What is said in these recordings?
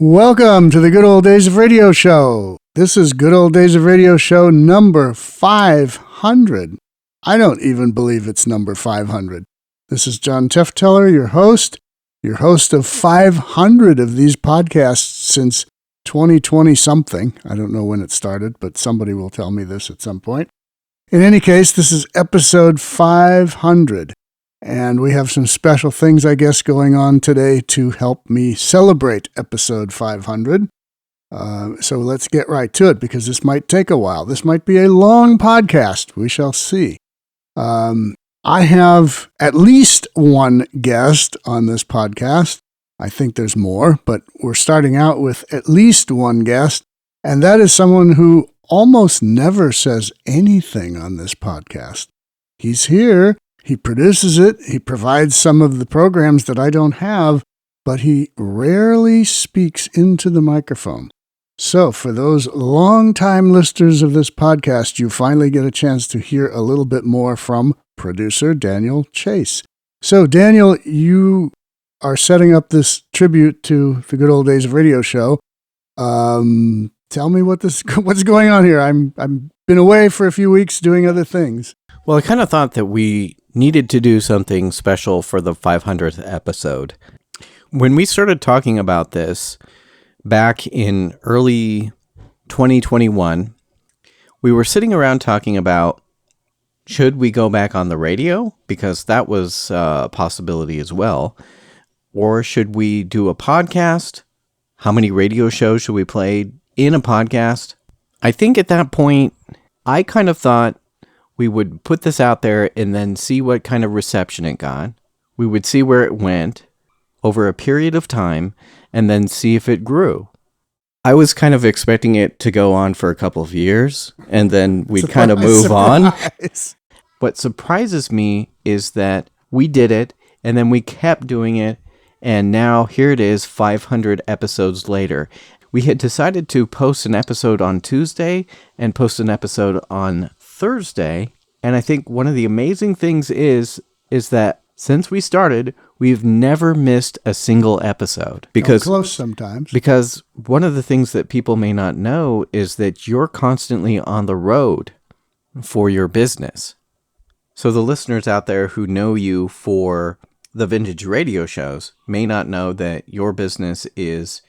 Welcome to the Good Old Days of Radio Show. This is Good Old Days of Radio Show number 500. I don't even believe it's number 500. This is John Tefteller, your host of 500 of these podcasts since 2020-something. I don't know when it started, but somebody will tell me this at some point. In any case, this is episode 500. And we have some special things, I guess, going on today to help me celebrate episode 500. So let's get right to it, because this might take a while. This might be a long podcast. We shall see. I have at least one guest on this podcast. I think there's more, but we're starting out with at least one guest, and that is someone who almost never says anything on this podcast. He's here. He produces it, he provides some of the programs that I don't have, but he rarely speaks into the microphone. So for those long-time listeners of this podcast, you finally get a chance to hear a little bit more from producer Daniel Chase. So Daniel, you are setting up this tribute to the Good Old Days of Radio Show. Tell me what's going on here. I've been away for a few weeks doing other things. Well, I kind of thought that we needed to do something special for the 500th episode. When we started talking about this back in early 2021, we were sitting around talking about, should we go back on the radio? Because that was a possibility as well. Or should we do a podcast? How many radio shows should we play in a podcast? I think at that point, I kind of thought we would put this out there and then see what kind of reception it got. We would see where it went over a period of time and then see if it grew. I was kind of expecting it to go on for a couple of years and then we'd kind of move on. What surprises me is that we did it and then we kept doing it, and now here it is 500 episodes later. We had decided to post an episode on Tuesday and post an episode on Thursday, and I think one of the amazing things is that since we started, we've never missed a single episode. Because close sometimes. Because one of the things that people may not know is that you're constantly on the road for your business. So the listeners out there who know you for the vintage radio shows may not know that your business is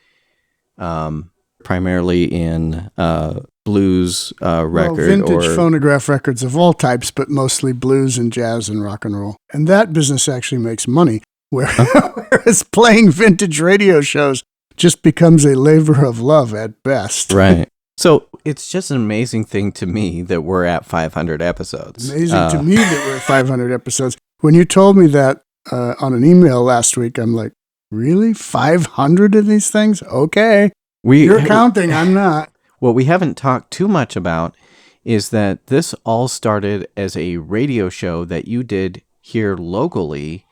primarily in blues record, vintage phonograph records of all types, but mostly blues and jazz and rock and roll. And that business actually makes money, whereas playing vintage radio shows just becomes a labor of love at best. Right. So it's just an amazing thing to me that we're at 500 episodes. Amazing to me that we're at 500 episodes. When you told me that on an email last week, I'm like, really? 500 of these things? Okay. You're counting, I'm not. What we haven't talked too much about is that this all started as a radio show that you did here locally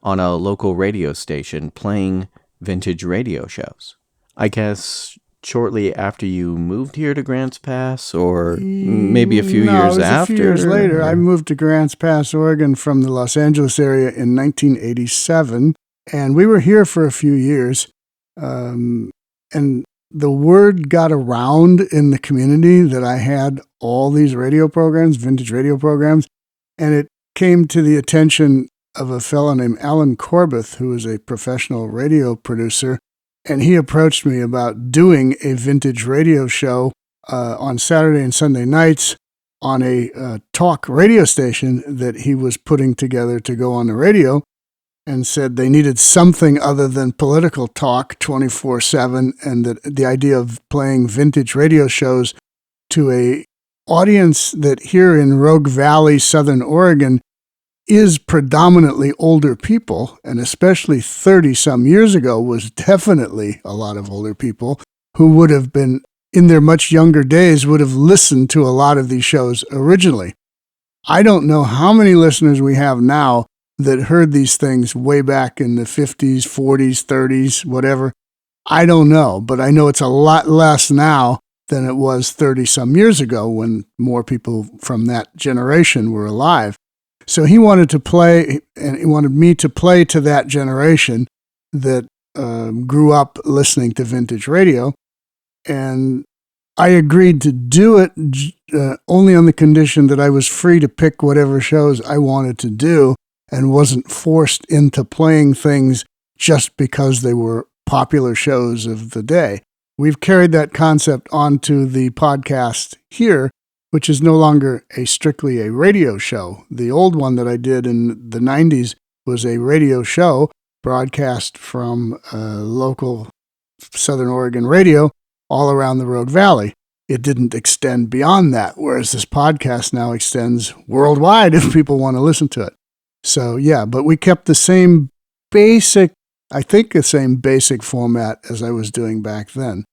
on a local radio station playing vintage radio shows. I guess shortly after you moved here to Grants Pass, or maybe a few years after? A few years later. I moved to Grants Pass, Oregon from the Los Angeles area in 1987, and we were here for a few years. And the word got around in the community that I had all these radio programs, vintage radio programs, and it came to the attention of a fellow named Alan Corbett, who is a professional radio producer, and he approached me about doing a vintage radio show on Saturday and Sunday nights on a talk radio station that he was putting together to go on the radio, and said they needed something other than political talk 24/7, and that the idea of playing vintage radio shows to a audience that here in Rogue Valley, Southern Oregon, is predominantly older people, and especially 30-some years ago was definitely a lot of older people who would have been, in their much younger days, would have listened to a lot of these shows originally. I don't know how many listeners we have now that heard these things way back in the 50s, 40s, 30s, whatever. I don't know, but I know it's a lot less now than it was 30-some years ago when more people from that generation were alive. So he wanted to play, and he wanted me to play to that generation that grew up listening to vintage radio, and I agreed to do it only on the condition that I was free to pick whatever shows I wanted to do and wasn't forced into playing things just because they were popular shows of the day. We've carried that concept onto the podcast here, which is no longer strictly a radio show. The old one that I did in the 90s was a radio show broadcast from local Southern Oregon radio all around the Rogue Valley. It didn't extend beyond that, whereas this podcast now extends worldwide if people want to listen to it. So, yeah, but we kept the same basic format as I was doing back then.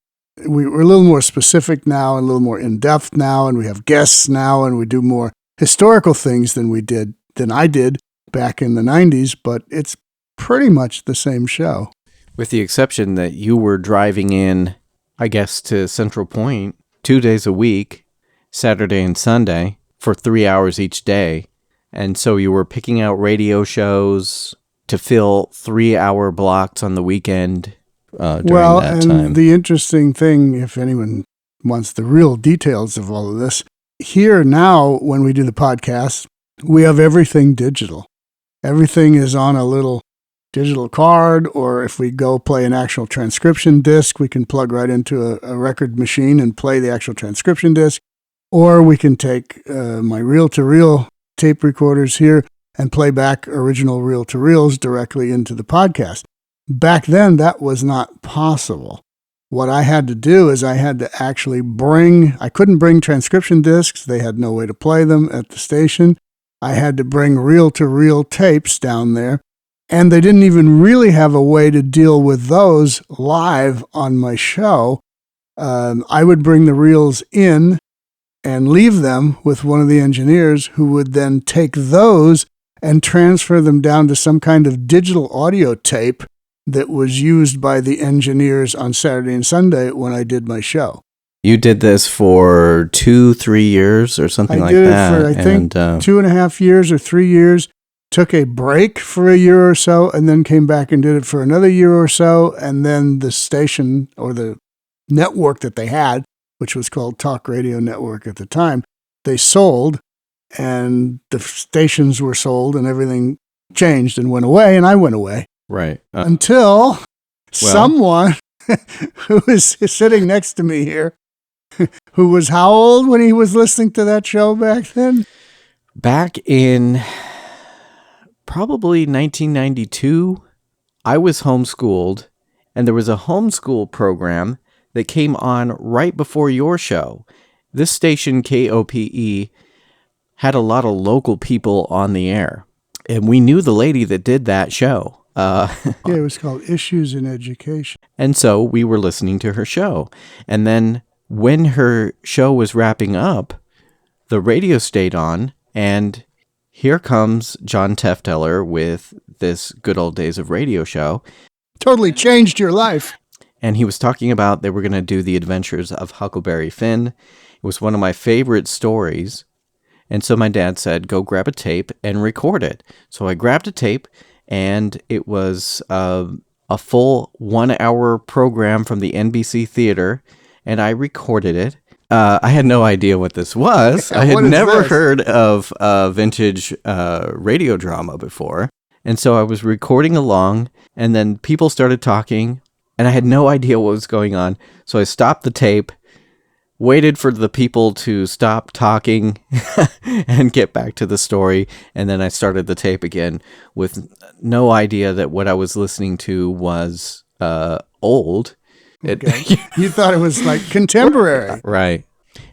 We're a little more specific now and a little more in-depth now, and we have guests now, and we do more historical things than I did back in the 90s, but it's pretty much the same show. With the exception that you were driving in, I guess, to Central Point 2 days a week, Saturday and Sunday, for 3 hours each day. And so you were picking out radio shows to fill 3-hour blocks on the weekend during that time. And the interesting thing, if anyone wants the real details of all of this, here now, when we do the podcast, we have everything digital. Everything is on a little digital card, or if we go play an actual transcription disc, we can plug right into a record machine and play the actual transcription disc, or we can take my reel-to-reel tape recorders here and play back original reel-to-reels directly into the podcast. Back then, that was not possible. What I had to do is I had to actually I couldn't bring transcription discs. They had no way to play them at the station. I had to bring reel-to-reel tapes down there. And they didn't even really have a way to deal with those live on my show. I would bring the reels in and leave them with one of the engineers who would then take those and transfer them down to some kind of digital audio tape that was used by the engineers on Saturday and Sunday when I did my show. You did this for 2-3 years or something like that? I did it for, I think, 2.5 years or 3 years. Took a break for a year or so, and then came back and did it for another year or so, and then the station or the network that they had, which was called Talk Radio Network at the time, they sold, and the stations were sold, and everything changed and went away, and I went away. Right. Until someone who is sitting next to me here, who was how old when he was listening to that show back then? Back in probably 1992, I was homeschooled, and there was a homeschool program that came on right before your show. This station, KOPE, had a lot of local people on the air, and we knew the lady that did that show. It was called Issues in Education. And so we were listening to her show. And then when her show was wrapping up, the radio stayed on, and here comes John Tefteller with this Good Old Days of Radio show. Totally changed your life. And he was talking about they were going to do the adventures of Huckleberry Finn. It was one of my favorite stories. And so my dad said, go grab a tape and record it. So I grabbed a tape, and it was a full 1-hour program from the NBC Theater, and I recorded it. I had no idea what this was. I had never heard of vintage radio drama before. And so I was recording along, and then people started talking, and I had no idea what was going on. So I stopped the tape, waited for the people to stop talking and get back to the story, and then I started the tape again with no idea that what I was listening to was old. Okay. You thought it was like contemporary. Right.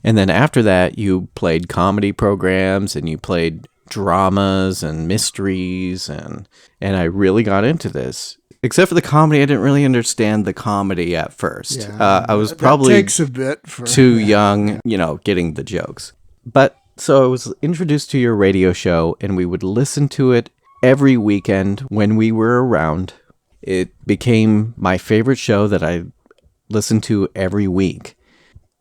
And then after that, you played comedy programs, and you played dramas and mysteries, and I really got into this. Except for the comedy, I didn't really understand the comedy at first. Yeah, I was probably takes a bit too young, getting the jokes. But so I was introduced to your radio show, and we would listen to it every weekend when we were around. It became my favorite show that I listened to every week.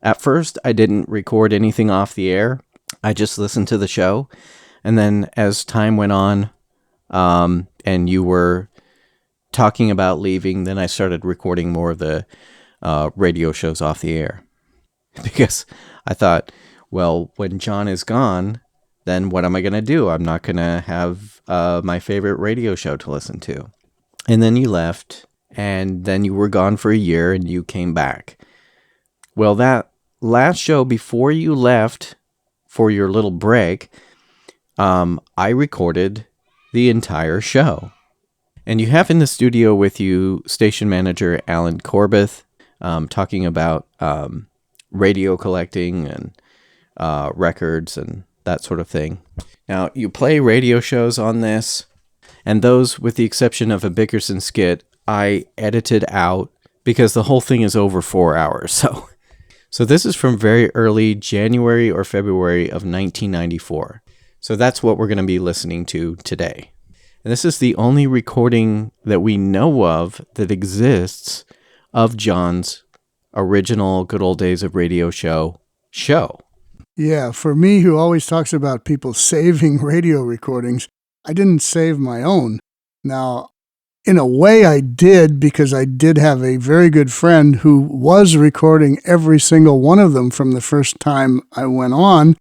At first, I didn't record anything off the air. I just listened to the show. And then as time went on, and you were talking about leaving, then I started recording more of the radio shows off the air. Because I thought, well, when John is gone, then what am I going to do? I'm not going to have my favorite radio show to listen to. And then you left, and then you were gone for a year, and you came back. Well, that last show before you left for your little break, I recorded the entire show. And you have in the studio with you station manager Alan Corbett, talking about radio collecting and records and that sort of thing. Now, you play radio shows on this, and those, with the exception of a Bickerson skit, I edited out because the whole thing is over 4 hours. So this is from very early January or February of 1994. So that's what we're going to be listening to today. And this is the only recording that we know of that exists of John's original Good Old Days of Radio show. Yeah, for me, who always talks about people saving radio recordings, I didn't save my own. Now, in a way I did, because I did have a very good friend who was recording every single one of them from the first time I went on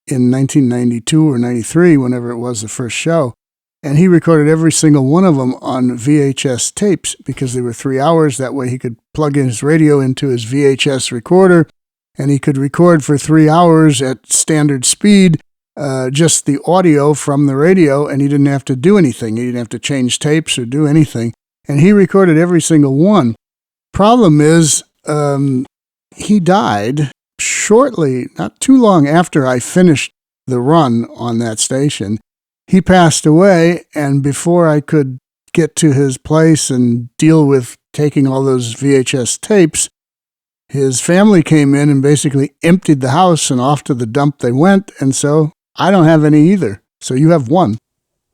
in 1992 or 93, whenever it was the first show. And he recorded every single one of them on VHS tapes because they were 3 hours. That way he could plug in his radio into his VHS recorder, and he could record for 3 hours at standard speed, just the audio from the radio, and he didn't have to do anything. He didn't have to change tapes or do anything. And he recorded every single one. Problem is, he died shortly, not too long after I finished the run on that station. He passed away, and before I could get to his place and deal with taking all those VHS tapes, his family came in and basically emptied the house, and off to the dump they went, and so I don't have any either. So you have one.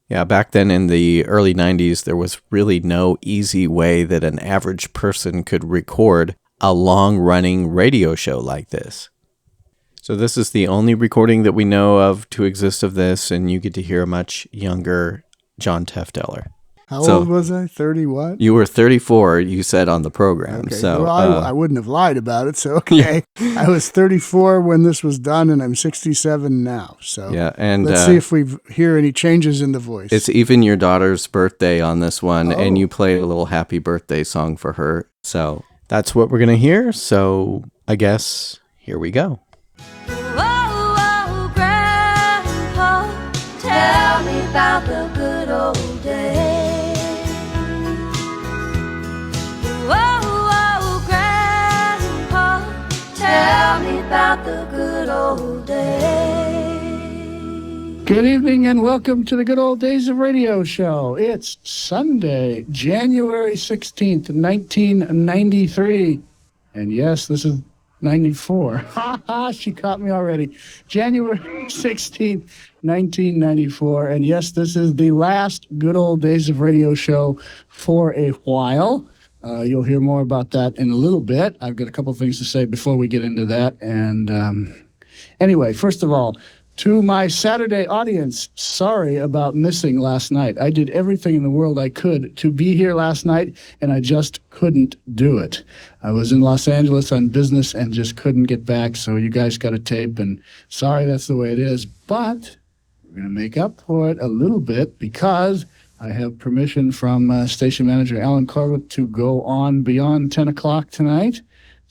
Yeah, back then in the early 90s, there was really no easy way that an average person could record a long-running radio show like this. So this is the only recording that we know of to exist of this, and you get to hear a much younger John Tefteller. How old was I? 30 what? You were 34, you said on the program. Okay. So well, I wouldn't have lied about it, so okay. Yeah. I was 34 when this was done, and I'm 67 now. So yeah, and let's see if we hear any changes in the voice. It's even your daughter's birthday on this one, and you play a little happy birthday song for her. So that's what we're going to hear. So I guess here we go. Tell me about the good old days. Oh, Grandpa, tell me about the good old days. Good evening and welcome to the Good Old Days of Radio show. It's Sunday, January 16th, 1993. And yes, this is 94. Ha ha, she caught me already. January 16th, 1994. And yes, this is the last Good Old Days of Radio show for a while. You'll hear more about that in a little bit. I've got a couple things to say before we get into that. And anyway, first of all, to my Saturday audience, sorry about missing last night. I did everything in the world I could to be here last night, and I just couldn't do it. I was in Los Angeles on business and just couldn't get back, so you guys got a tape, and sorry that's the way it is. But we're going to make up for it a little bit because I have permission from station manager Alan Corbett to go on beyond 10 o'clock tonight.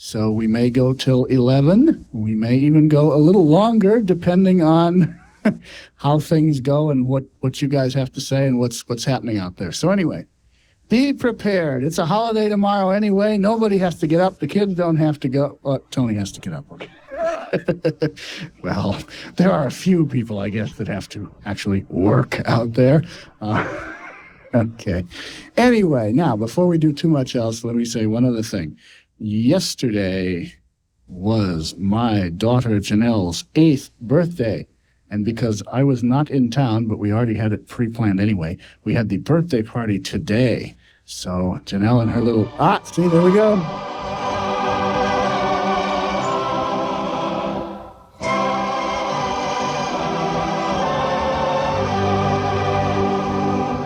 So we may go till 11. We may even go a little longer, depending on how things go and what you guys have to say and what's happening out there. So anyway, be prepared. It's a holiday tomorrow anyway. Nobody has to get up. The kids don't have to go. Well, Tony has to get up. Okay. Well, there are a few people, I guess, that have to actually work out there. Okay. Anyway, now, before we do too much else, let me say one other thing. Yesterday was my daughter Janelle's 8th birthday. And because I was not in town, but we already had it pre-planned anyway, we had the birthday party today. So Janelle and her little... see, there we go.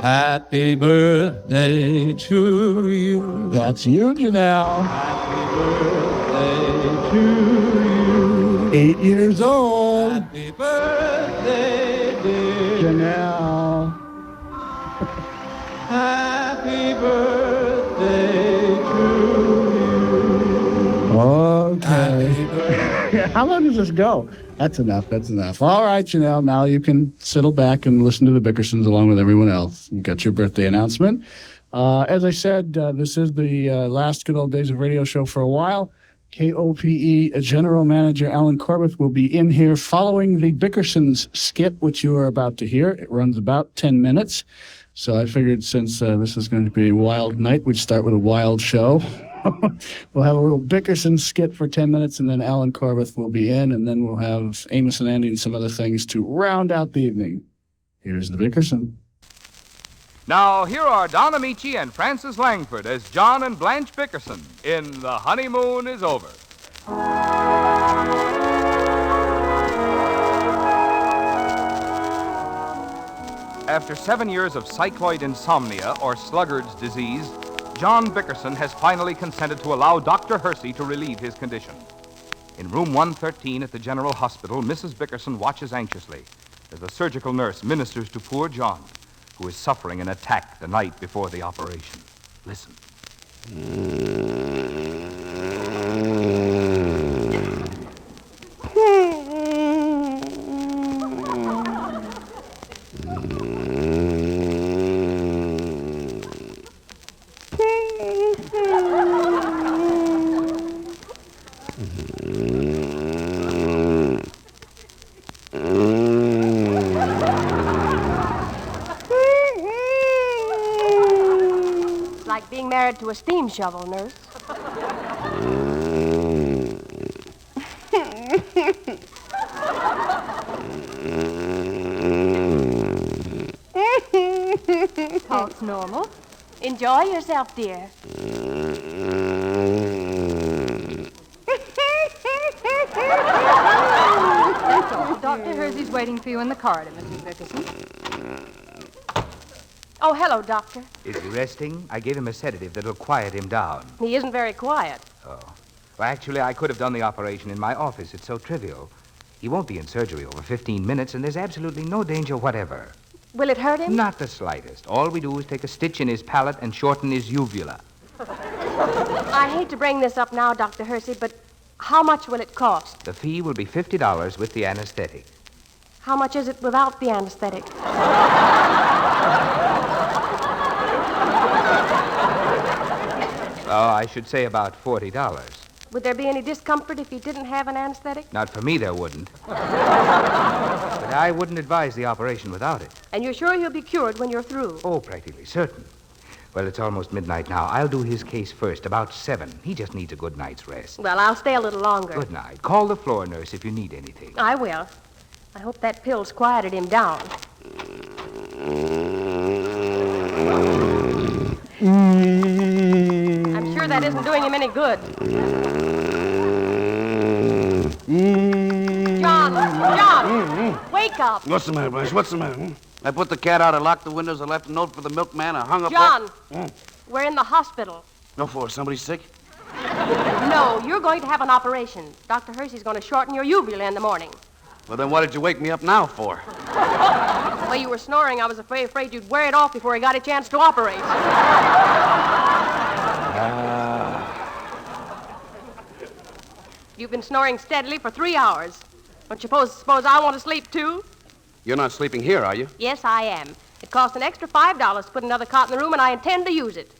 Happy birthday to you. That's you, Janelle. Happy birthday to you. 8 years old. Happy birthday, dear Janelle. Happy birthday to you. Okay. How long does this go? That's enough. That's enough. All right, Janelle. Now you can settle back and listen to the Bickersons along with everyone else. You got your birthday announcement. As I said, this is the last Good Old Days of Radio show for a while. KOPE General Manager Alan Corbett will be in here following the Bickersons skit, which you are about to hear. It runs about 10 minutes. So I figured since this is going to be a wild night, we'd start with a wild show. We'll have a little Bickerson skit for 10 minutes, and then Alan Corbett will be in, and then we'll have Amos and Andy and some other things to round out the evening. Here's the Bickerson. Now, here are Don Amici and Francis Langford as John and Blanche Bickerson in The Honeymoon is Over. After 7 years of cycloid insomnia, or sluggard's disease, John Bickerson has finally consented to allow Dr. Hersey to relieve his condition. In room 113 at the General Hospital, Mrs. Bickerson watches anxiously as the surgical nurse ministers to poor John, who is suffering an attack the night before the operation. Listen. Like being married to a steam shovel, nurse. Pulse normal. Enjoy yourself, dear. That's all. Dr. Hersey's waiting for you in the corridor, Mrs. Bickerson. Oh, hello, Doctor. Is he resting? I gave him a sedative that'll quiet him down. He isn't very quiet. Oh. Well, actually, I could have done the operation in my office. It's so trivial. He won't be in surgery over 15 minutes, and there's absolutely no danger whatever. Will it hurt him? Not the slightest. All we do is take a stitch in his palate and shorten his uvula. I hate to bring this up now, Dr. Hersey, but how much will it cost? The fee will be $50 with the anesthetic. How much is it without the anesthetic? Oh, I should say about $40. Would there be any discomfort if you didn't have an anesthetic? Not for me, there wouldn't. But I wouldn't advise the operation without it. And you're sure he'll be cured when you're through? Oh, practically certain. Well, it's almost midnight now. I'll do his case first, about 7. He just needs a good night's rest. Well, I'll stay a little longer. Good night. Call the floor nurse if you need anything. I will. I hope that pill's quieted him down. I'm sure that isn't doing him any good. John! Wake up! What's the matter, Blanche? What's the matter? I put the cat out, I locked the windows, I left a note for the milkman, I hung up... John! We're in the hospital. No, for somebody sick? No, you're going to have an operation. Dr. Hersey's going to shorten your uvula in the morning. Well, then what did you wake me up now for? The way you were snoring, I was afraid you'd wear it off before he got a chance to operate. You've been snoring steadily for 3 hours. Don't you suppose I want to sleep, too? You're not sleeping here, are you? Yes, I am. It cost an extra $5 to put another cot in the room, and I intend to use it.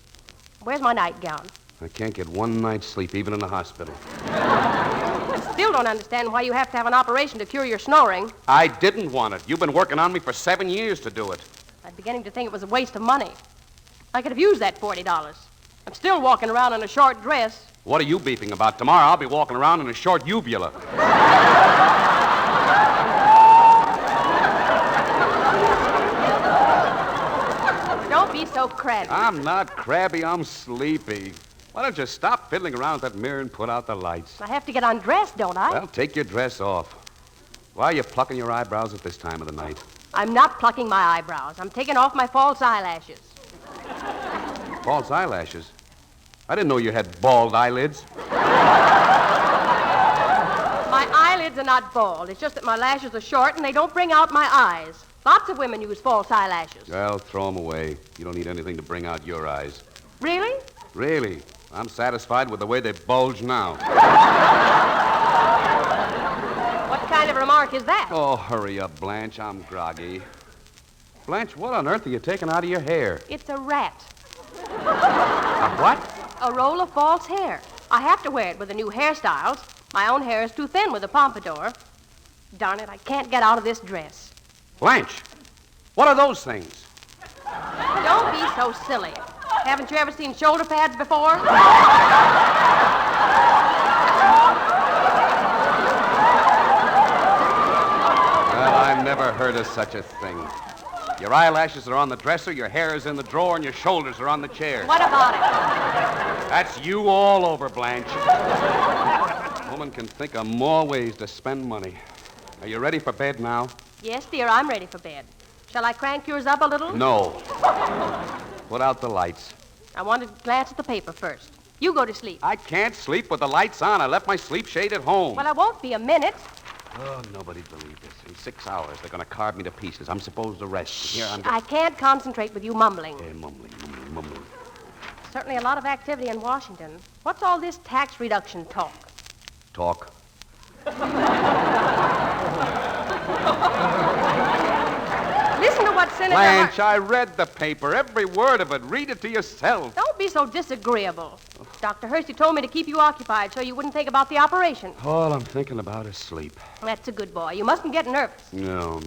Where's my nightgown? I can't get one night's sleep, even in the hospital. I still don't understand why you have to have an operation to cure your snoring. I didn't want it. You've been working on me for 7 years to do it. I'm beginning to think it was a waste of money. I could have used that $40. I'm still walking around in a short dress. What are you beeping about? Tomorrow I'll be walking around in a short uvula. Don't be so crabby. I'm not crabby, I'm sleepy. Why don't you stop fiddling around with that mirror and put out the lights? I have to get undressed, don't I? Well, take your dress off. Why are you plucking your eyebrows at this time of the night? I'm not plucking my eyebrows. I'm taking off my false eyelashes. False eyelashes? I didn't know you had bald eyelids. My eyelids are not bald. It's just that my lashes are short and they don't bring out my eyes. Lots of women use false eyelashes. Well, throw them away. You don't need anything to bring out your eyes. Really? Really? I'm satisfied with the way they bulge now. What kind of remark is that? Oh, hurry up, Blanche. I'm groggy. Blanche, what on earth are you taking out of your hair? It's a rat. A what? A roll of false hair. I have to wear it with the new hairstyles. My own hair is too thin with a pompadour. Darn it, I can't get out of this dress. Blanche, what are those things? Don't be so silly. Haven't you ever seen shoulder pads before? Well, I never heard of such a thing. Your eyelashes are on the dresser, your hair is in the drawer, and your shoulders are on the chair. What about it? That's you all over, Blanche. A woman can think of more ways to spend money. Are you ready for bed now? Yes, dear, I'm ready for bed. Shall I crank yours up a little? No. Put out the lights. I wanted to glance at the paper first. You go to sleep. I can't sleep with the lights on. I left my sleep shade at home. Well, I won't be a minute. Oh, nobody'd believe this. In 6 hours, they're going to carve me to pieces. I'm supposed to rest. Here, I'm... I can't concentrate with you mumbling. mumbling. Certainly a lot of activity in Washington. What's all this tax reduction talk? Talk. Listen to what Senator... Blanche, I read the paper. Every word of it. Read it to yourself. Don't be so disagreeable. Dr. Hersey told me to keep you occupied so you wouldn't think about the operation. All I'm thinking about is sleep. That's a good boy. You mustn't get nervous. No,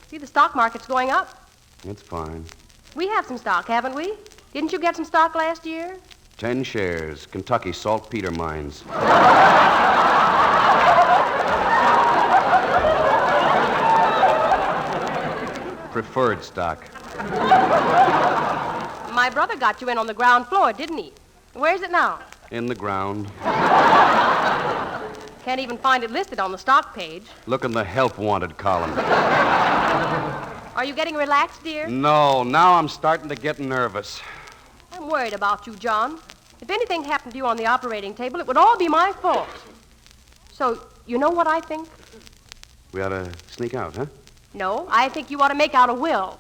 See, the stock market's going up. it's fine. We have some stock, haven't we? Didn't you get some stock last year? 10 shares. Kentucky saltpeter mines. Preferred stock. My brother got you in on the ground floor, didn't he? Where's it now? In the ground. Can't even find it listed on the stock page. Look in the help wanted column. Are you getting relaxed, dear? No, now I'm starting to get nervous. I'm worried about you, John. If anything happened to you on the operating table, it would all be my fault. So, you know what I think? We ought to sneak out, huh? No, I think you ought to make out a will.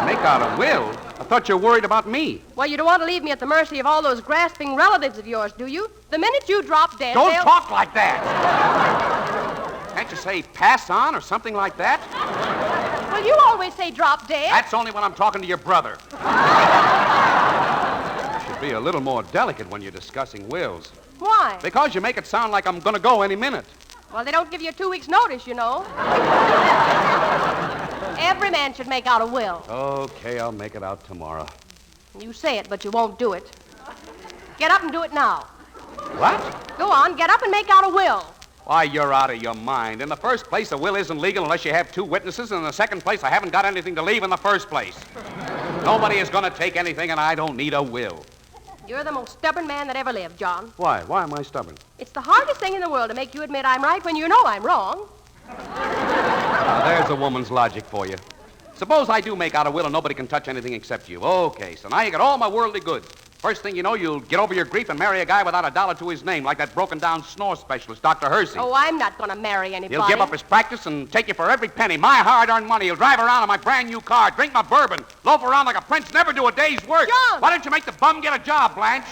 Make out a will? I thought you were worried about me. Well, you don't want to leave me at the mercy of all those grasping relatives of yours, do you? The minute you drop dead, Don't they'll... talk like that! Can't you say pass on or something like that? Well, you always say drop dead. That's only when I'm talking to your brother. You should be a little more delicate when you're discussing wills. Why? Because you make it sound like I'm going to go any minute. Well, they don't give you a 2 weeks' notice, you know. Every man should make out a will. Okay, I'll make it out tomorrow. You say it, but you won't do it. Get up and do it now. What? Go on, get up and make out a will. Why, you're out of your mind. In the first place, a will isn't legal unless you have 2 witnesses, and in the second place, I haven't got anything to leave in the first place. Nobody is going to take anything, and I don't need a will. You're the most stubborn man that ever lived, John. Why? Why am I stubborn? It's the hardest thing in the world to make you admit I'm right when you know I'm wrong. Now, there's a woman's logic for you. Suppose I do make out a will and nobody can touch anything except you. Okay, so now you got all my worldly goods. First thing you know, you'll get over your grief and marry a guy without a dollar to his name, like that broken-down snore specialist, Dr. Hersey. Oh, I'm not going to marry anybody. He'll give up his practice and take you for every penny, my hard-earned money. He'll drive around in my brand-new car, drink my bourbon, loaf around like a prince, never do a day's work. John! Why don't you make the bum get a job, Blanche?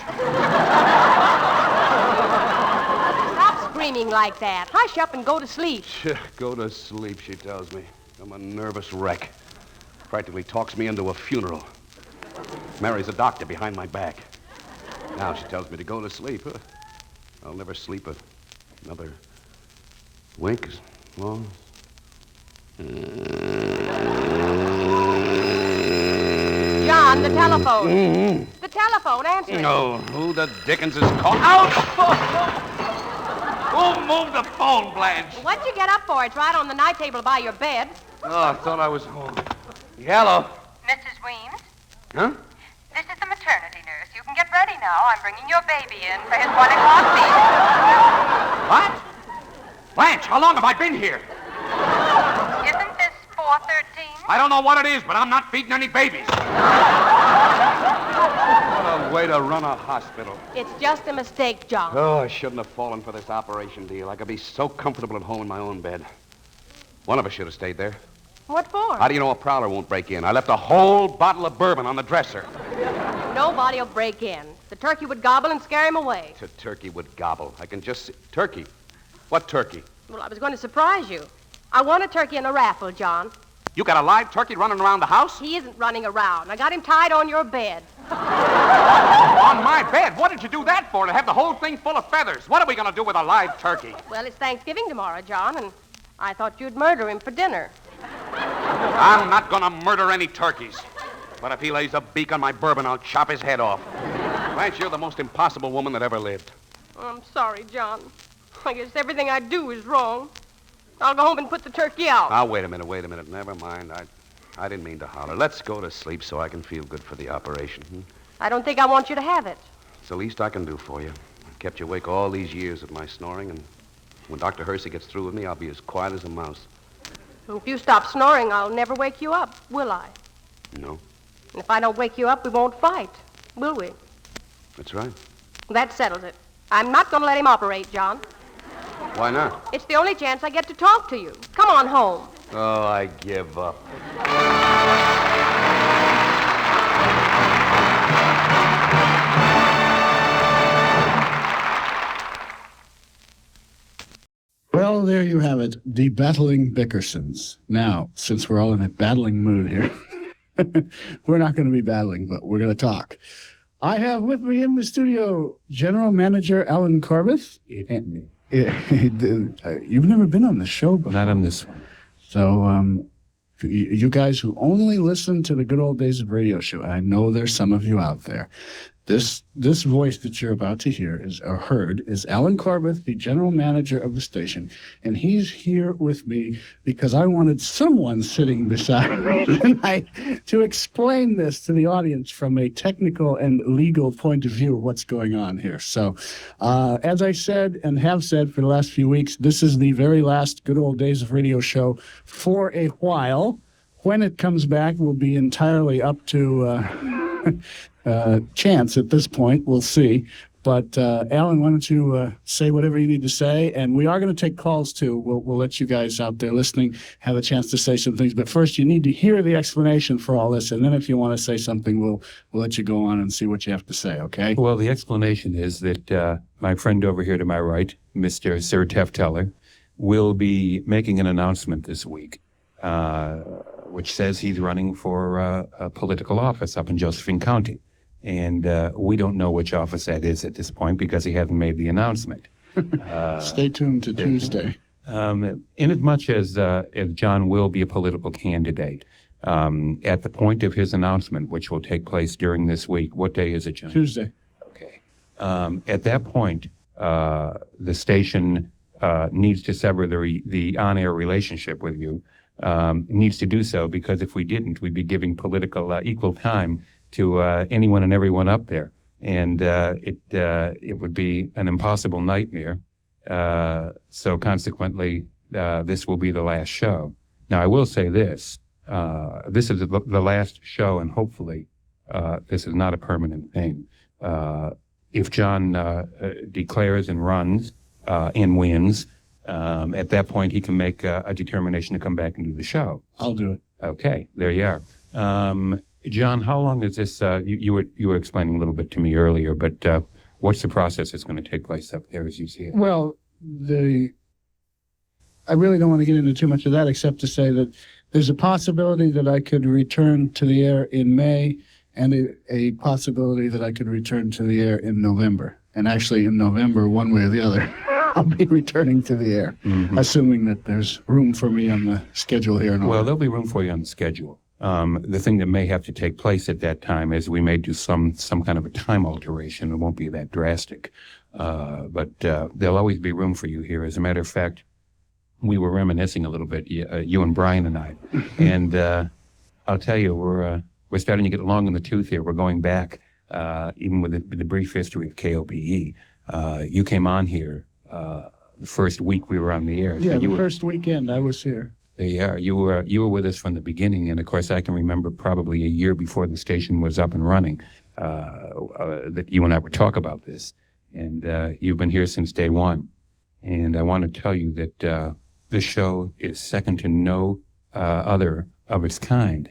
Stop screaming like that. Hush up and go to sleep. Go to sleep, she tells me. I'm a nervous wreck. Practically talks me into a funeral. Marries a doctor behind my back. Now she tells me to go to sleep. I'll never sleep another wink as long. John, the telephone. The telephone, answer it. No, who the dickens is calling? Out! Who moved the phone, Blanche? What'd you get up for? It's right on the night table by your bed. Oh, I thought I was home. Hello. Mrs. Weems, Huh? this is the maternity nurse. You can get ready now. I'm bringing your baby in for his 1 o'clock feeding. What? Blanche, how long have I been here? Isn't this 4:30 team? I don't know what it is, but I'm not feeding any babies. What a way to run a hospital. It's just a mistake, John. Oh, I shouldn't have fallen for this operation deal. I could be so comfortable at home in my own bed. One of us should have stayed there. What for? How do you know a prowler won't break in? I left a whole bottle of bourbon on the dresser. Nobody will break in. The turkey would gobble and scare him away. The turkey would gobble. I can just see... Turkey? What turkey? Well, I was going to surprise you. I won a turkey in a raffle, John. You got a live turkey running around the house? He isn't running around. I got him tied on your bed. On my bed? What did you do that for? To have the whole thing full of feathers? What are we going to do with a live turkey? Well, it's Thanksgiving tomorrow, John, and I thought you'd murder him for dinner. I'm not going to murder any turkeys. But if he lays a beak on my bourbon, I'll chop his head off. Blanche, you're the most impossible woman that ever lived. I'm sorry, John. I guess everything I do is wrong. I'll go home and put the turkey out. Now, wait a minute. Never mind. I didn't mean to holler. Let's go to sleep so I can feel good for the operation. I don't think I want you to have it. It's the least I can do for you. I've kept you awake all these years of my snoring, and when Dr. Hersey gets through with me, I'll be as quiet as a mouse. If you stop snoring, I'll never wake you up, will I? No. And if I don't wake you up, we won't fight, will we? That's right. That settles it. I'm not going to let him operate, John. Why not? It's the only chance I get to talk to you. Come on home. Oh, I give up. Well, there you have it, the battling Bickersons. Now, since we're all in a battling mood here, we're not going to be battling, but we're going to talk. I have with me in the studio General Manager Alan Corbett. You've never been on the show before. Not on this one. So, you guys who only listen to the good old days of radio show, I know there's some of you out there. This voice that you're about to hear is Alan Corbett, the general manager of the station, and he's here with me because I wanted someone sitting beside me tonight to explain this to the audience from a technical and legal point of view of what's going on here. So, as I said and have said for the last few weeks, this is the very last good old days of radio show for a while. When it comes back will be entirely up to chance at this point. We'll see. But Alan, why don't you say whatever you need to say? And we are going to take calls, too. We'll let you guys out there listening have a chance to say some things. But first, you need to hear the explanation for all this. And then if you want to say something, we'll let you go on and see what you have to say, okay? Well, the explanation is that my friend over here to my right, Mr. Sir Tefteller, will be making an announcement this week, which says he's running for a political office up in Josephine County. And we don't know which office that is at this point because he hasn't made the announcement. Stay tuned to Tuesday. Inasmuch as John will be a political candidate, at the point of his announcement, which will take place during this week, what day is it, John? Tuesday. Okay. At that point, the station needs to sever the on-air relationship with you. Needs to do so because if we didn't, we'd be giving political equal time to anyone and everyone up there, and it would be an impossible nightmare. So consequently, this will be the last show. Now, I will say this: this is the last show, and hopefully, this is not a permanent thing. If John declares and runs and wins, at that point, he can make a determination to come back and do the show. I'll do it. Okay, there you are. John, how long is this? You were explaining a little bit to me earlier, but what's the process that's going to take place up there as you see it? Well, I really don't want to get into too much of that except to say that there's a possibility that I could return to the air in May and a possibility that I could return to the air in November. And actually in November, one way or the other, I'll be returning to the air, assuming that there's room for me on the schedule here. And all. Well, there'll be room for you on the schedule. The thing that may have to take place at that time is we may do some kind of a time alteration. It won't be that drastic, but there'll always be room for you here. As a matter of fact, we were reminiscing a little bit, you and Brian and I, and I'll tell you, we're starting to get along in the tooth here. We're going back, even with the brief history of KOBE. You came on here the first week we were on the air. Yeah, so the first weekend I was here. They are. You were with us from the beginning, and of course, I can remember probably a year before the station was up and running that you and I would talk about this, and you've been here since day one. And I want to tell you that this show is second to no other of its kind.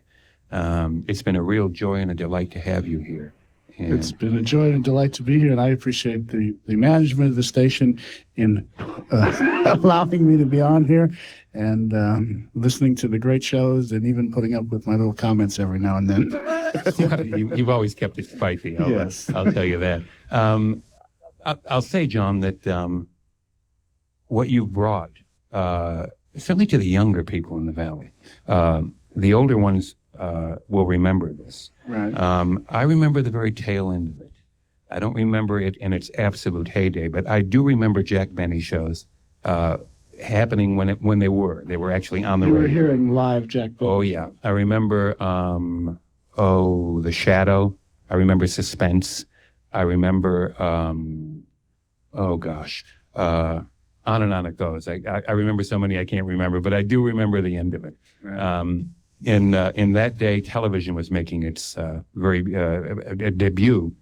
It's been a real joy and a delight to have you here. And it's been a joy and a delight to be here, and I appreciate the management of the station in allowing me to be on here and listening to the great shows and even putting up with my little comments every now and then. You've always kept it spicy. Yes. I'll tell you that. I'll say, John, that what you brought, certainly to the younger people in the Valley, the older ones will remember this. Right. I remember the very tail end of it. I don't remember it in its absolute heyday, but I do remember Jack Benny shows happening when they were actually on the You were radio. hearing live Jack Benny. Oh yeah, I remember. The Shadow. I remember Suspense. I remember. Oh gosh. On and on it goes. I remember so many I can't remember, but I do remember the end of it. Right. In that day, television was making its very debut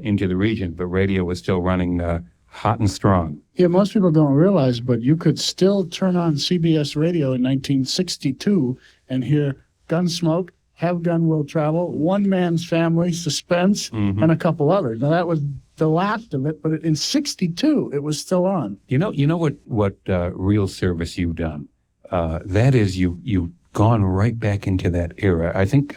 into the region, but radio was still running hot and strong. Yeah, most people don't realize, but you could still turn on CBS radio in 1962 and hear Gunsmoke, Have Gun Will Travel, One Man's Family, Suspense, and a couple others. Now, that was the last of it, but in 62, it was still on. You know what real service you've done? That is, you've gone right back into that era. I think,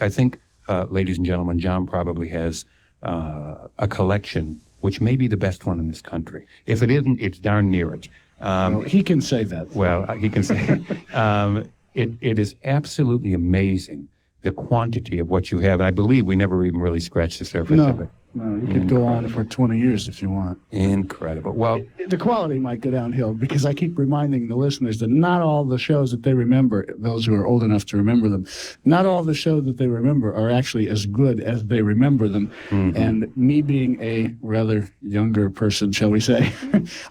ladies and gentlemen, John probably has a collection which may be the best one in this country. If it isn't, it's darn near it. Well, he can say that. Well, he can say it is absolutely amazing, the quantity of what you have. And I believe we never even really scratched the surface of it. No, you could go on for 20 years if you want. Incredible. Well, the quality might go downhill because I keep reminding the listeners that not all the shows that they remember, those who are old enough to remember them, not all the shows that they remember are actually as good as they remember them. And me being a rather younger person, shall we say,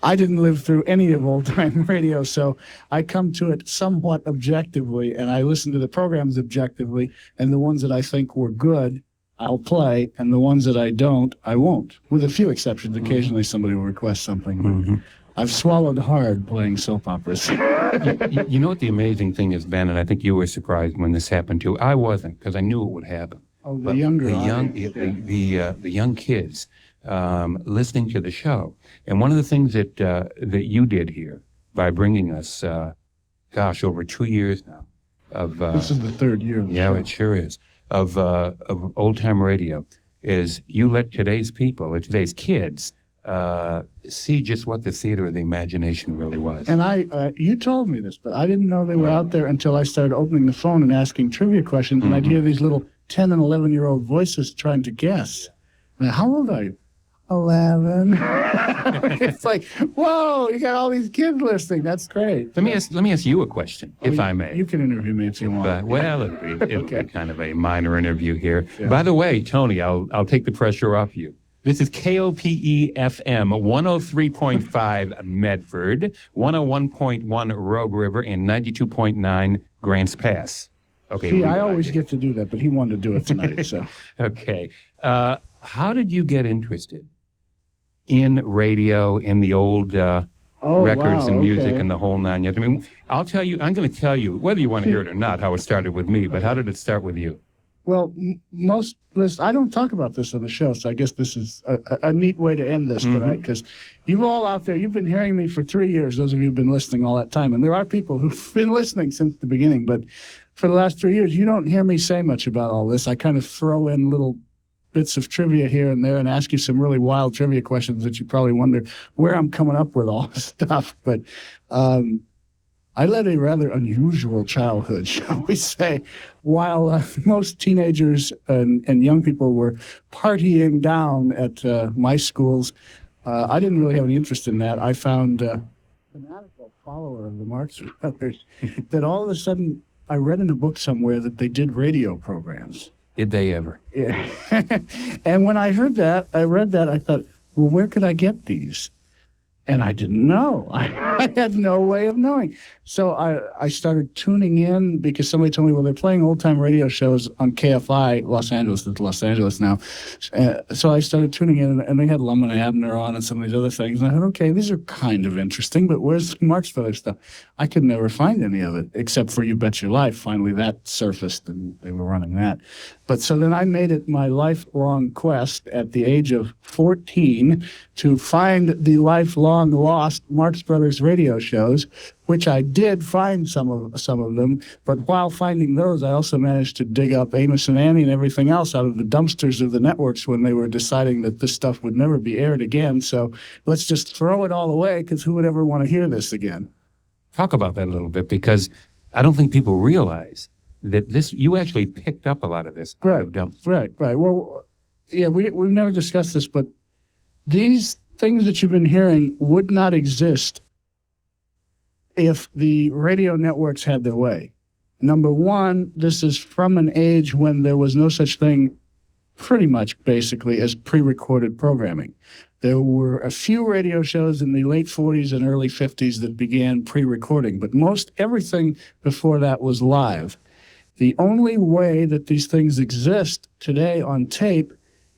I didn't live through any of old-time radio, so I come to it somewhat objectively, and I listen to the programs objectively, and the ones that I think were good, I'll play, and the ones that I don't, I won't. With a few exceptions. Occasionally somebody will request something. I've swallowed hard playing soap operas. You know what the amazing thing has been, and I think you were surprised when this happened too. I wasn't, because I knew it would happen. Oh, the young kids listening to the show. And one of the things that you did here by bringing us, over 2 years now of this is the third year of the show. It sure is. Of old-time radio is you let today's people, or today's kids, see just what the theater of the imagination really was. And you told me this, but I didn't know they were out there until I started opening the phone and asking trivia questions, and I'd hear these little 10 and 11-year-old voices trying to guess. Now, how old are you? 11. It's like, whoa, you got all these kids listening. That's great. Let me ask you a question, if I may. You can interview me if you want. It'll be kind of a minor interview here. Yeah. By the way, Tony, I'll take the pressure off you. This is KOPE FM 103.5 Medford, 101.1 Rogue River, and 92.9 Grants Pass. Okay. See, I always get to do that, but he wanted to do it tonight, so. Okay. How did you get interested in radio, in the old records and music and the whole nine yards? I mean, I'm going to tell you, whether you want to hear it or not, how it started with me, but how did it start with you? Well, I don't talk about this on the show, so I guess this is a neat way to end this tonight, because you all out there, you've been hearing me for 3 years, those of you who've been listening all that time, and there are people who've been listening since the beginning, but for the last 3 years, you don't hear me say much about all this. I kind of throw in little bits of trivia here and there and ask you some really wild trivia questions that you probably wonder where I'm coming up with all this stuff. But I led a rather unusual childhood, shall we say. While most teenagers and young people were partying down at my schools, I didn't really have any interest in that. I found fanatical follower of the Marx Brothers that all of a sudden I read in a book somewhere that they did radio programs. Did they ever? Yeah. And when I read that, I thought, well, where could I get these? And I didn't know. I had no way of knowing. So I started tuning in because somebody told me, well, they're playing old-time radio shows on KFI, Los Angeles. It's Los Angeles now. So I started tuning in, and they had Lum and Abner on and some of these other things. And I thought, okay, these are kind of interesting, but where's the Marx Brothers stuff? I could never find any of it, except for You Bet Your Life. Finally, that surfaced, and they were running that. But so then I made it my lifelong quest at the age of 14 to find the lifelong lost Marx Brothers radio shows, which I did find some of them. But while finding those, I also managed to dig up Amos and Annie and everything else out of the dumpsters of the networks when they were deciding that this stuff would never be aired again. So let's just throw it all away, because who would ever want to hear this again? Talk about that a little bit, because I don't think people realize that you actually picked up a lot of this. Right. Well, yeah, we've never discussed this, but these things that you've been hearing would not exist if the radio networks had their way. Number one, this is from an age when there was no such thing, pretty much basically, as pre-recorded programming. There were a few radio shows in the late 40s and early 50s that began pre-recording, but most everything before that was live. The only way that these things exist today on tape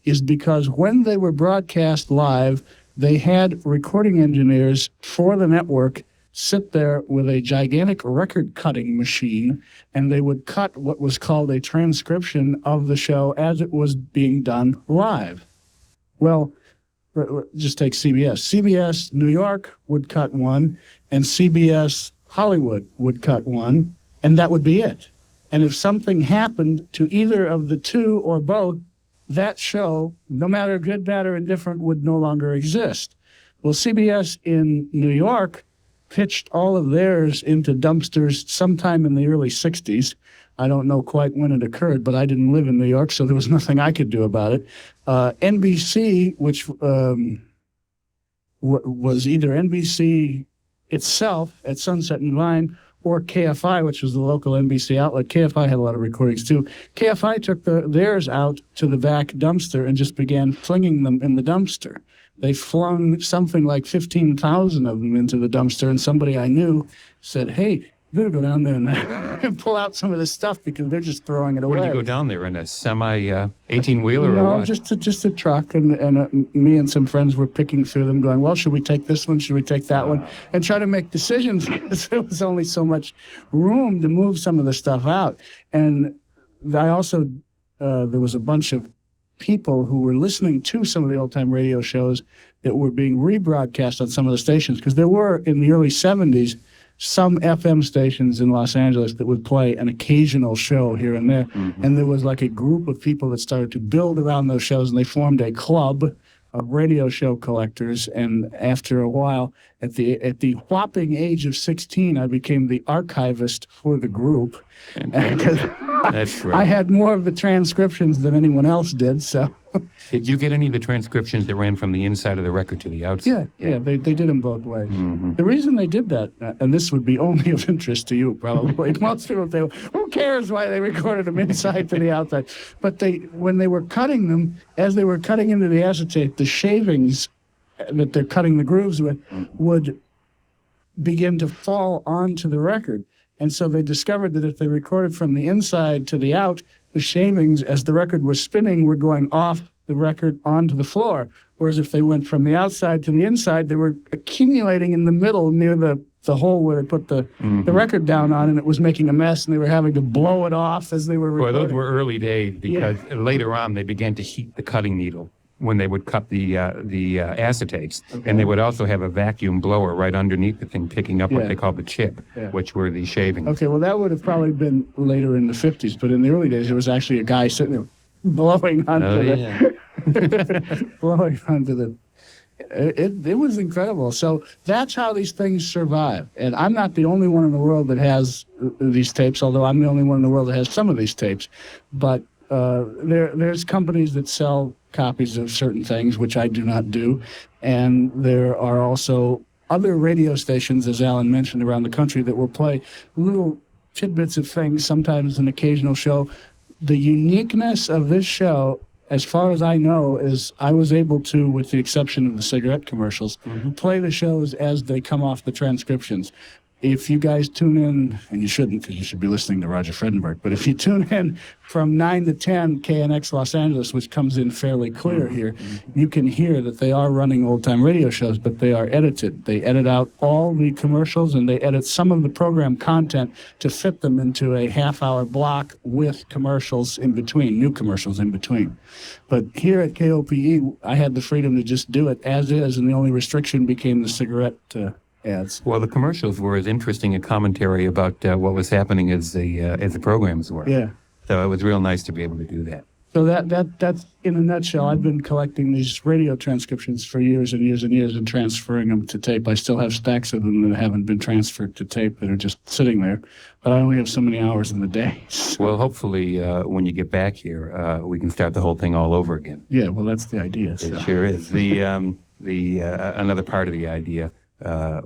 is because when they were broadcast live, they had recording engineers for the network sit there with a gigantic record cutting machine, and they would cut what was called a transcription of the show as it was being done live. Well, just take CBS. CBS New York would cut one, and CBS Hollywood would cut one, and that would be it. And if something happened to either of the two or both, that show, no matter good, bad, or indifferent, would no longer exist. Well, CBS in New York pitched all of theirs into dumpsters sometime in the early 60s. I don't know quite when it occurred, but I didn't live in New York, so there was nothing I could do about it. NBC, which was either NBC itself at Sunset and Vine, or KFI, which was the local NBC outlet. KFI had a lot of recordings too. KFI took theirs out to the back dumpster and just began flinging them in the dumpster. They flung something like 15,000 of them into the dumpster, and somebody I knew said, hey, you better go down there and pull out some of this stuff, because they're just throwing it away. Where did you go down there, in a semi 18-wheeler or what? just a truck, and me and some friends were picking through them, going, well, should we take this one, should we take that one, and try to make decisions, because there was only so much room to move some of the stuff out. And I also, there was a bunch of people who were listening to some of the old-time radio shows that were being rebroadcast on some of the stations, because there were, in the early 70s, some FM stations in Los Angeles that would play an occasional show here and there. Mm-hmm. And there was like a group of people that started to build around those shows, and they formed a club of radio show collectors. And after a while, at the whopping age of 16, I became the archivist for the group. That's right. I had more of the transcriptions than anyone else did, so. Did you get any of the transcriptions that ran from the inside of the record to the outside? Yeah, they did them both ways. Mm-hmm. The reason they did that, and this would be only of interest to you probably, most people say, who cares why they recorded them inside to the outside? But when they were cutting them, as they were cutting into the acetate, the shavings that they're cutting the grooves with would begin to fall onto the record. And so they discovered that if they recorded from the inside to the out, the shavings, as the record was spinning, were going off the record onto the floor. Whereas if they went from the outside to the inside, they were accumulating in the middle near the hole where they put the record down on, and it was making a mess, and they were having to blow it off as they were recording. Well, those were early days, because later on they began to heat the cutting needle when they would cut the acetates. Okay. And they would also have a vacuum blower right underneath the thing, picking up what they called the chip, which were the shavings. Okay, well, that would have probably been later in the 50s, but in the early days, there was actually a guy sitting there blowing onto blowing onto the... It was incredible. So that's how these things survive. And I'm not the only one in the world that has these tapes, although I'm the only one in the world that has some of these tapes. But there's companies that sell copies of certain things, which I do not do. And there are also other radio stations, as Alan mentioned, around the country that will play little tidbits of things, sometimes an occasional show. The uniqueness of this show, as far as I know, is I was able to, with the exception of the cigarette commercials, play the shows as they come off the transcriptions. If you guys tune in, and you shouldn't because you should be listening to Roger Fredenberg, but if you tune in from 9 to 10 KNX Los Angeles, which comes in fairly clear here, you can hear that they are running old-time radio shows, but they are edited. They edit out all the commercials, and they edit some of the program content to fit them into a half-hour block with commercials in between, new commercials in between. But here at KOPE, I had the freedom to just do it as is, and the only restriction became the cigarette ads. Well, the commercials were as interesting a commentary about what was happening as the programs were. Yeah. So it was real nice to be able to do that. So that's in a nutshell. I've been collecting these radio transcriptions for years and years and years and transferring them to tape. I still have stacks of them that haven't been transferred to tape that are just sitting there. But I only have so many hours in the day. Well, hopefully, when you get back here, we can start the whole thing all over again. Yeah, well, that's the idea. So. It sure is. The another part of the idea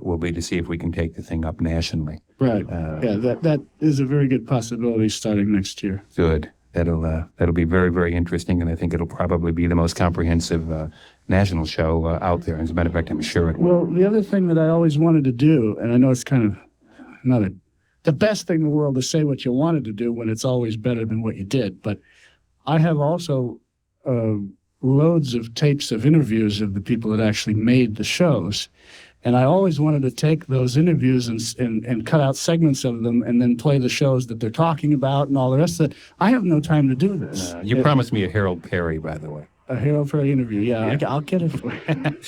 will be to see if we can take the thing up nationally. Right. That is a very good possibility starting next year. Good. That'll be very, very interesting, and I think it'll probably be the most comprehensive national show out there. As a matter of fact, I'm sure it will. Well, the other thing that I always wanted to do, and I know it's kind of not the best thing in the world to say what you wanted to do when it's always better than what you did, but I have also loads of tapes of interviews of the people that actually made the shows. And I always wanted to take those interviews and cut out segments of them and then play the shows that they're talking about and all the rest of it. I have no time to do this. You promised me a Harold Perry, by the way. A Harold Perry interview, yeah. I'll get it for you.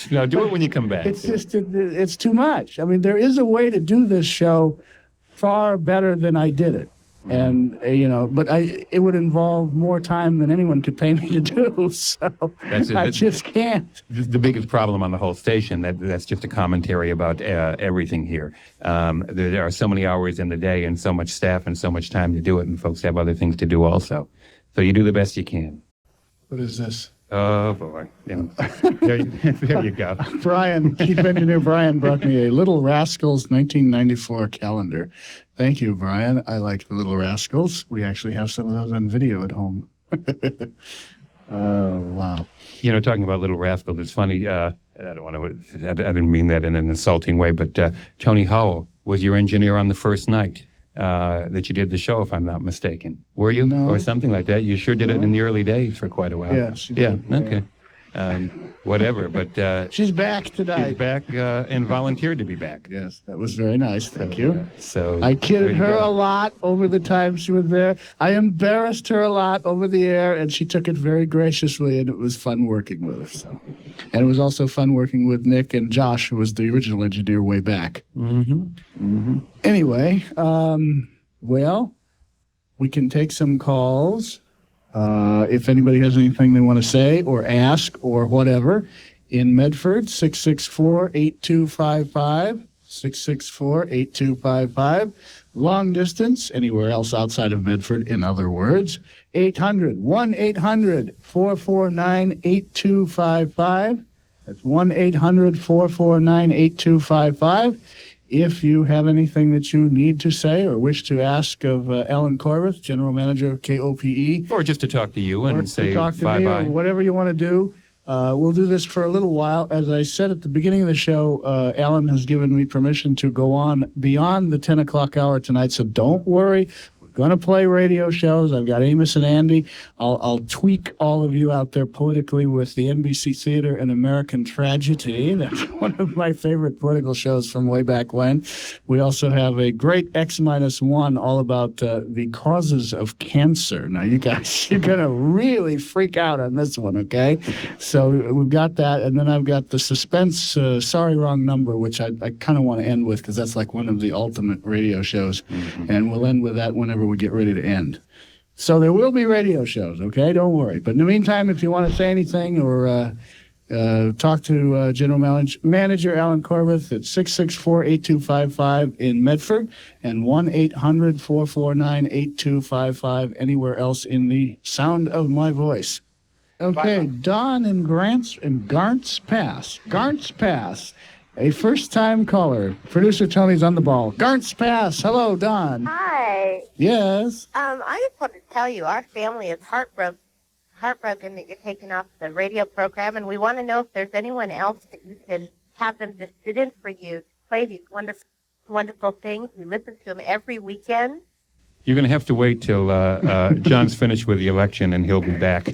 No, do it when you come back. It's just, it's too much. I mean, there is a way to do this show far better than I did it. And, but it would involve more time than anyone could pay me to do, so I just can't. The biggest problem on the whole station, that's just a commentary about everything here. There are so many hours in the day and so much staff and so much time to do it, and folks have other things to do also. So you do the best you can. What is this? Oh, boy. Yeah. There you go. Brian, Chief Engineer Brian brought me a Little Rascals 1994 calendar. Thank you, Brian. I like the Little Rascals. We actually have some of those on video at home. Oh, wow. Talking about Little Rascals, it's funny. I didn't mean that in an insulting way, but Tony Howell was your engineer on the first night that you did the show, if I'm not mistaken. Were you? No. Or something like that? You sure did it in the early days for quite a while. Yes. Yeah, okay. Whatever, but... she's back tonight. She's back and volunteered to be back. Yes, that was very nice. Thank you. So I kidded her a lot over the time she was there. I embarrassed her a lot over the air, and she took it very graciously, and it was fun working with her. So. And it was also fun working with Nick and Josh, who was the original engineer way back. Mm-hmm. Mm-hmm. Anyway, well, we can take some calls. If anybody has anything they want to say or ask or whatever, in Medford, 664-8255, 664-8255. Long distance, anywhere else outside of Medford, in other words, 1-800-449-8255. That's 1-800-449-8255. If you have anything that you need to say or wish to ask of Alan Corvith, General Manager of KOPE. Or just to talk to you and say bye-bye. Whatever you want to do. We'll do this for a little while. As I said at the beginning of the show, Alan has given me permission to go on beyond the 10 o'clock hour tonight, so don't worry. Going to play radio shows. I've got Amos and Andy. I'll tweak all of you out there politically with the NBC Theater and American Tragedy. That's one of my favorite political shows from way back when. We also have a great X-1 all about the causes of cancer. Now, you guys, you're going to really freak out on this one, okay? So we've got that, and then I've got the suspense, Sorry Wrong Number, which I kind of want to end with because that's like one of the ultimate radio shows. Mm-hmm. And we'll end with that whenever we get ready to end. So there will be radio shows, okay? Don't worry. But in the meantime, if you want to say anything or talk to General Manager Alan Corvith at 664-8255 in Medford and 1-800-449-8255 anywhere else in the sound of my voice. Okay, Don in Garnt's Pass. Garnt's Pass. A first-time caller. Producer Tony's on the ball. Garnt's Pass. Hello, Don. Hi. Yes. I just wanted to tell you, our family is heartbroken heartbroken that you're taking off the radio program, and we want to know if there's anyone else that you can have them just sit in for you to play these wonderful, wonderful things. We listen to them every weekend. You're going to have to wait till John's finished with the election, and he'll be back.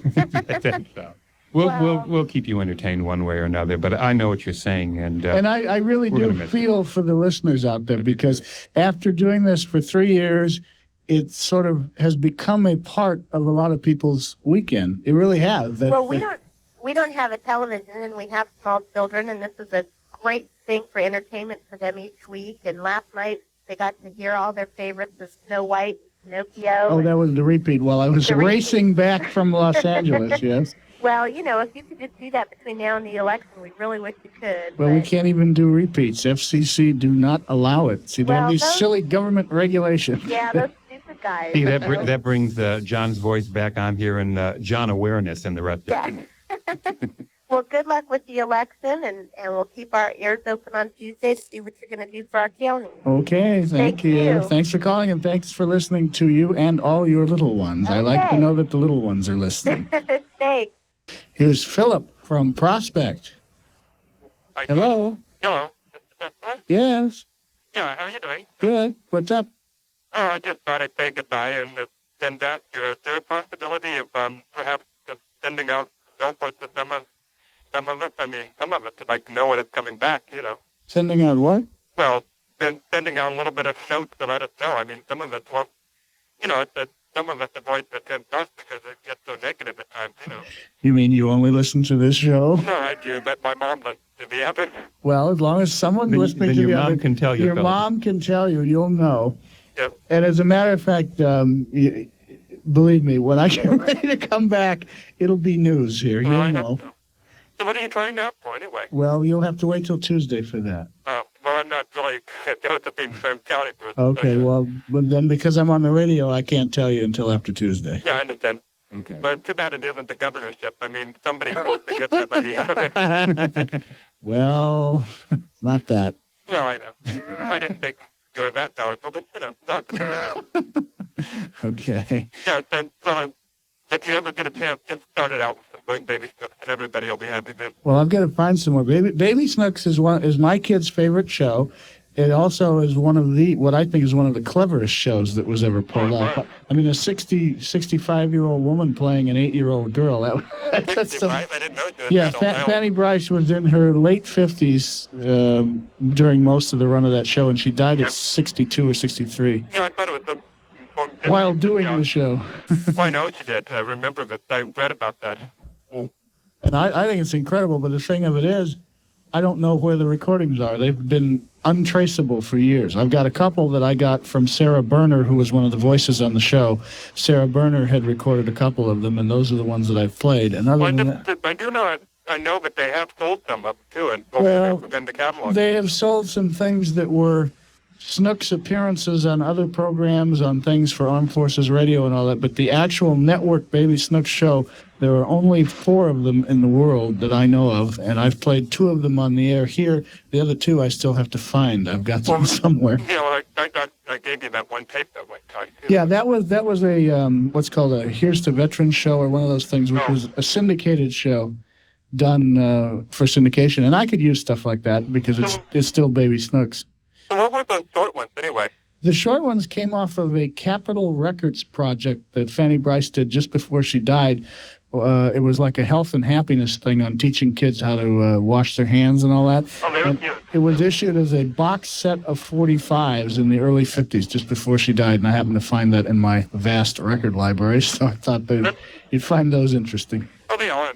So we'll keep you entertained one way or another. But I know what you're saying, and I really do feel for the listeners out there, because after doing this for 3 years, it sort of has become a part of a lot of people's weekend. It really has. Well, we don't have a television, and we have small children, and this is a great thing for entertainment for them each week. And last night they got to hear all their favorites, the Snow White, Pinocchio. Oh, that was the repeat while I was racing back from Los Angeles, yes. Well, you know, if you could just do that between now and the election, we really wish you could. Well, we can't even do repeats. FCC do not allow it. See, they have these silly government regulations. Yeah, those stupid guys. See, that brings John's voice back on here, and John awareness and the rest of it. Well, good luck with the election, and we'll keep our ears open on Tuesday to see what you're going to do for our county. Okay, thank you. Thanks for calling, and thanks for listening to you and all your little ones. Okay. I like to know that the little ones are listening. Thanks. Here's Philip from Prospect. Hello? Hello. Yes. Yeah, how are you doing? Good. What's up? Oh, I just thought I'd say goodbye and send that. Is there a possibility of perhaps just sending out notebooks to some of us? I mean, some of us would like to know when it's coming back, you know. Sending out what? Well, then sending out a little bit of notes to let us know. I mean, some of us won't, you know, some of us avoid the 10 thoughts because it gets so negative at times, you know. You mean you only listen to this show? No, I do, but my mom listens to the other. Well, as long as someone's listening to the other, mom can tell you. Your mom can tell you, you'll know. Yep. And as a matter of fact, believe me, when I get ready to come back, it'll be news here. You'll know. So what are you trying out for anyway? Well, you'll have to wait till Tuesday for that. Well, I'm not really Josephine Same County person. Okay, well, but then because I'm on the radio, I can't tell you until after Tuesday. Yeah, I understand. Okay. But too bad it isn't the governorship. I mean, somebody has to get somebody out of it. Well, not that. No, I know. I didn't think you were that powerful, but, you know, not. Okay. Yeah, then, if you ever get a chance, just start it out with some baby stuff, and everybody will be happy then. Well, I've got to find some more. Baby Snooks is my kid's favorite show. It also is what I think is one of the cleverest shows that was ever pulled off. I mean, a 65-year-old woman playing an 8-year-old girl. That's 65? I didn't know that. Yeah, Fanny Bryce was in her late 50s during most of the run of that show, and she died at 62 or 63. Yeah, I thought it was while doing the show. Well, I know she did. I remember that. I read about that. And I think it's incredible, but the thing of it is, I don't know where the recordings are. They've been untraceable for years. I've got a couple that I got from Sarah Berner, who was one of the voices on the show. Sarah Berner had recorded a couple of them, and those are the ones that I've played. And other than that, I do know. I know that they have sold some of them too, and in the catalog. They have sold some things that were Snook's appearances on other programs, on things for Armed Forces Radio and all that, but the actual network Baby Snook show, there are only 4 of them in the world that I know of, and I've played 2 of them on the air here. The other 2 I still have to find. I've got them somewhere. Yeah, well, I gave you that one tape that one time. Yeah, that was a what's called a Here's to Veterans show, or one of those things, which was a syndicated show done for syndication, and I could use stuff like that because it's still Baby Snooks. So what were those short ones anyway? The short ones came off of a Capitol Records project that Fanny Bryce did just before she died. It was like a health and happiness thing on teaching kids how to wash their hands and all that. Oh, it was issued as a box set of 45s in the early 50s, just before she died, and I happened to find that in my vast record library, so I thought that you'd find those interesting. Oh, they are,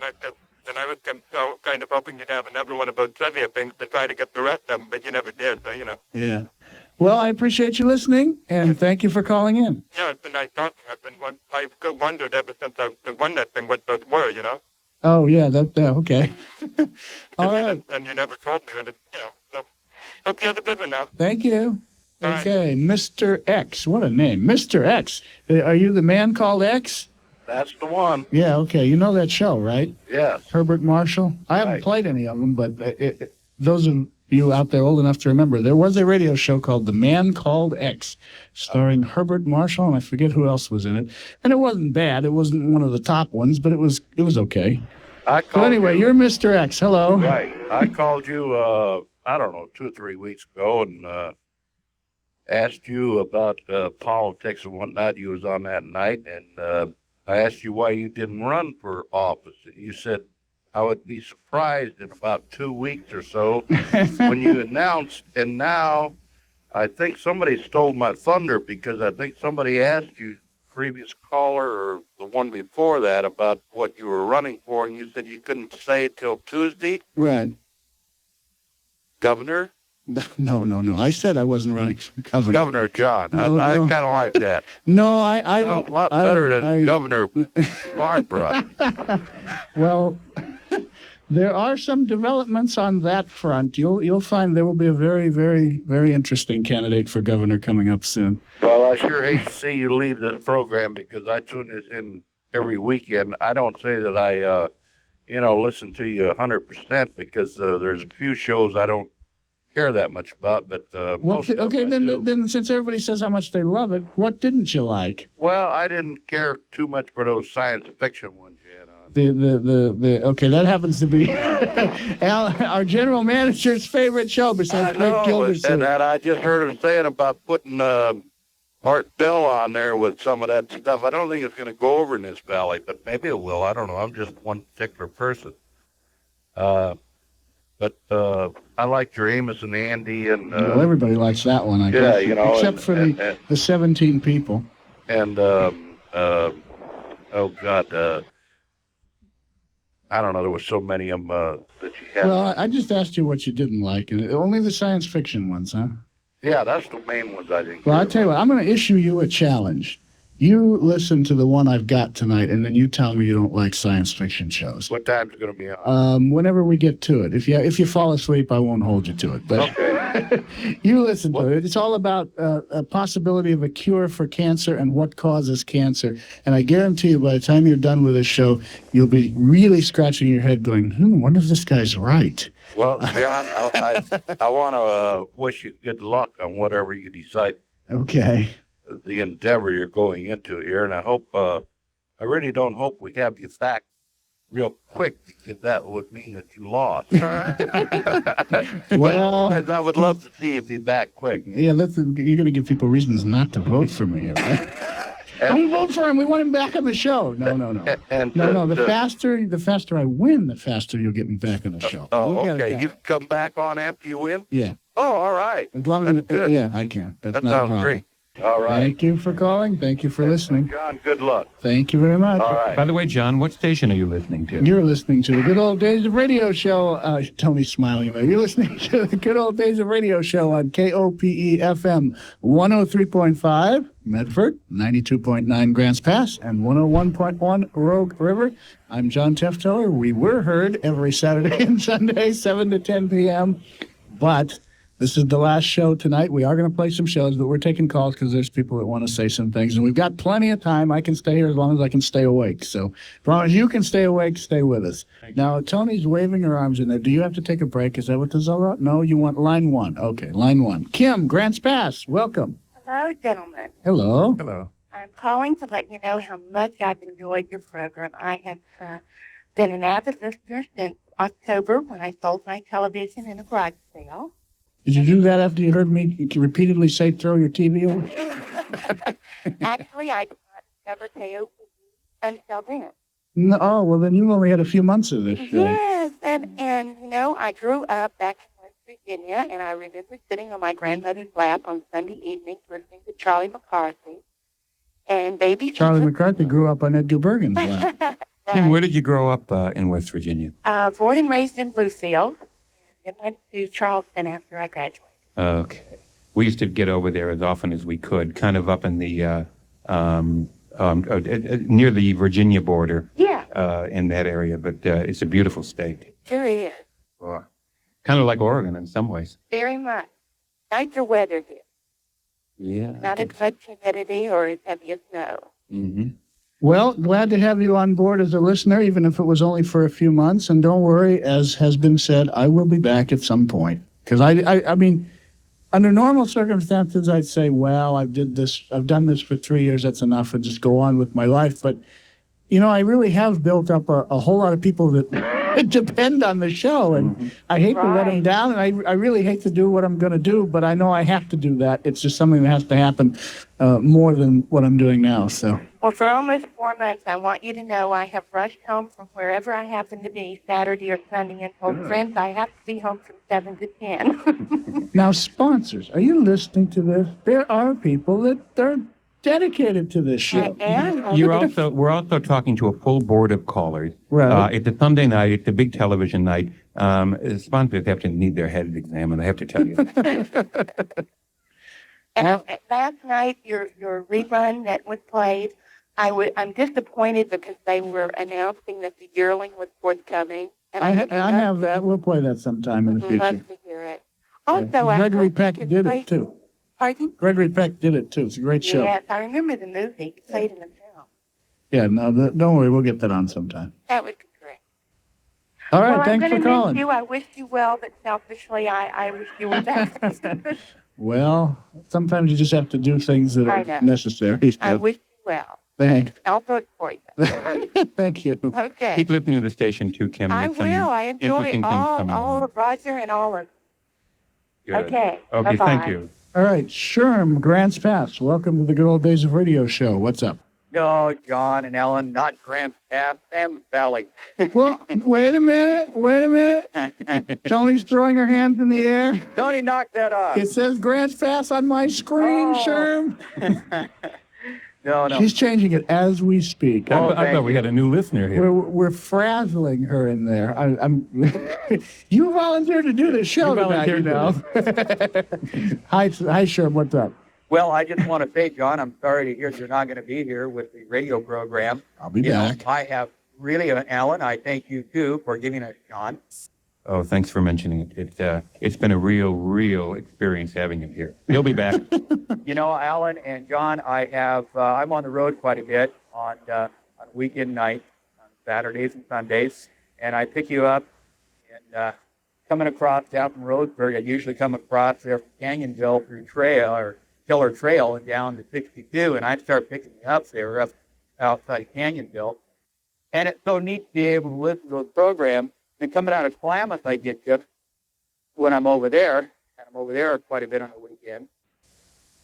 and I was kind of hoping you'd have another one of those trivia things to try to get the rest of them, but you never did, so, you know. Yeah. Well, I appreciate you listening, and thank you for calling in. Yeah, it's been nice talking. I've wondered ever since I won that thing what those were, you know. Oh, yeah, okay. All right. And you never told me, and you know, so hope you have a good one now. Thank you. All okay, right. Mr. X. What a name. Mr. X. Are you the man called X? That's the one. Yeah, okay. You know that show, right? Yes. Herbert Marshall? I haven't played any of them, but those are you out there old enough to remember, there was a radio show called The Man Called X, starring Herbert Marshall, and I forget who else was in it. And it wasn't bad. It wasn't one of the top ones, but it was okay. So anyway, you're Mr. X. Hello. Right. I called you, I don't know, 2 or 3 weeks ago and asked you about politics and whatnot. You was on that night, and I asked you why you didn't run for office. You said, I would be surprised in about 2 weeks or so when you announced, and now I think somebody stole my thunder because I think somebody asked you, previous caller or the one before that, about what you were running for, and you said you couldn't say it till Tuesday. Right. Governor? No. I said I wasn't running for governor. Governor John. I kind of like that. No, I a lot better than Governor Barbara. Well, there are some developments on that front. You'll find there will be a very, very, very interesting candidate for governor coming up soon. Well, I sure hate to see you leave this program because I tune this in every weekend. I don't say that I, listen to you 100% because there's a few shows I don't care that much about, but then since everybody says how much they love it, what didn't you like? Well, I didn't care too much for those science fiction ones you had on. Okay, that happens to be our general manager's favorite show besides Rick Gilderson. And that I just heard him saying about putting Art Bell on there with some of that stuff. I don't think it's going to go over in this valley, but maybe it will. I don't know. I'm just one particular person. But I liked your Amos and Andy, and well, everybody likes that one, I guess. Except for the 17 people. And I don't know. There were so many of them that you had. Well, I just asked you what you didn't like, and only the science fiction ones, huh? Yeah, that's the main ones I didn't. Well, I'll tell you what. I'm going to issue you a challenge. You listen to the one I've got tonight, and then you tell me you don't like science fiction shows. What time's it going to be on? Whenever we get to it. If you fall asleep, I won't hold you to it. But okay. You listen to it. It's all about a possibility of a cure for cancer and what causes cancer. And I guarantee you, by the time you're done with this show, you'll be really scratching your head going, wonder if this guy's right. Well, John, I want to wish you good luck on whatever you decide. Okay. The endeavor you're going into here, and I hope, I really don't hope we have you back real quick because that would mean that you lost. Well, I would love to see you be back quick. Yeah, you're going to give people reasons not to vote for me, right? Don't vote for him. We want him back on the show. No. The faster I win, the faster you'll get me back on the show. Okay. You can come back on after you win? Yeah. Oh, all right. As long as yeah, I can. That sounds great. All right. Thank you for calling. Thank you for listening. John, good luck. Thank you very much. All right. By the way, John, what station are you listening to? You're listening to the Good Old Days of Radio Show. Tony's smiling there. You're listening to the Good Old Days of Radio Show on KOPE-FM 103.5 Medford, 92.9 Grants Pass, and 101.1 Rogue River. I'm John Tefteller. We were heard every Saturday and Sunday, 7 to 10 p.m., but this is the last show tonight. We are going to play some shows, but we're taking calls because there's people that want to say some things. And we've got plenty of time. I can stay here as long as I can stay awake. So as long as you can stay awake, stay with us. Now, Tony's waving her arms in there. Do you have to take a break? Is that what this is all about? No, you want line one. Okay, line one. Kim, Grants Pass, welcome. Hello, gentlemen. Hello. Hello. I'm calling to let you know how much I've enjoyed your program. I have been an avid listener since October when I sold my television in a garage sale. Did you do that after you heard me repeatedly say throw your TV away? Actually, I did not discover KOPE until then. No, oh, well, then you only had a few months of this show. Yes, and I grew up back in West Virginia, and I remember sitting on my grandmother's lap on Sunday evenings listening to Charlie McCarthy. And baby Charlie McCarthy grew up on Edgar Bergen's lap. Kim, where did you grow up in West Virginia? Born and raised in Bluefield. I went to Charleston after I graduated. Okay. We used to get over there as often as we could, kind of up in the, near the Virginia border. Yeah. In that area, but it's a beautiful state. Sure is. Kind of like Oregon in some ways. Very much. Nicer weather here. Yeah. Not as much humidity or as heavy as snow. Mm-hmm. Well, glad to have you on board as a listener, even if it was only for a few months. And don't worry, as has been said, I will be back at some point. Because I mean, under normal circumstances, I'd say, well, I've done this for 3 years, that's enough, and just go on with my life. But, you know, I really have built up a whole lot of people that depend on the show, and I hate to let them down, and I really hate to do what I'm going to do, but I know I have to do that. It's just something that has to happen more than what I'm doing now, so. Well, for almost 4 months, I want you to know I have rushed home from wherever I happen to be, Saturday or Sunday, and told friends I have to be home from 7 to 10. Now, sponsors, are you listening to this? There are people that are dedicated to this show. We're also talking to a full board of callers. Right. It's a Sunday night. It's a big television night. Sponsors have to need their heads examined, I have to tell you. And last night, your rerun that was played, I'm disappointed because they were announcing that the yearling was forthcoming. And I have that. We'll play that sometime in the future. Love to hear it. Also, Gregory Peck did it, too. Pardon? Gregory Peck did it, too. It's a great show. Yes, I remember the movie. He played in the film. Yeah, no, don't worry. We'll get that on sometime. That would be great. All right, well, thanks for I'm gonna calling. miss you. I wish you well, but selfishly, I wish you were back. Well, sometimes you just have to do things that are necessary. I wish you well. Thanks. I'll vote for you. Thank you. Okay. Keep listening to the station, too, Kim. I There's some will. I enjoy interesting things coming all along. of Roger and all of Good. Okay. Okay, Bye-bye. thank you. All right, Sherm, Grants Pass. Welcome to the Good Old Days of Radio show. What's up? No, John and Ellen, not Grants Pass, Sam Valley. Well, wait a minute. Tony's throwing her hands in the air. Tony, knock that off. It says Grants Pass on my screen, Sherm. No. She's changing it as we speak. I thought we had a new listener here. We're frazzling her in there. I'm. You volunteered to do this show tonight, you know. Hi, Sherm. What's up? Well, I just want to say, John, I'm sorry to hear you're not going to be here with the radio program. I'll be back. I have really, Alan, I thank you, too, for giving us John. Oh, thanks for mentioning it. It's been a real experience having him here. He'll be back. You know, Alan and John, I'm on the road quite a bit on weekend nights, on Saturdays and Sundays, and I pick you up and coming across down from Roseburg, I usually come across there from Canyonville through Killer Trail and down to 62, and I start picking you up there up outside of Canyonville. And it's so neat to be able to listen to the program. And coming out of Klamath, I get you when I'm over there. And I'm over there quite a bit on the weekend.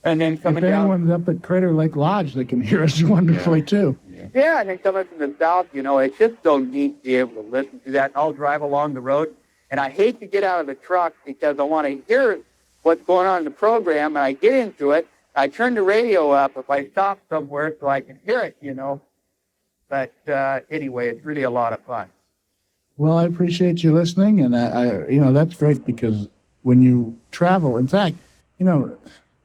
And then coming if down. anyone's up at Crater Lake Lodge, they can hear us wonderfully, too. Yeah, and then coming from the south, you know, it's just so neat to be able to listen to that. I'll drive along the road, and I hate to get out of the truck because I want to hear what's going on in the program, and I get into it. I turn the radio up if I stop somewhere so I can hear it, you know. But anyway, it's really a lot of fun. Well, I appreciate you listening, and I that's great because when you travel, in fact, you know,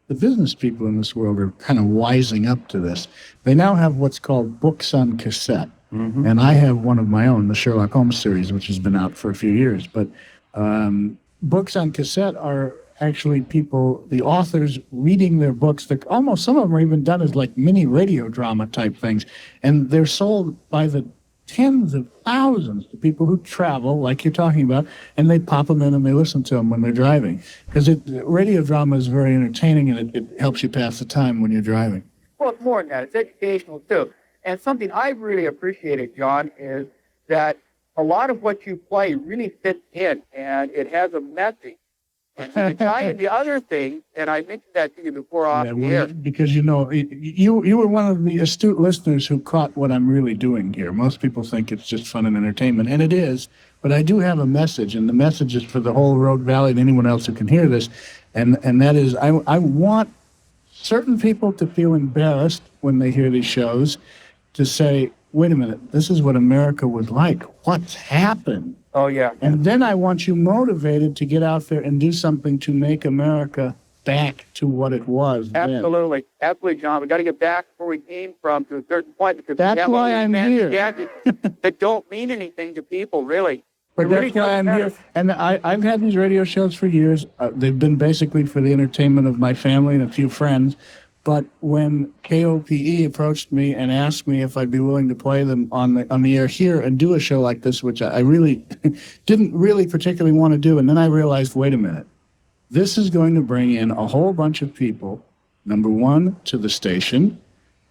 the business people in this world are kind of wising up to this. They now have what's called books on cassette, and I have one of my own, the Sherlock Holmes series, which has been out for a few years. But books on cassette are actually the authors reading their books. Almost some of them are even done as like mini radio drama type things, and they're sold by the tens of thousands to people who travel, like you're talking about, and they pop them in and they listen to them when they're driving. Because radio drama is very entertaining, and it helps you pass the time when you're driving. Well, it's more than that. It's educational, too. And something I really appreciated, John, is that a lot of what you play really fits in, and it has a message. And to tell you the other thing, and I mentioned that to you before off the air. Because, you know, you were one of the astute listeners who caught what I'm really doing here. Most people think it's just fun and entertainment, and it is. But I do have a message, and the message is for the whole Rogue Valley and anyone else who can hear this. And that is, I want certain people to feel embarrassed when they hear these shows, to say, wait a minute, this is what America was like. What's happened? Oh, yeah. And then I want you motivated to get out there and do something to make America back to what it was then. Absolutely. Absolutely, John. We've got to get back where we came from to a certain point. Because that's why I'm here. That don't mean anything to people, really. But that's why I'm here. And I've had these radio shows for years. They've been basically for the entertainment of my family and a few friends. But when KOPE approached me and asked me if I'd be willing to play them on the air here and do a show like this, which I really didn't really particularly want to do, and then I realized, wait a minute, This is going to bring in a whole bunch of people, number one, to the station,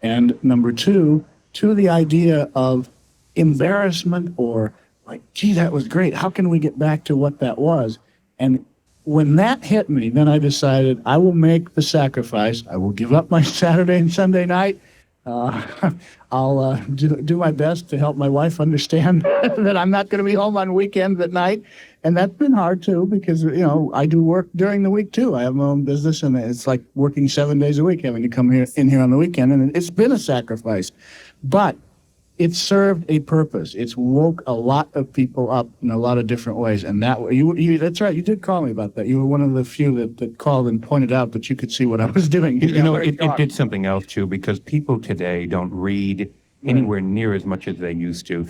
and number two, to the idea of embarrassment or like, gee, that was great. How can we get back to what that was? And when that hit me, then I decided I will make the sacrifice. I will give up my Saturday and Sunday night. I'll do my best to help my wife understand that I'm not going to be home on weekends at night. And that's been hard, too, because, I do work during the week, too. I have my own business, and it's like working 7 days a week, having to come in here on the weekend. And it's been a sacrifice. But it served a purpose. It's woke a lot of people up in a lot of different ways. And that's right. You did call me about that. You were one of the few that called and pointed out that you could see what I was doing. It did something else too, because people today don't read anywhere near as much as they used to.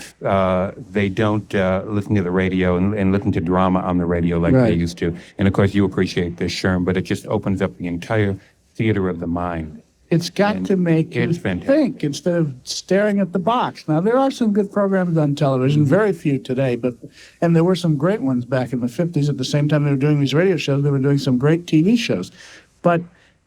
They don't listen to the radio and listen to drama on the radio like they used to. And of course, you appreciate this, Sherm, but it just opens up the entire theater of the mind. It's got to make you think instead of staring at the box. Now, there are some good programs on television, very few today, and there were some great ones back in the 50s. At the same time they were doing these radio shows, they were doing some great TV shows. But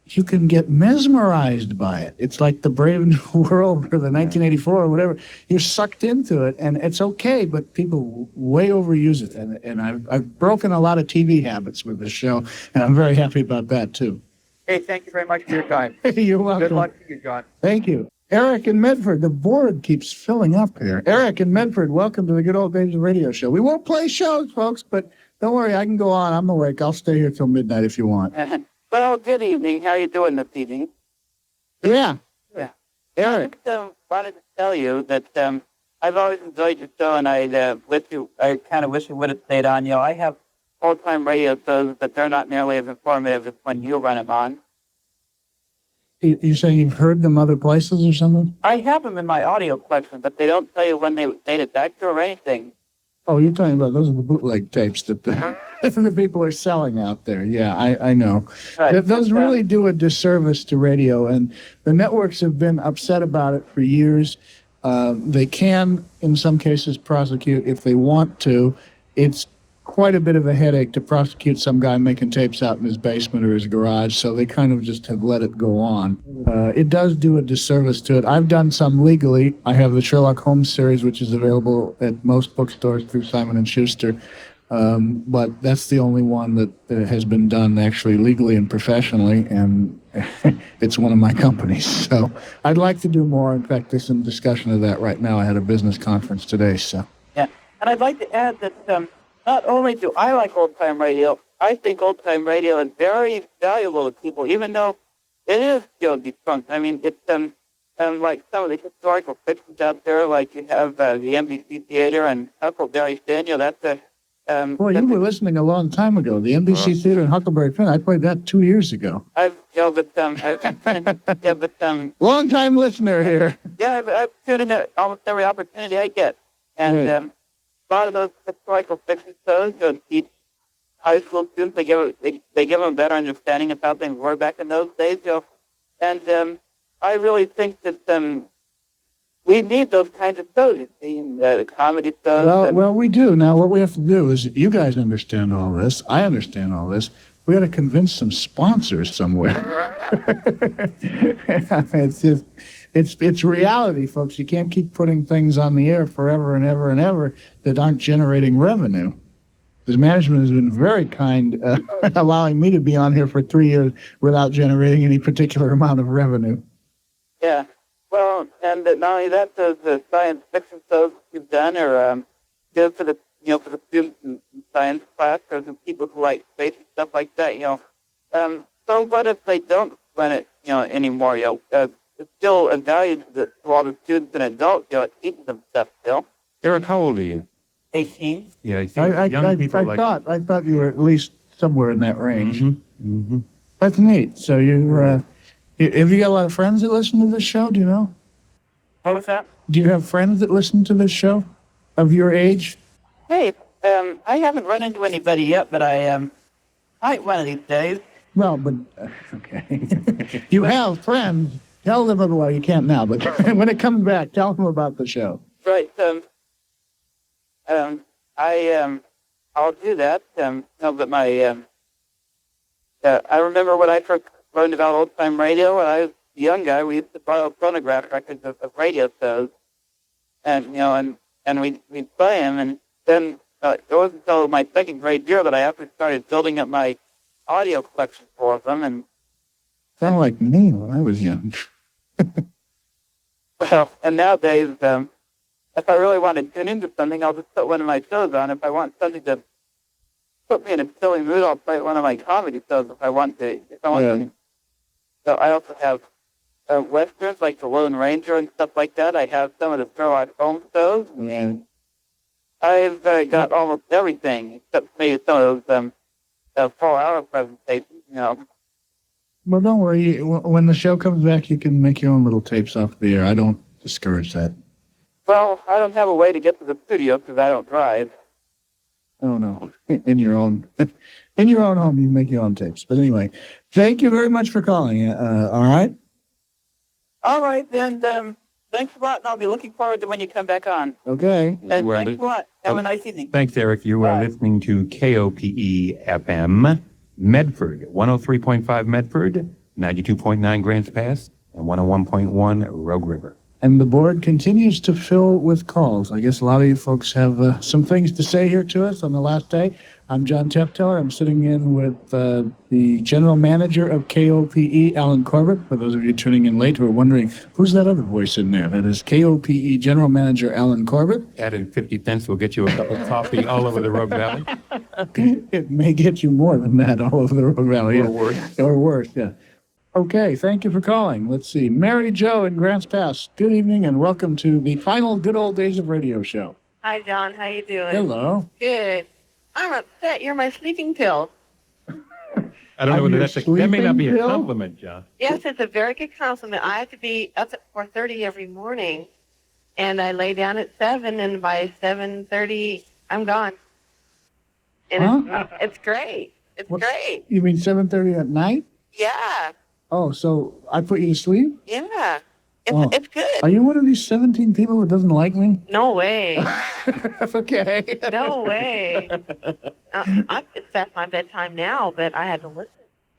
you can get mesmerized by it. It's like the Brave New World or the 1984 or whatever. You're sucked into it, and it's okay, but people way overuse it. And I've broken a lot of TV habits with this show, and I'm very happy about that, too. Hey, thank you very much for your time. You're welcome. Good luck to you, John. Thank you. Eric in Medford. The board keeps filling up here. Eric in Medford, welcome to the Good Old Days of Radio Show. We won't play shows, folks, but don't worry, I can go on. I'm awake. I'll stay here till midnight if you want. Well, good evening. How are you doing this evening? Yeah. Eric. I wanted to tell you that I've always enjoyed your show, and I kind of wish you would have stayed on. I have old-time radio shows, but they're not nearly as informative as when you run them on. You saying you've heard them other places or something? I have them in my audio collection, but they don't tell you when they dated back to or anything. Oh, you're talking about those are the bootleg tapes that the people are selling out there. Yeah, I know. Right. Those really do a disservice to radio, and the networks have been upset about it for years. They can, in some cases, prosecute if they want to. It's quite a bit of a headache to prosecute some guy making tapes out in his basement or his garage, so they kind of just have let it go on. It does do a disservice to it. I've done some legally. I have the Sherlock Holmes series, which is available at most bookstores through Simon & Schuster, but that's the only one that has been done actually legally and professionally, and it's one of my companies. So I'd like to do more. In fact, there's some discussion of that right now. I had a business conference today, so. Yeah, and I'd like to add that not only do I like old-time radio, I think old-time radio is very valuable to people, even though it is still defunct. I mean, it's like some of the historical fictions out there, like you have the NBC Theater and Huckleberry Finn. That's a... Well, you were listening a long time ago. The NBC Theater and Huckleberry Finn, I played that 2 years ago. Long-time listener here. Yeah, I've tuned in at almost every opportunity I get. And a lot of those historical fiction shows teach high school students. They give them a better understanding of how things were back in those days. And I really think that we need those kinds of shows. The comedy shows. Well, we do. Now, what we have to do is, you guys understand all this. I understand all this. We got to convince some sponsors somewhere. It's just. It's reality, folks. You can't keep putting things on the air forever and ever and ever that aren't generating revenue. The management has been very kind, allowing me to be on here for 3 years without generating any particular amount of revenue. Yeah. Well, and not only that, the science fiction shows you've done are good for the for the students in science class or the people who like space and stuff like that. So what if they don't run it anymore? It's still a value to all the students and adults. It teaches them stuff still. Eric, how old are you? 18. Yeah, I think young people I thought you were at least somewhere in that range. Mm-hmm. Mm-hmm. That's neat. So have you got a lot of friends that listen to this show? Do you know? What was that? Do you have friends that listen to this show of your age? Hey, I haven't run into anybody yet, but I might one of these days. Well, but okay. You have friends. Tell them about, you can't now, but when it comes back, tell them about the show. Right. I'll do that. But my I remember when I first learned about old-time radio, when I was a young guy, we used to borrow phonograph records of radio shows, and we'd play them, and then it wasn't until my second grade year that I actually started building up my audio collection for them, and Sounded like me when I was young. well, and nowadays, if I really want to tune into something, I'll just put one of my shows on. If I want something to put me in a silly mood, I'll play one of my comedy shows if I want to. So I also have westerns like The Lone Ranger and stuff like that. I have some of the Sherlock Holmes shows, and I've got almost everything except maybe some of those 4-hour presentations. Well, don't worry. When the show comes back, you can make your own little tapes off the air. I don't discourage that. Well, I don't have a way to get to the studio because I don't drive. Oh no, in your own home, you make your own tapes. But anyway, thank you very much for calling. All right. All right, then. Thanks a lot, and I'll be looking forward to when you come back on. Okay. And thanks a lot. Have a nice evening. Thanks, Eric. You are listening to KOPE FM, Medford, 103.5 Medford, 92.9 Grants Pass, and 101.1 Rogue River. And the board continues to fill with calls. I guess a lot of you folks have some things to say here to us on the last day. I'm John Tefteller. I'm sitting in with the general manager of KOPE, Alan Corbett. For those of you tuning in late who are wondering, who's that other voice in there? That is KOPE general manager Alan Corbett. Added 50 cents will get you a cup of coffee all over the Rogue Valley. It may get you more than that all over the Rogue Valley. Or worse. Or worse, yeah. Okay, thank you for calling. Let's see. Mary Jo in Grants Pass, good evening and welcome to the final Good Old Days of Radio show. Hi, John. How you doing? Hello. Good. I'm upset. You're my sleeping pill. I don't know whether that may not be a compliment, John. Yes, it's a very good compliment. I have to be up at 4:30 every morning, and I lay down at 7, and by 7:30, I'm gone. And it's great. It's great. You mean 7:30 at night? Yeah. Oh, so I put you to sleep? Yeah. It's good. Are you one of these 17 people who doesn't like me? No way. Okay. No way. It's past my bedtime now, but I had to listen.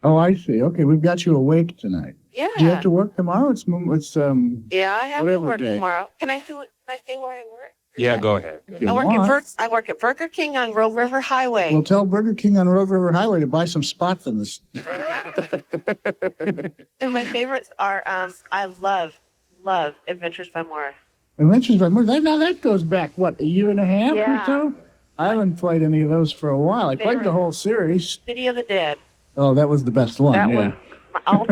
Oh, I see. Okay, we've got you awake tonight. Yeah. Do you have to work tomorrow? It's Yeah, I have to whatever work day. tomorrow. Can I say where I work? Yeah, go ahead. I work at Burger King on Rogue River Highway. Well, tell Burger King on Rogue River Highway to buy some spots in this. And my favorites are I love Adventures by Morris. Adventures by Morris. Now that goes back, what, a year and a half Yeah. or so? I haven't played any of those for a while. I played the whole series. City of the Dead. Oh, that was the best one, That yeah. was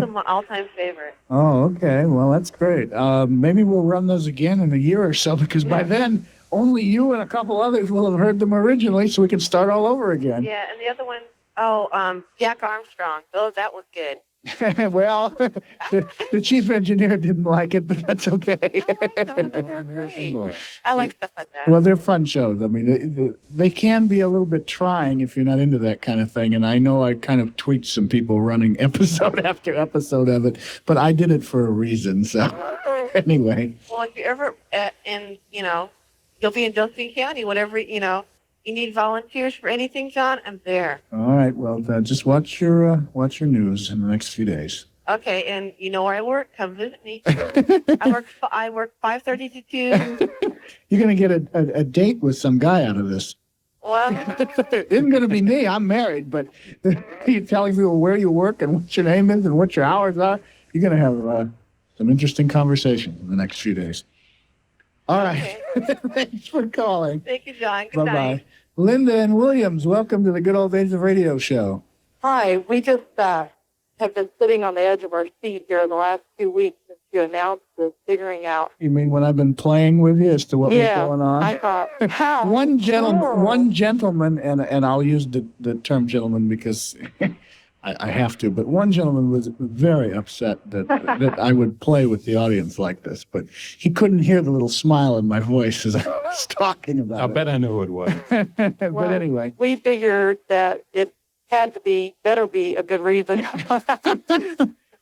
my all-time favorite. Oh, okay. Well, that's great. Maybe we'll run those again in a year or so, because by then, only you and a couple others will have heard them originally, so we can start all over again. Yeah, and the other one, Jack Armstrong. Oh, that was good. Well, the chief engineer didn't like it, but that's okay. I like stuff like that. Well, they're fun shows. I mean, they can be a little bit trying if you're not into that kind of thing. And I know I kind of tweaked some people running episode after episode of it, but I did it for a reason. So anyway. Well, if you're ever you'll be in Josephine County, whatever, you need volunteers for anything, John, I'm there. All right. Well, just watch your news in the next few days. Okay, and you know where I work? Come visit me. I work 5:30 to 2. You're going to get a date with some guy out of this. Well, it isn't going to be me. I'm married, but you're telling people where you work and what your name is and what your hours are. You're going to have some interesting conversation in the next few days. All right. Okay. Thanks for calling. Thank you, John. Good Bye-bye. night. Linda and Williams, welcome to the Good Old Days of Radio show. Hi, we just have been sitting on the edge of our seat here in the last 2 weeks since you announced this, figuring out. You mean when I've been playing with you as to what was going on? I thought, how? One gentleman, and I'll use the term gentleman because I have to, but one gentleman was very upset that I would play with the audience like this, but he couldn't hear the little smile in my voice as I was talking about it. I'll bet I know who it was. But anyway. We figured that it better be a good reason.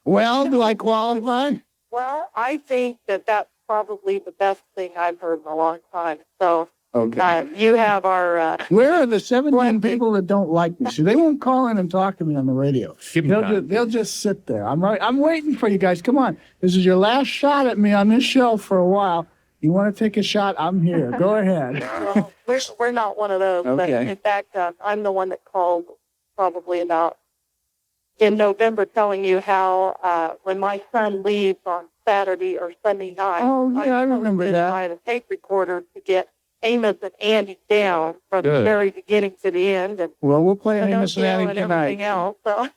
Well, do I qualify? Well, I think that that's probably the best thing I've heard in a long time. So Okay. You have our. Where are the 17 people that don't like me? See, they won't call in and talk to me on the radio. They'll just sit there. I'm waiting for you guys. Come on. This is your last shot at me on this show for a while. You want to take a shot? I'm here. Go ahead. Well, we're not one of those. But Okay. in fact, I'm the one that called probably about in November telling you how when my son leaves on Saturday or Sunday night. Oh, yeah, I remember that. I had a tape recorder to get Amos and Andy down from the Good. very beginning to the end. And Well, we'll play Amos and Pinocchio Andy and everything tonight. else. So.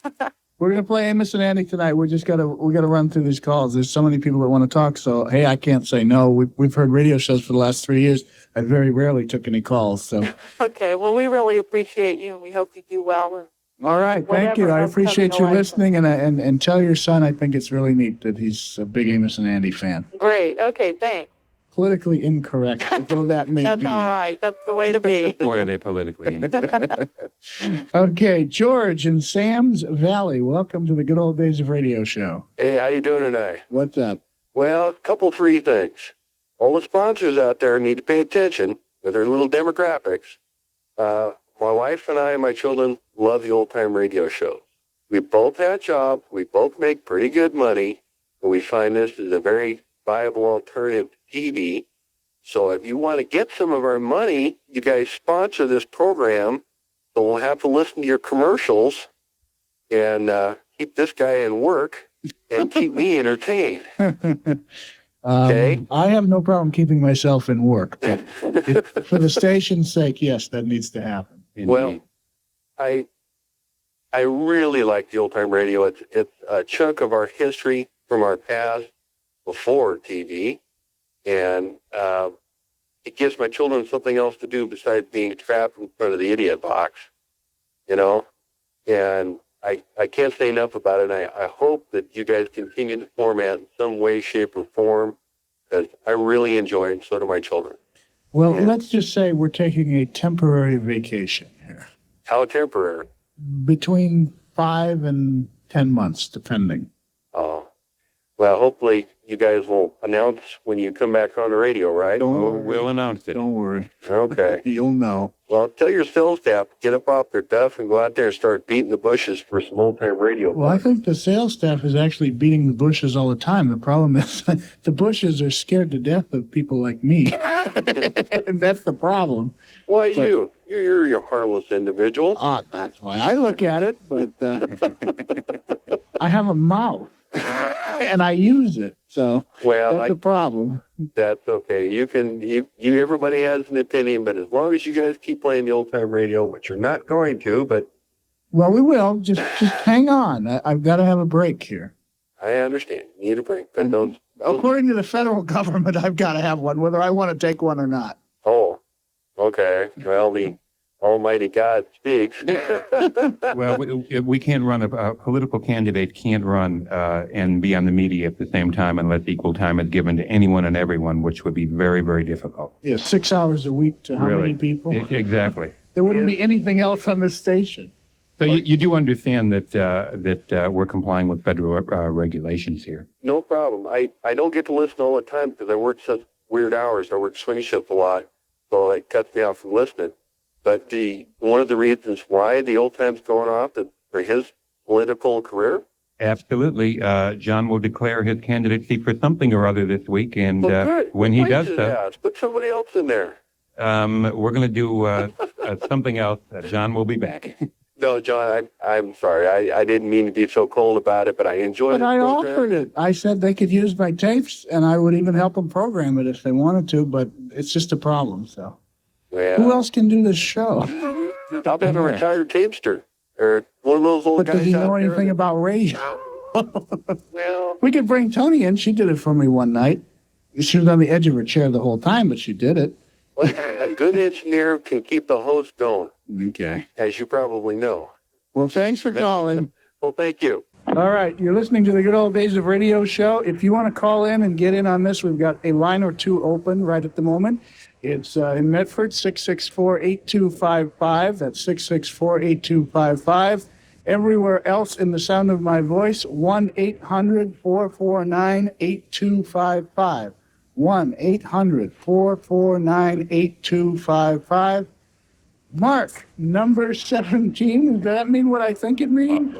We're gonna play Amos and Andy tonight. We gotta run through these calls. There's so many people that want to talk. So hey, I can't say no. We've heard radio shows for the last 3 years. I very rarely took any calls. So Okay, well, we really appreciate you, and we hope you do well. And all right, thank you. I appreciate you listening, and tell your son I think it's really neat that he's a big Amos and Andy fan. Great. Okay, thanks. Politically incorrect, although that may That's be. all right. That's the way to be. Boy, are they politically incorrect. Okay, George in Sam's Valley. Welcome to the Good Old Days of Radio show. Hey, how you doing tonight? What's up? Well, three things. All the sponsors out there need to pay attention to their little demographics. My wife and I and my children love the old-time radio shows. We both have jobs. We both make pretty good money. And we find this is a very viable alternative to TV. So if you want to get some of our money, you guys sponsor this program. So we'll have to listen to your commercials and keep this guy in work and keep me entertained. Okay. I have no problem keeping myself in work, but for the station's sake, yes, that needs to happen. Well, I really like the old time radio. It's a chunk of our history from our past before TV, and it gives my children something else to do besides being trapped in front of the idiot box, you know. And I can't say enough about it. I hope that you guys continue the format in some way, shape, or form, because I really enjoy it, and so do my children. Well, let's just say we're taking a temporary vacation here. How temporary? Between 5 and 10 months, depending. Oh, well, hopefully you guys will announce when you come back on the radio, right? We'll announce it. Don't worry. Okay. You'll know. Well, tell your sales staff to get up off their duff and go out there and start beating the bushes for some old-time radio. Well, I think the sales staff is actually beating the bushes all the time. The problem is the bushes are scared to death of people like me. And that's the problem. Why you? You're a harmless individual. That's why I look at it, but I have a mouth. And I use it, so that's the problem. That's okay. Everybody has an opinion, but as long as you guys keep playing the old time radio, which you're not going to, but well, we will. Just hang on. I've got to have a break here. I understand. You need a break, but don't. According to the federal government, I've got to have one, whether I want to take one or not. Oh, okay. Well, the Almighty God speaks. Well, we can't run, a political candidate can't run and be on the media at the same time unless equal time is given to anyone and everyone, which would be very, very difficult. Yeah, 6 hours a week to how many people? Exactly. There wouldn't be anything else on this station. So you do understand that we're complying with federal regulations here. No problem. I don't get to listen all the time because I work such weird hours. I work swing shift a lot, so it cuts me out from listening. But one of the reasons why the old time's going off for his political career? Absolutely. John will declare his candidacy for something or other this week, and when he does so, put somebody else in there. We're going to do something else. John will be back. No, John, I'm sorry. I didn't mean to be so cold about it, but I enjoyed it. But I offered it. I said they could use my tapes, and I would even help them program it if they wanted to, but it's just a problem, so. Well, who else can do this show? How about a retired teamster or one of those old but guys? Does he know out anything there? about radio? Well, we could bring Tony in. She did it for me one night. She was on the edge of her chair the whole time, but she did it. A good engineer can keep the host going. Okay. As you probably know. Well, thanks for calling. Well, thank you. All right, you're listening to the Good Old Days of Radio show. If you want to call in and get in on this, we've got a line or two open right at the moment. It's in Medford, 664-8255. That's 664-8255. Everywhere else in the sound of my voice, 1-800-449-8255. 1-800-449-8255. Mark, number 17. Does that mean what I think it means?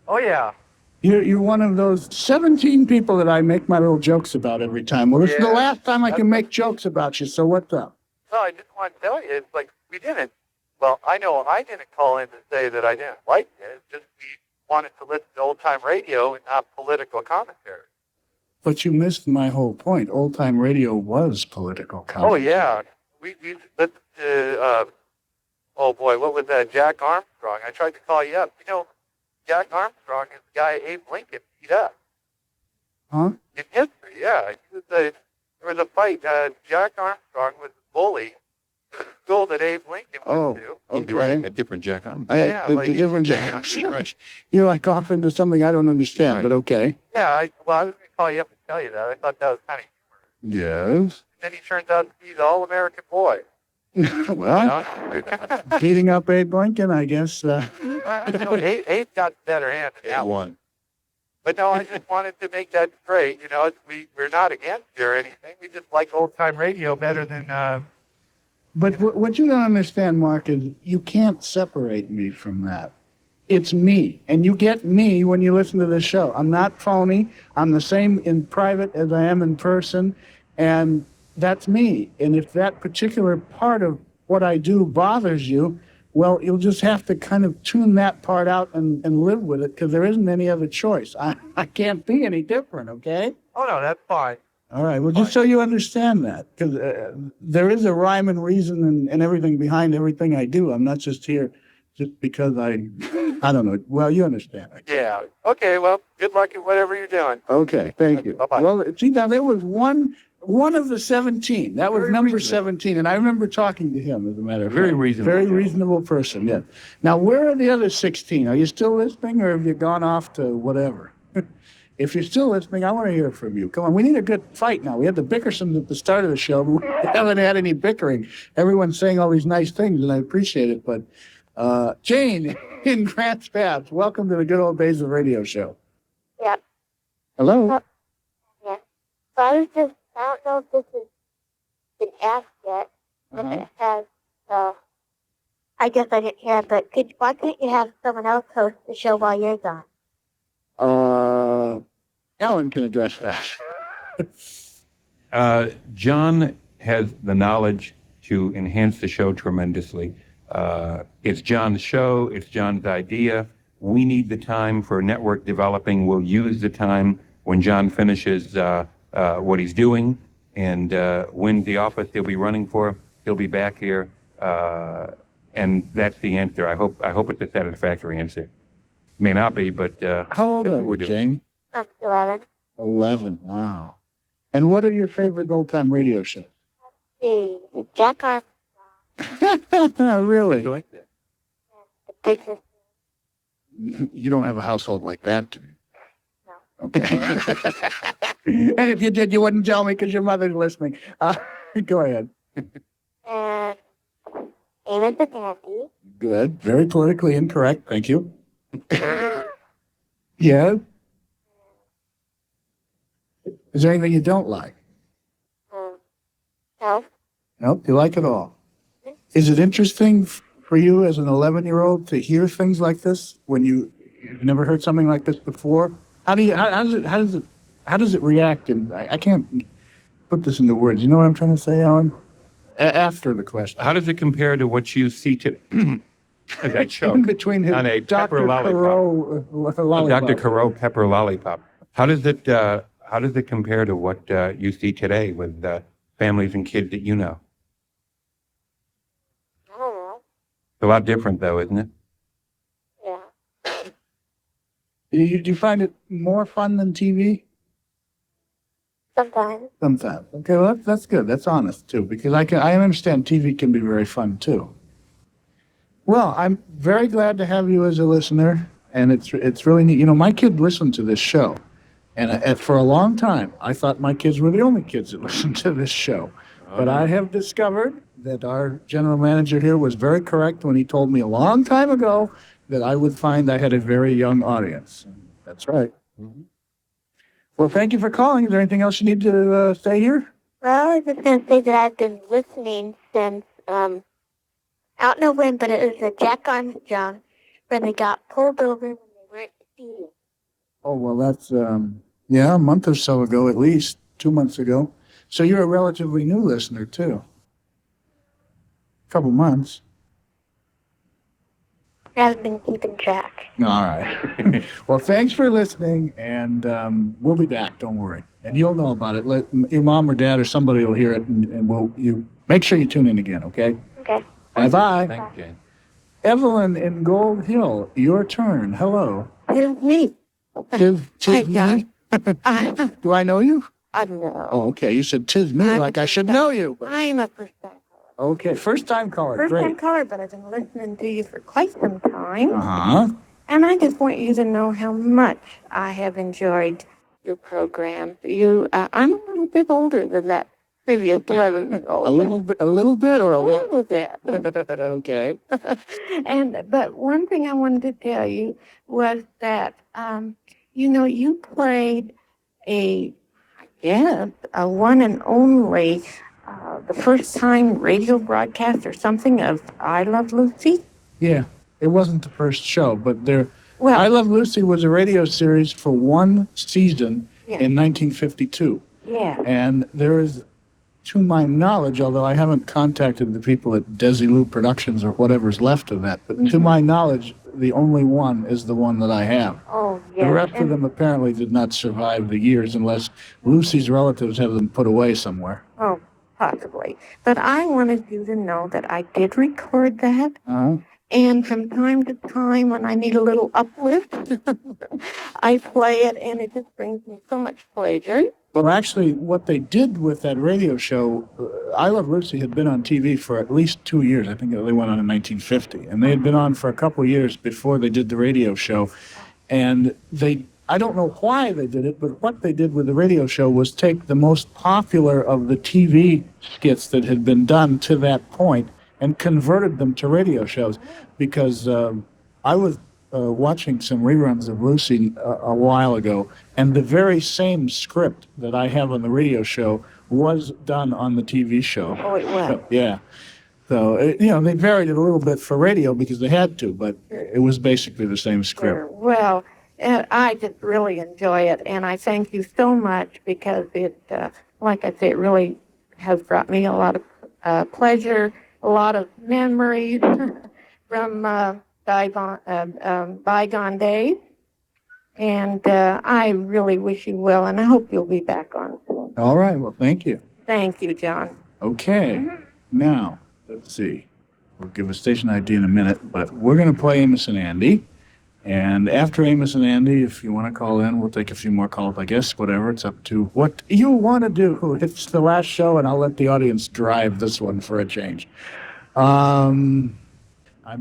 Oh, yeah. You're one of those 17 people that I make my little jokes about every time. Well, this is the last time I can make jokes about you, so what's up? No, I just want to tell you, it's like we didn't. Well, I know I didn't call in to say that I didn't like it. It's just we wanted to listen to old-time radio and not political commentary. But you missed my whole point. Old-time radio was political commentary. Oh, yeah. We listened to, oh, boy, what was that? Jack Armstrong. I tried to call you up. You know, Jack Armstrong is the guy Abe Lincoln beat up. Huh? In history, yeah. There was a fight. Jack Armstrong was a bully. School that Abe Lincoln went to. Okay. A different Jack. Different Jack. You're like off into something I don't understand, but okay. Yeah, I was going to call you up and tell you that. I thought that was kind of Yes. And then he turns out to be the all-American boy. Well, beating up Abe Lincoln, I guess. Abe got the better hand than that one. One. But no, I just wanted to make that straight. You know, we're not against you or anything. We just like old-time radio better than... But what you don't understand, Mark, is you can't separate me from that. It's me. And you get me when you listen to this show. I'm not phony. I'm the same in private as I am in person. And that's me. And if that particular part of what I do bothers you, well, you'll just have to kind of tune that part out and live with it, because there isn't any other choice. I can't be any different, okay? Oh, no, that's fine. All right, well, just so you understand that, because there is a rhyme and reason and everything behind everything I do. I'm not just here just because I don't know. Well, you understand. Yeah. Okay, well, good luck at whatever you're doing. Okay, thank you. Bye-bye. Well, see, now there was one of the 17. That was number 17, and I remember talking to him, as a matter of fact. Very reasonable. Very reasonable person, yes. Now, where are the other 16? Are you still listening, or have you gone off to whatever? If you're still listening, I want to hear from you. Come on, we need a good fight now. We had the Bickersons at the start of the show, but we haven't had any bickering. Everyone's saying all these nice things, and I appreciate it. But Jane in Grants Pass, welcome to the Good Old Days of Radio show. Yep. Hello? Yeah. So I was just, I don't know if this has been asked yet. If it has, so I guess I didn't hear it, but why couldn't you have someone else host the show while you're gone? Alan can address that. John has the knowledge to enhance the show tremendously. It's John's show. It's John's idea. We need the time for network developing. We'll use the time when John finishes what he's doing, and when the office he'll be running for, he'll be back here. And that's the answer. I hope it's a satisfactory answer. May not be, but How old are you, Jane? I'm 11. 11, wow. And what are your favorite old-time radio shows? The Jack Armstrong, Really? you like that? the Bickersons. You don't have a household like that, do you? No. Okay. And if you did, you wouldn't tell me because your mother's listening. Go ahead. And Amos and Andy. Good. Very politically incorrect. Thank you. Yeah. Is there anything you don't like? No. Nope. You like it all. Is it interesting for you as an 11-year-old to hear things like this when you've never heard something like this before? How does it react? And I can't put this into words. You know what I'm trying to say, Alan? After the question. How does it compare to what you see today? As I choke In between his on a Dr. pepper lollipop. Lollipop. Dr. Carreau pepper lollipop. How does it compare to what you see today with families and kids that you know? I don't know. It's a lot different, though, isn't it? Yeah. Do you find it more fun than TV? Sometimes. Sometimes. Okay, well, that's good. That's honest, too, because I understand TV can be very fun, too. Well, I'm very glad to have you as a listener, and it's really neat. You know, my kid listened to this show, and for a long time, I thought my kids were the only kids that listened to this show. But I have discovered that our general manager here was very correct when he told me a long time ago that I would find I had a very young audience. That's right. Mm-hmm. Well, thank you for calling. Is there anything else you need to say here? Well, I was just going to say that I've been listening since, I don't know when, but it was a Jack Armstrong when they got pulled over when they weren't speeding. Oh, well, that's, yeah, a month or so ago, at least 2 months ago. So you're a relatively new listener, too. Couple months. I've been keeping track. All right. Well, thanks for listening, and we'll be back. Don't worry. And you'll know about it. Let your mom or dad or somebody will hear it, and you make sure you tune in again, okay? Okay. Bye-bye. Thanks, Jane. Evelyn in Gold Hill, your turn. Hello. It's me. Tis me? Do I know you? I don't know. Oh, okay. You said tis me, like I should know you. I'm a first time. Okay, first-time caller. First time Great. caller, but I've been listening to you for quite some time. Uh-huh. And I just want you to know how much I have enjoyed your program. I'm a little bit older than that previous 11-year-old. A little bit, or a A little bit. Okay. But one thing I wanted to tell you was that, you played I guess, a one and only, the first time radio broadcast or something of I Love Lucy. Yeah, it wasn't the first show, but Well, I Love Lucy was a radio series for one season Yeah. in 1952. Yeah. And there is, to my knowledge, although I haven't contacted the people at Desilu Productions or whatever's left of that, but to my knowledge, the only one is the one that I have. Oh, yeah. The rest of them apparently did not survive the years unless Lucy's relatives have them put away somewhere. Oh, possibly. But I wanted you to know that I did record that. Uh-huh. And from time to time, when I need a little uplift, I play it, and it just brings me so much pleasure. Well, actually, what they did with that radio show, I Love Lucy had been on TV for at least 2 years. I think they went on in 1950. And they had been on for a couple of years before they did the radio show. And I don't know why they did it, but what they did with the radio show was take the most popular of the TV skits that had been done to that point and converted them to radio shows. Because I was watching some reruns of Lucy a while ago, and the very same script that I have on the radio show was done on the TV show. Oh, it was? Yeah. So, they varied it a little bit for radio because they had to, but it was basically the same script. Well, I just really enjoy it, and I thank you so much because it, like I say, it really has brought me a lot of pleasure, a lot of memories from bygone days. And I really wish you well, and I hope you'll be back on soon. All right. Well, thank you. Thank you, John. Okay. Now, let's see. We'll give a station ID in a minute, but we're going to play Amos and Andy. And after Amos and Andy, if you want to call in, we'll take a few more calls, I guess, whatever. It's up to what you want to do. It's the last show, and I'll let the audience drive this one for a change. I'm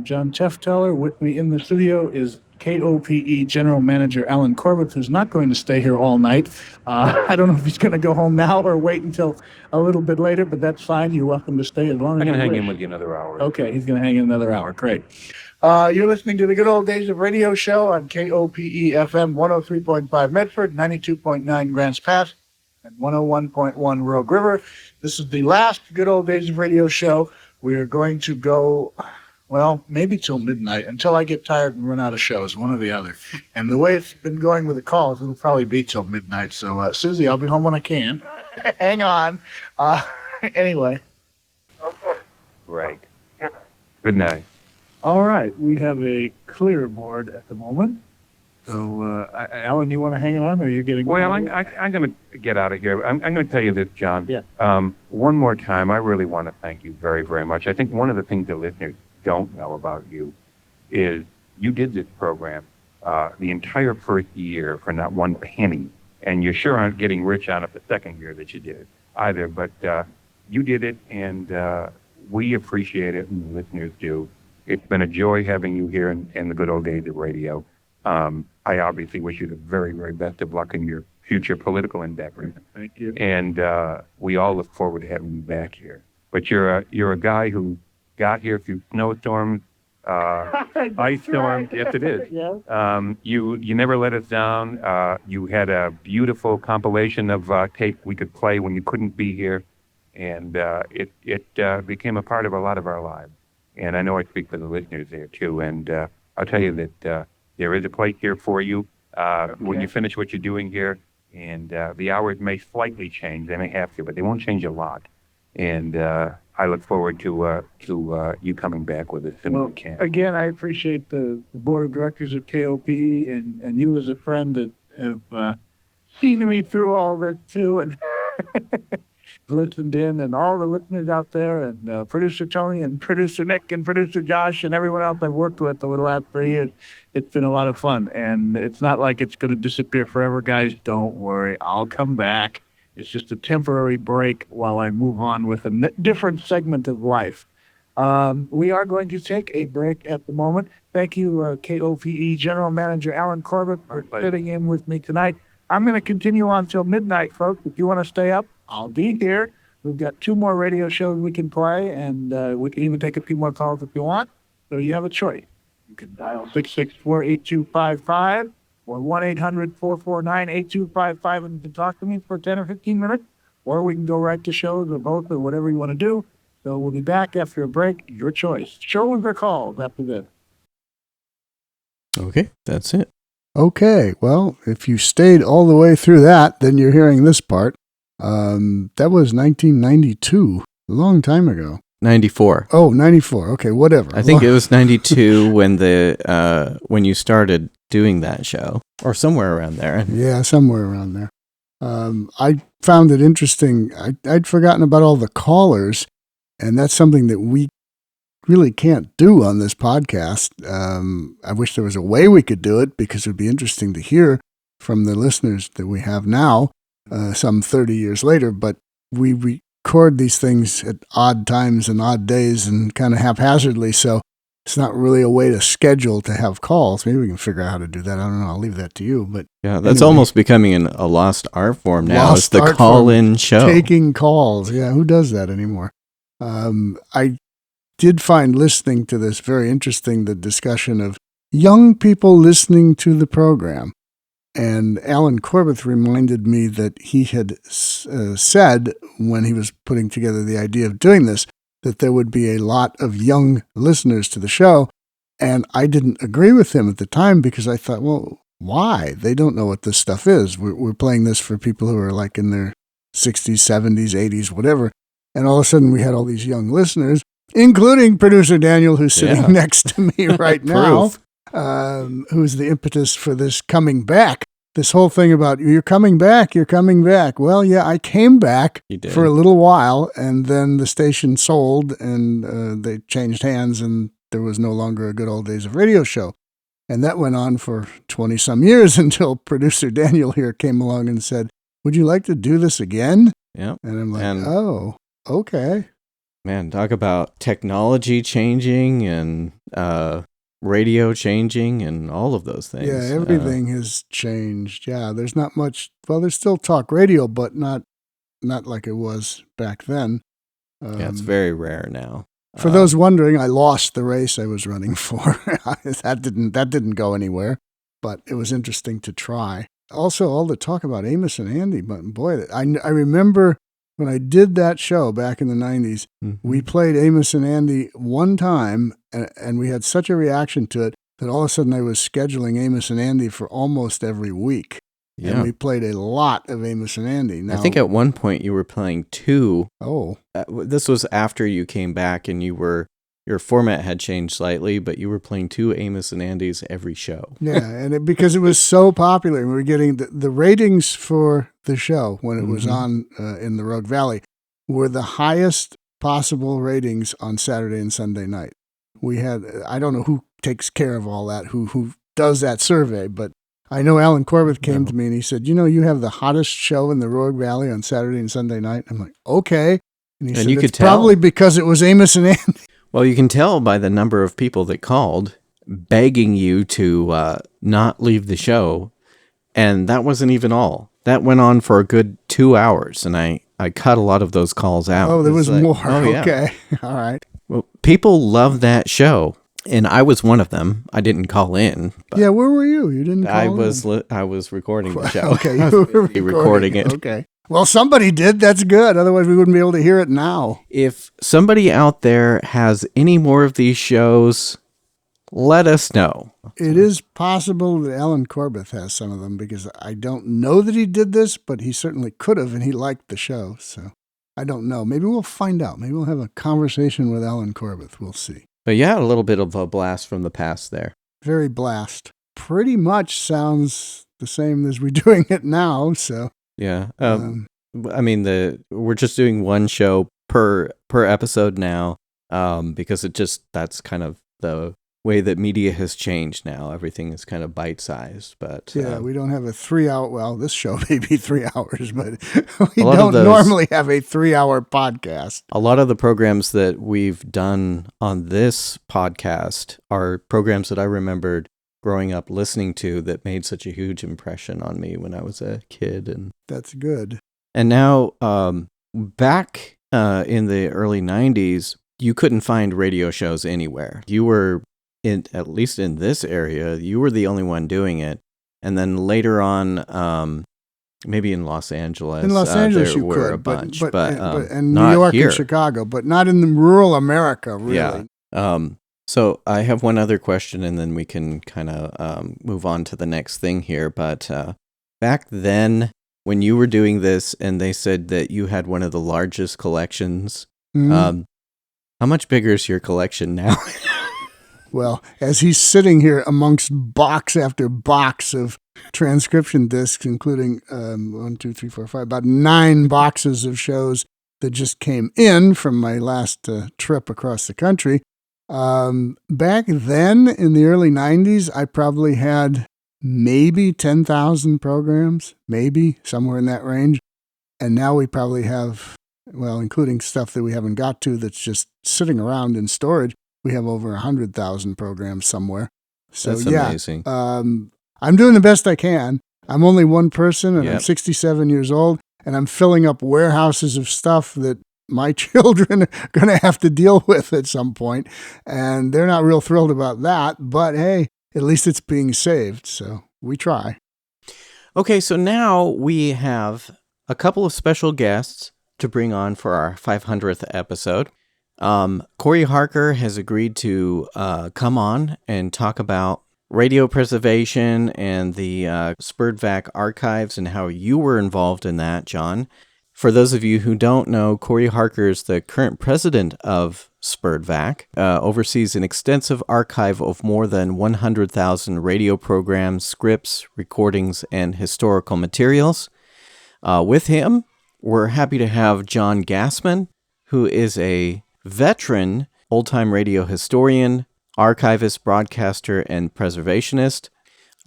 John Tefteller. With me in the studio is KOPE General Manager Alan Corbett, who's not going to stay here all night. I don't know if he's going to go home now or wait until a little bit later, but that's fine. You're welcome to stay as long as I'm you going to hang wish. in with you another hour. Okay, he's going to hang in another hour. Great. You're listening to the Good Old Days of Radio show on KOPE FM 103.5 Medford, 92.9 Grants Pass, and 101.1 Rogue River. This is the last Good Old Days of Radio show. We are going to go, well, maybe till midnight, until I get tired and run out of shows, one or the other. And the way it's been going with the calls, it'll probably be till midnight. So, Susie, I'll be home when I can. Hang on. Anyway. Right. Good night. All right, we have a clear board at the moment. So, Alan, you want to hang on, or are you getting... Well, I'm going to get out of here. I'm going to tell you this, John. Yeah. One more time, I really want to thank you very, very much. I think one of the things the listeners don't know about you is you did this program the entire first year for not one penny, and you sure aren't getting rich on it the second year that you did it either. But you did it, and we appreciate it, and the listeners do. It's been a joy having you here in the good old days of radio. I obviously wish you the very, very best of luck in your future political endeavors. Thank you. And we all look forward to having you back here. But you're a guy who got here through snowstorms, Ice Storm, yes, it is. You never let us down. You had a beautiful compilation of tape we could play when you couldn't be here, and it became a part of a lot of our lives. And I know I speak for the listeners there too. And I'll tell you that there is a place here for you when you finish what you're doing here. And the hours may slightly change; they may have to, but they won't change a lot. And I look forward to you coming back with us as soon as you can. Again, I appreciate the board of directors of KOPE and you as a friend that have seen me through all this too and listened in, and all the listeners out there, and producer Tony and producer Nick and producer Josh and everyone else I've worked with over the last 3 years. It's been a lot of fun, and it's not like it's going to disappear forever, guys. Don't worry, I'll come back. It's just a temporary break while I move on with a different segment of life. We are going to take a break at the moment. Thank you, KOPE General Manager Alan Corbett, for sitting in with me tonight. I'm going to continue on till midnight, folks. If you want to stay up, I'll be here. We've got 2 more radio shows we can play, and we can even take a few more calls if you want. So you have a choice. You can dial 664-8255 or 1-800-449-8255 and you can talk to me for 10 or 15 minutes, or we can go right to shows or both or whatever you want to do. So we'll be back after a break. Your choice. Shows or calls after this. Okay, that's it. Okay, well, if you stayed all the way through that, then you're hearing this part. That was 1992, a long time ago. 94. Oh, 94. Okay, whatever. I think it was 92 when you started doing that show, or somewhere around there. Yeah, somewhere around there. I found it interesting. I'd forgotten about all the callers, and that's something that we really can't do on this podcast. I wish there was a way we could do it, because it would be interesting to hear from the listeners that we have now, some 30 years later, but we record these things at odd times and odd days and kind of haphazardly, so it's not really a way to schedule to have calls. Maybe we can figure out how to do that. I don't know. I'll leave that to you. But yeah, that's anyway, almost becoming a lost art form now. It's the art call-in form, show. Taking calls. Yeah, who does that anymore? I did find listening to this very interesting, the discussion of young people listening to the program. And Alan Corbett reminded me that he had said when he was putting together the idea of doing this, that there would be a lot of young listeners to the show. And I didn't agree with him at the time, because I thought, well, why? They don't know what this stuff is. We're playing this for people who are like in their 60s, 70s, 80s, whatever. And all of a sudden we had all these young listeners, including producer Daniel, who's sitting next to me right now, who's the impetus for this coming back. This whole thing about, you're coming back. Well, yeah, I came back for a little while, and then the station sold, and they changed hands, and there was no longer a Good Old Days of Radio show. And that went on for 20-some years until producer Daniel here came along and said, would you like to do this again? Yeah. And I'm like, oh, okay. Man, talk about technology changing and radio changing and all of those things. Yeah, everything has changed. Yeah, there's not much. Well, there's still talk radio, but not like it was back then. Yeah, it's very rare now. For those wondering, I lost the race I was running for. That didn't go anywhere, but it was interesting to try. Also, all the talk about Amos and Andy, but boy, I remember when I did that show back in the 90s, we played Amos and Andy one time, and we had such a reaction to it that all of a sudden I was scheduling Amos and Andy for almost every week. Yeah. And we played a lot of Amos and Andy. Now, I think at one point you were playing 2. Oh. This was after you came back, and your format had changed slightly, but you were playing 2 Amos and Andys every show. Yeah, and because it was so popular, we were getting the ratings for the show when it was on in the Rogue Valley were the highest possible ratings on Saturday and Sunday night. We had, I don't know who takes care of all that, who does that survey, but I know Alan Corbett came to me and he said, you have the hottest show in the Rogue Valley on Saturday and Sunday night. I'm like, okay. And he said, you could it's probably because it was Amos and Andy. Well, you can tell by the number of people that called begging you to not leave the show. And that wasn't even all. That went on for a good 2 hours. And I cut a lot of those calls out. Oh, there was more. Oh, yeah. Okay. All right. Well, people love that show. And I was one of them. I didn't call in. But yeah, where were you? You didn't call I in? was recording the show. Okay, you were recording it. Okay. Well, somebody did. That's good. Otherwise, we wouldn't be able to hear it now. If somebody out there has any more of these shows, let us know. It is possible that Alan Corbett has some of them, because I don't know that he did this, but he certainly could have, and he liked the show. So I don't know. Maybe we'll find out. Maybe we'll have a conversation with Alan Corbett. We'll see. But yeah, a little bit of a blast from the past there. Very blast. Pretty much sounds the same as we're doing it now. So yeah, I mean, we're just doing one show per episode now, because that's kind of the way that media has changed now. Everything is kind of bite-sized, but yeah, we don't have a 3 hour. Well, this show may be 3 hours, but we don't normally have a 3 hour podcast. A lot of the programs that we've done on this podcast are programs that I remembered growing up listening to that made such a huge impression on me when I was a kid. And that's good. And now, back in the early 90s, you couldn't find radio shows anywhere. You were, at least in this area, you were the only one doing it. And then later on, maybe in Los Angeles. In Los Angeles, there you were could, a bunch, but and not New York here. and Chicago, but not in rural America, really. Yeah. So I have one other question, and then we can kind of move on to the next thing here. But back then, when you were doing this, and they said that you had one of the largest collections, how much bigger is your collection now? Well, as he's sitting here amongst box after box of transcription discs, including 1, 2, 3, 4, 5, about 9 boxes of shows that just came in from my last trip across the country. Back then, in the early 90s, I probably had maybe 10,000 programs, maybe somewhere in that range. And now we probably have, well, including stuff that we haven't got to that's just sitting around in storage, we have over 100,000 programs somewhere. So that's amazing. I'm doing the best I can. I'm only one person, and I'm 67 years old, and I'm filling up warehouses of stuff that my children are going to have to deal with at some point, and they're not real thrilled about that, but hey, at least it's being saved, so we try. Okay, so now we have a couple of special guests to bring on for our 500th episode. Corey Harker has agreed to come on and talk about radio preservation and the SPERDVAC archives and how you were involved in that, John. For those of you who don't know, Corey Harker is the current president of SPERDVAC, oversees an extensive archive of more than 100,000 radio programs, scripts, recordings, and historical materials. With him, we're happy to have John Gassman, who is a veteran old-time radio historian, archivist, broadcaster, and preservationist,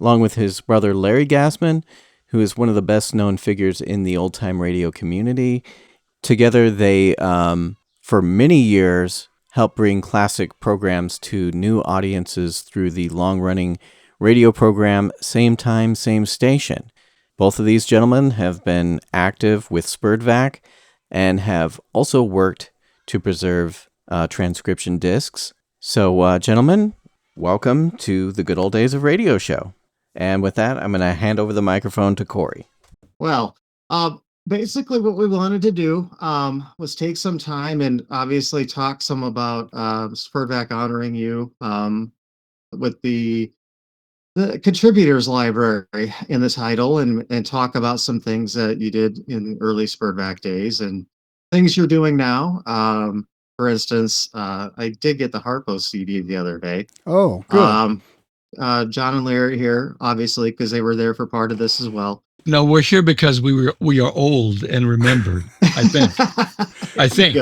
along with his brother Larry Gassman, who is one of the best-known figures in the old-time radio community. Together, they, for many years, helped bring classic programs to new audiences through the long-running radio program Same Time, Same Station. Both of these gentlemen have been active with SPERDVAC and have also worked to preserve transcription discs. So, gentlemen, welcome to the Good Old Days of Radio show. And with that, I'm going to hand over the microphone to Corey. Well, basically what we wanted to do was take some time and obviously talk some about SPERDVAC honoring you with the contributors library in the title and talk about some things that you did in early SPERDVAC days and things you're doing now. For instance, I did get the Harpo CD the other day. Oh, good. John and Larry here, obviously, because they were there for part of this as well. No, we're here because we are old and remembered. I think.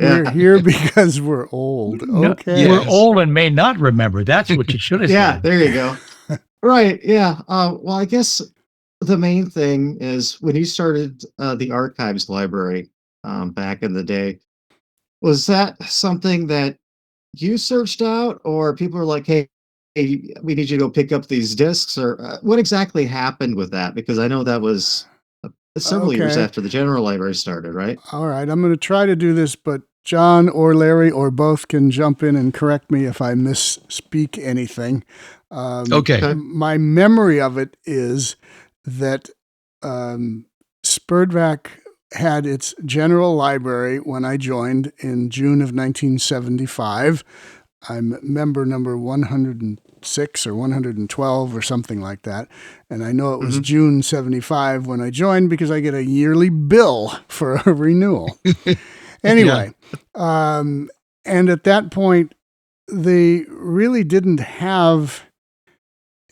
We're here because we're old. Okay. No, we're old and may not remember. That's what you should have said. Yeah, there you go. Right. Yeah. Well, I guess the main thing is when you started the archives library back in the day, was that something that you searched out, or people were like, hey, we need you to go pick up these discs, or what exactly happened with that? Because I know that was several years after the general library started, right? All right. I'm going to try to do this, but John or Larry or both can jump in and correct me if I misspeak anything. Okay. My memory of it is that SPERDVAC had its general library when I joined in June of 1975. I'm member number 106 or 112 or something like that. And I know it was June 75 when I joined because I get a yearly bill for a renewal. Anyway, and at that point, they really didn't have,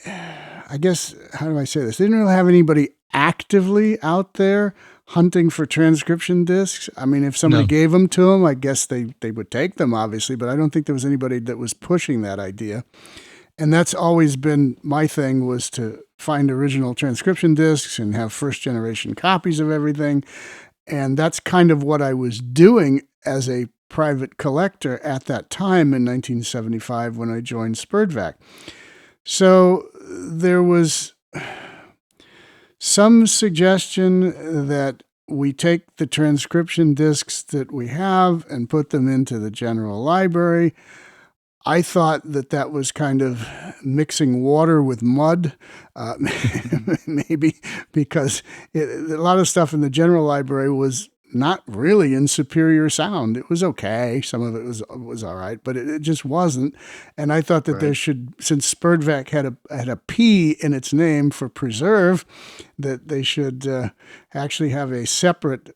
I guess, how do I say this? They didn't really have anybody actively out there hunting for transcription discs. I mean, if somebody gave them to them, I guess they would take them, obviously, but I don't think there was anybody that was pushing that idea. And that's always been my thing, was to find original transcription discs and have first-generation copies of everything. And that's kind of what I was doing as a private collector at that time in 1975 when I joined SPERDVAC. So there was some suggestion that we take the transcription discs that we have and put them into the general library. I thought that was kind of mixing water with mud, maybe because a lot of stuff in the general library was not really in superior sound. It was okay. Some of it was all right, but it just wasn't. And I thought that there should, since SPERDVAC had a P in its name for preserve, that they should actually have a separate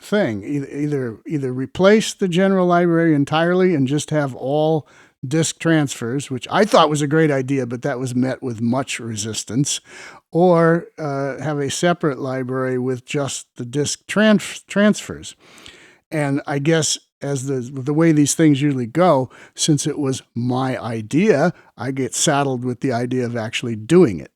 thing. Either replace the general library entirely and just have all disc transfers, which I thought was a great idea, but that was met with much resistance, or have a separate library with just the disc transfers. And I guess as the way these things usually go, since it was my idea, I get saddled with the idea of actually doing it.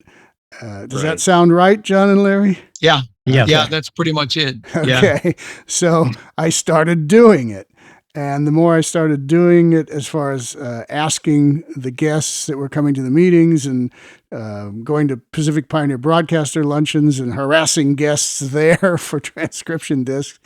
Does that sound right, John and Larry? Yeah. Okay. Yeah, that's pretty much it. Okay. Yeah. So I started doing it. And the more I started doing it, as far as asking the guests that were coming to the meetings and going to Pacific Pioneer Broadcaster luncheons and harassing guests there for transcription discs,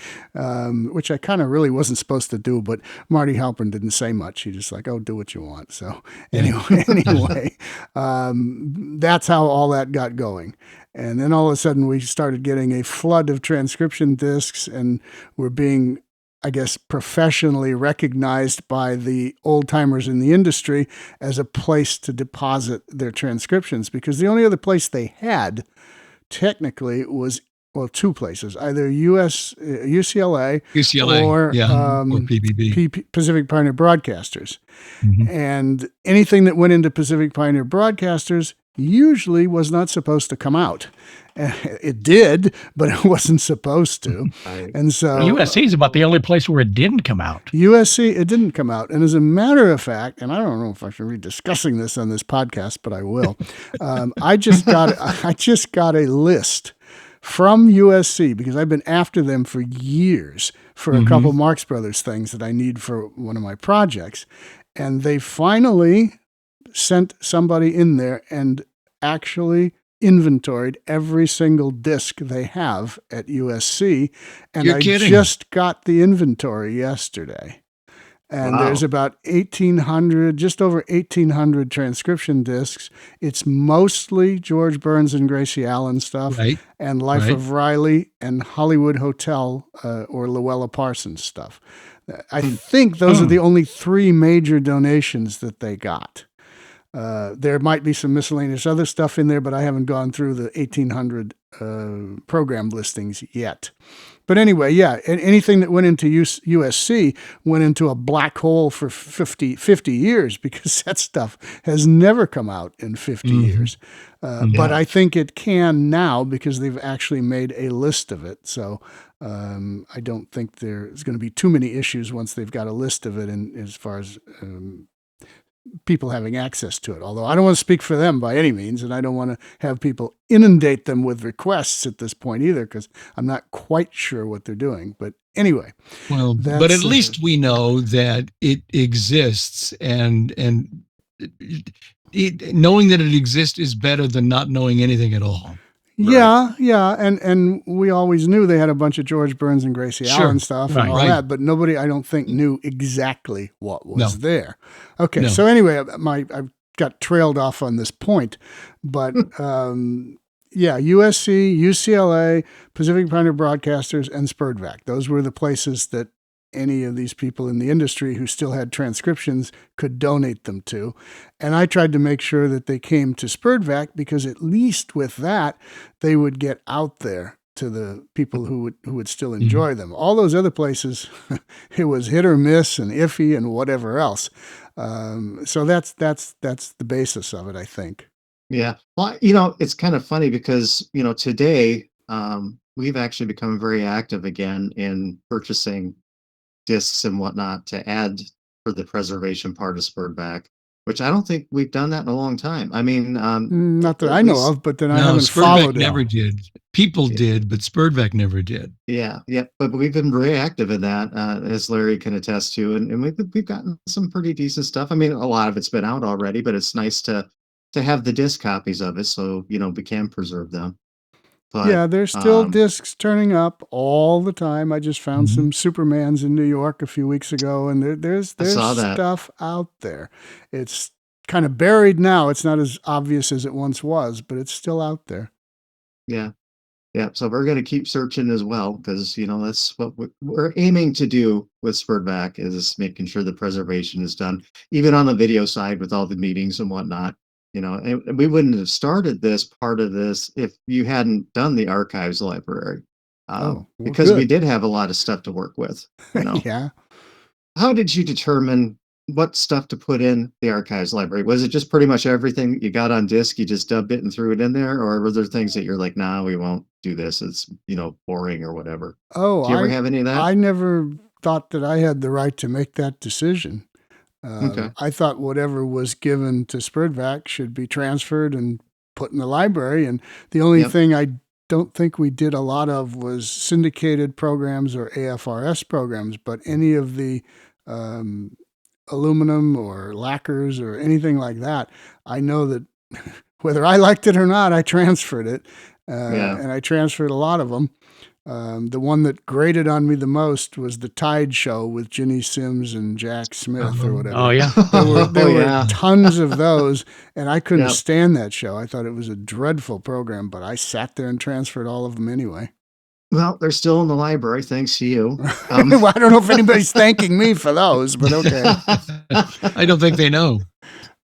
which I kind of really wasn't supposed to do, but Marty Halpern didn't say much. He just like, oh, do what you want. So anyway, that's how all that got going. And then all of a sudden we started getting a flood of transcription discs, and we're being, I guess, professionally recognized by the old timers in the industry as a place to deposit their transcriptions, because the only other place they had technically was, well, two places, either UCLA or PPB. Pacific Pioneer Broadcasters. Mm-hmm. And anything that went into Pacific Pioneer Broadcasters usually was not supposed to come out. It did, but it wasn't supposed to. And so USC is about the only place where it didn't come out. USC, it didn't come out. And as a matter of fact, and I don't know if I should be discussing this on this podcast, but I will. I just got a list from USC, because I've been after them for years for a couple Marx Brothers things that I need for one of my projects. And they finally sent somebody in there and actually inventoried every single disc they have at USC. And You're I kidding. just got the inventory yesterday. And there's about 1,800, just over 1,800 transcription discs. It's mostly George Burns and Gracie Allen stuff, and Life of Riley and Hollywood Hotel or Luella Parsons stuff. I think those are the only three major donations that they got. There might be some miscellaneous other stuff in there, but I haven't gone through the 1,800 program listings yet. But anyway, yeah, anything that went into USC went into a black hole for 50 years, because that stuff has never come out in 50 years. But I think it can now, because they've actually made a list of it. So I don't think there's going to be too many issues once they've got a list of it, and as far as people having access to it. Although I don't want to speak for them by any means, and I don't want to have people inundate them with requests at this point either, because I'm not quite sure what they're doing. But anyway. Well, but at least we know that it exists, and knowing that it exists is better than not knowing anything at all. Yeah, and we always knew they had a bunch of George Burns and Gracie Sure. Allen stuff and all Right. that, but nobody, I don't think, knew exactly what was there. Okay, No. so anyway, I got trailed off on this point, but yeah, USC, UCLA, Pacific Pioneer Broadcasters, and SPERDVAC. Those were the places that any of these people in the industry who still had transcriptions could donate them to. And I tried to make sure that they came to SPERDVAC because at least with that, they would get out there to the people who would still enjoy them. All those other places, it was hit or miss and iffy and whatever else. So that's the basis of it, I think. Yeah. Well, it's kind of funny because, today we've actually become very active again in purchasing discs and whatnot to add for the preservation part of SPERDVAC, which I don't think we've done that in a long time. I mean, not that I know of, but then I haven't SPERDVAC followed it. never did. People did, but SPERDVAC never did. Yeah, but we've been very active in that, as Larry can attest to, and we've gotten some pretty decent stuff. I mean, a lot of it's been out already, but it's nice to have the disc copies of it, so we can preserve them. But, yeah, there's still discs turning up all the time. I just found some Supermans in New York a few weeks ago, and there's stuff out there. It's kind of buried now. It's not as obvious as it once was, but it's still out there. Yeah. So we're going to keep searching as well because that's what we're aiming to do with SPERDVAC is making sure the preservation is done, even on the video side with all the meetings and whatnot. And we wouldn't have started this part of this if you hadn't done the archives library, because we did have a lot of stuff to work with. Yeah. How did you determine what stuff to put in the archives library? Was it just pretty much everything you got on disc, you just dubbed it and threw it in there, or were there things that you're like, nah, we won't do this? It's boring or whatever. Oh, do you ever have any of that? I never thought that I had the right to make that decision. Okay. I thought whatever was given to SPERDVAC should be transferred and put in the library. And the only thing I don't think we did a lot of was syndicated programs or AFRS programs, but any of the aluminum or lacquers or anything like that, I know that whether I liked it or not, I transferred it. And I transferred a lot of them. The one that grated on me the most was the Tide Show with Ginny Sims and Jack Smith or whatever. Oh, yeah. There were tons of those, and I couldn't stand that show. I thought it was a dreadful program, but I sat there and transferred all of them anyway. Well, they're still in the library, thanks to you. Well, I don't know if anybody's thanking me for those, but okay. I don't think they know.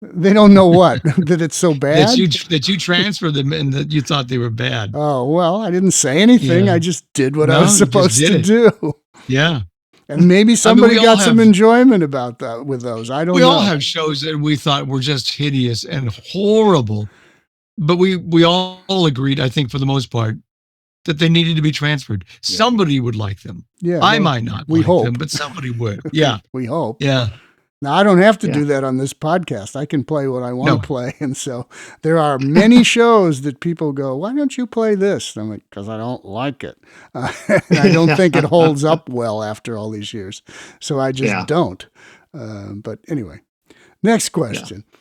They don't know what? That it's so bad? That you transferred them and that you thought they were bad. Oh, well, I didn't say anything. I just did what I was you supposed just to did do. Yeah. And maybe somebody got some enjoyment about that with those. I don't know. We all have shows that we thought were just hideous and horrible. But we all agreed, I think, for the most part, that they needed to be transferred. Yeah. Somebody would like them. Yeah, I might not like them, but somebody would. Yeah. We hope. Yeah. Now, I don't have to do that on this podcast. I can play what I want to play. And so there are many shows that people go, why don't you play this? And I'm like, because I don't like it. And I don't think it holds up well after all these years. So I just don't. But anyway, next question. Yeah.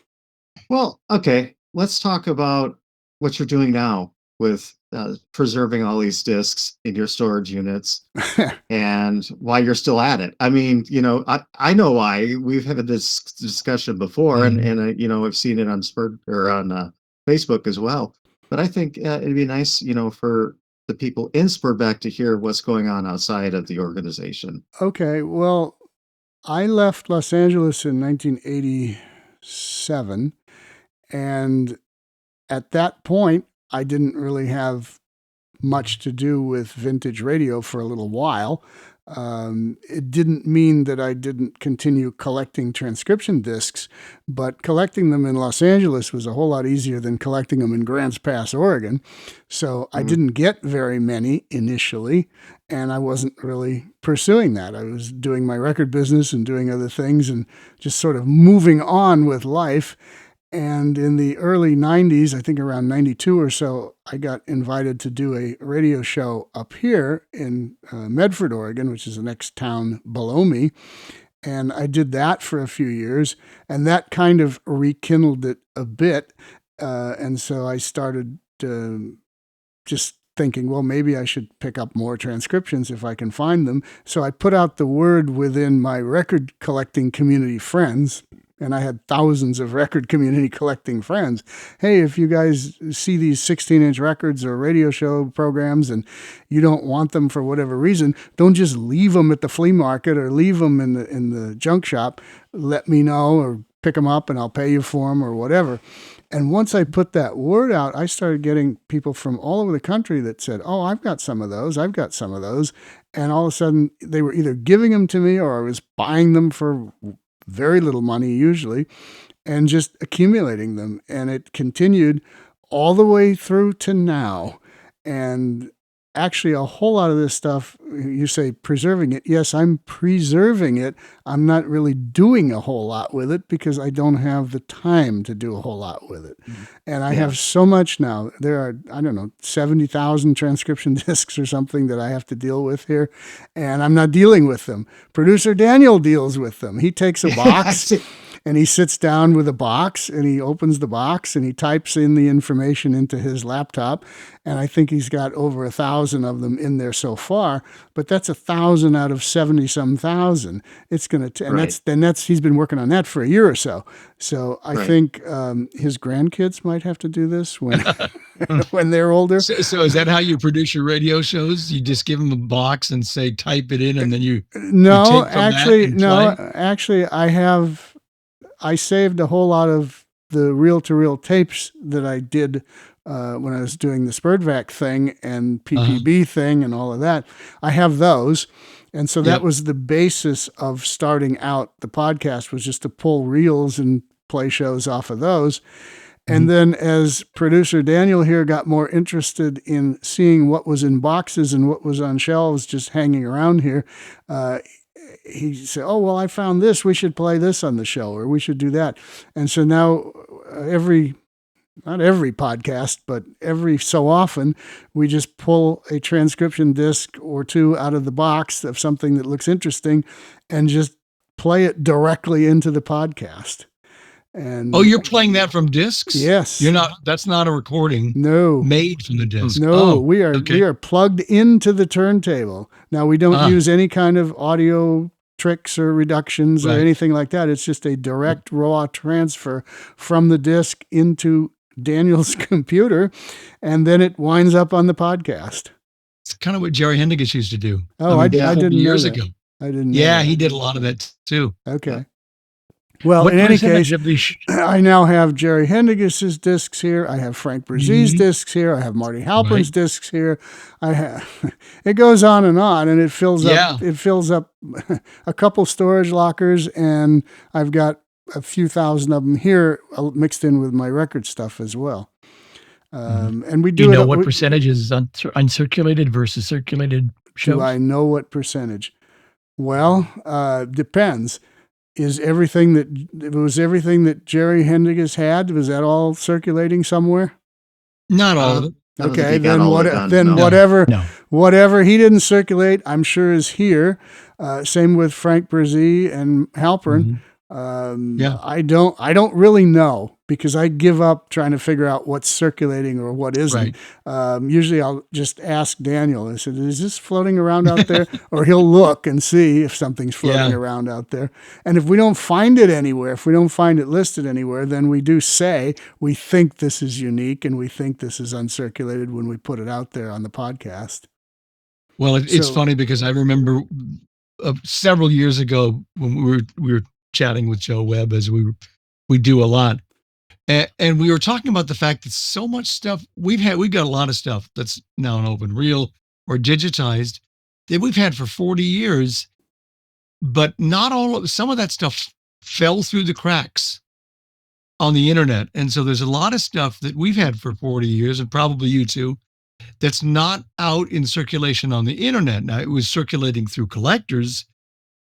Well, okay. Let's talk about what you're doing now with preserving all these discs in your storage units and why you're still at it. I mean, I know why. We've had this discussion before, and I've seen it on Facebook as well. But I think it'd be nice, for the people in SPERDVAC to hear what's going on outside of the organization. Okay, well, I left Los Angeles in 1987, and at that point, I didn't really have much to do with vintage radio for a little while. It didn't mean that I didn't continue collecting transcription discs, but collecting them in Los Angeles was a whole lot easier than collecting them in Grants Pass, Oregon. So I didn't get very many initially, and I wasn't really pursuing that. I was doing my record business and doing other things and just sort of moving on with life. And in the early 90s, I think around 92 or so, I got invited to do a radio show up here in Medford, Oregon, which is the next town below me. And I did that for a few years, and that kind of rekindled it a bit. And so I started just thinking, well, maybe I should pick up more transcriptions if I can find them. So I put out the word within my record collecting community friends, and I had thousands of record community collecting friends. Hey, if you guys see these 16-inch records or radio show programs and you don't want them for whatever reason, don't just leave them at the flea market or leave them in the junk shop. Let me know or pick them up and I'll pay you for them or whatever. And once I put that word out, I started getting people from all over the country that said, oh, I've got some of those. I've got some of those. And all of a sudden, they were either giving them to me or I was buying them for very little money usually and just accumulating them. And it continued all the way through to now. And actually, a whole lot of this stuff, you say preserving it. Yes, I'm preserving it. I'm not really doing a whole lot with it because I don't have the time to do a whole lot with it. And I have so much now. There are, 70,000 transcription discs or something that I have to deal with here. And I'm not dealing with them. Producer Daniel deals with them. He takes a box. And he sits down with a box and he opens the box and he types in the information into his laptop. And I think he's got over 1,000 of them in there so far, but that's 1,000 out of 70-some thousand. It's going to, and that's, he's been working on that for a year or so. So I think his grandkids might have to do this when, when they're older. So is that how you produce your radio shows? You just give them a box and say, type it in and then you, no, actually I saved a whole lot of the reel-to-reel tapes that I did when I was doing the SPERDVAC thing and PPB thing and all of that. I have those. And so that was the basis of starting out the podcast, was just to pull reels and play shows off of those. And then as producer Daniel here got more interested in seeing what was in boxes and what was on shelves just hanging around here, he said, oh, well, I found this. We should play this on the show, or we should do that. And so now not every podcast, but every so often, we just pull a transcription disc or two out of the box of something that looks interesting and just play it directly into the podcast. And you're playing that from discs? Yes. That's not a recording. No. Made from the disc. No, we are plugged into the turntable. Now we don't use any kind of audio tricks or reductions or anything like that. It's just a direct raw transfer from the disc into Daniel's computer, and then it winds up on the podcast. It's kind of what Jerry Hendigas used to do. Oh, I didn't know years that. ago. I didn't know Yeah, that. he did a lot of that too. Okay. Well, in any case, I now have Jerry Hendigas's discs here. I have Frank Brzez's discs here. I have Marty Halpern's discs here. It goes on, and it fills up. It fills up a couple storage lockers, and I've got a few thousand of them here mixed in with my record stuff as well. And we do. You know what percentage is uncirculated versus circulated shows? Do I know what percentage? Well, depends. Was everything that Jerry Hendigas had, was that all circulating somewhere? Not all of it. Okay, whatever he didn't circulate, I'm sure is here. Same with Frank Brzez and Halpern. I don't really know, because I give up trying to figure out what's circulating or what isn't. Usually I'll just ask Daniel. I said, is this floating around out there? Or he'll look and see if something's floating around out there. And if we don't find it anywhere, if we don't find it listed anywhere, then we do say we think this is unique and we think this is uncirculated when we put it out there on the podcast. Well, it's funny because I remember several years ago when we were chatting with Joe Webb, as we do a lot. And we were talking about the fact that so much stuff we've got a lot of stuff that's now an open reel or digitized that we've had for 40 years, but some of that stuff fell through the cracks on the internet. And so there's a lot of stuff that we've had for 40 years, and probably you too, that's not out in circulation on the internet. Now, it was circulating through collectors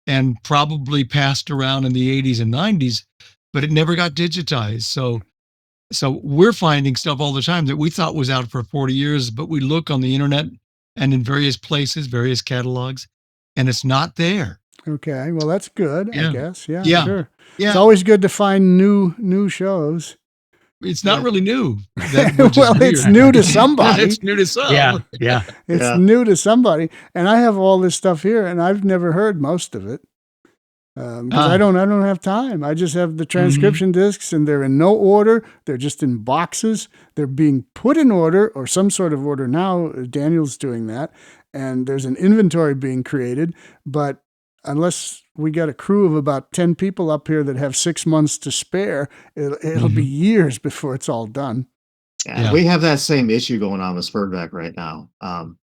and probably passed around in the 80s and 90s, but it never got digitized. So we're finding stuff all the time that we thought was out for 40 years, but we look on the internet and in various places, various catalogs, and it's not there. Okay, well, that's good, I guess. Yeah, sure. Yeah. It's always good to find new shows. it's not really new. Which is Well, it's weird. new to somebody. It's new to some. Yeah. It's new to somebody. And I have all this stuff here, and I've never heard most of it. Because I don't have time. I just have the transcription discs, and they're in no order. They're just in boxes. They're being put in order or some sort of order now. Daniel's doing that, and there's an inventory being created. But unless we got a crew of about 10 people up here that have 6 months to spare, it'll be years before it's all done. Yeah, we have that same issue going on with SPERDVAC right now.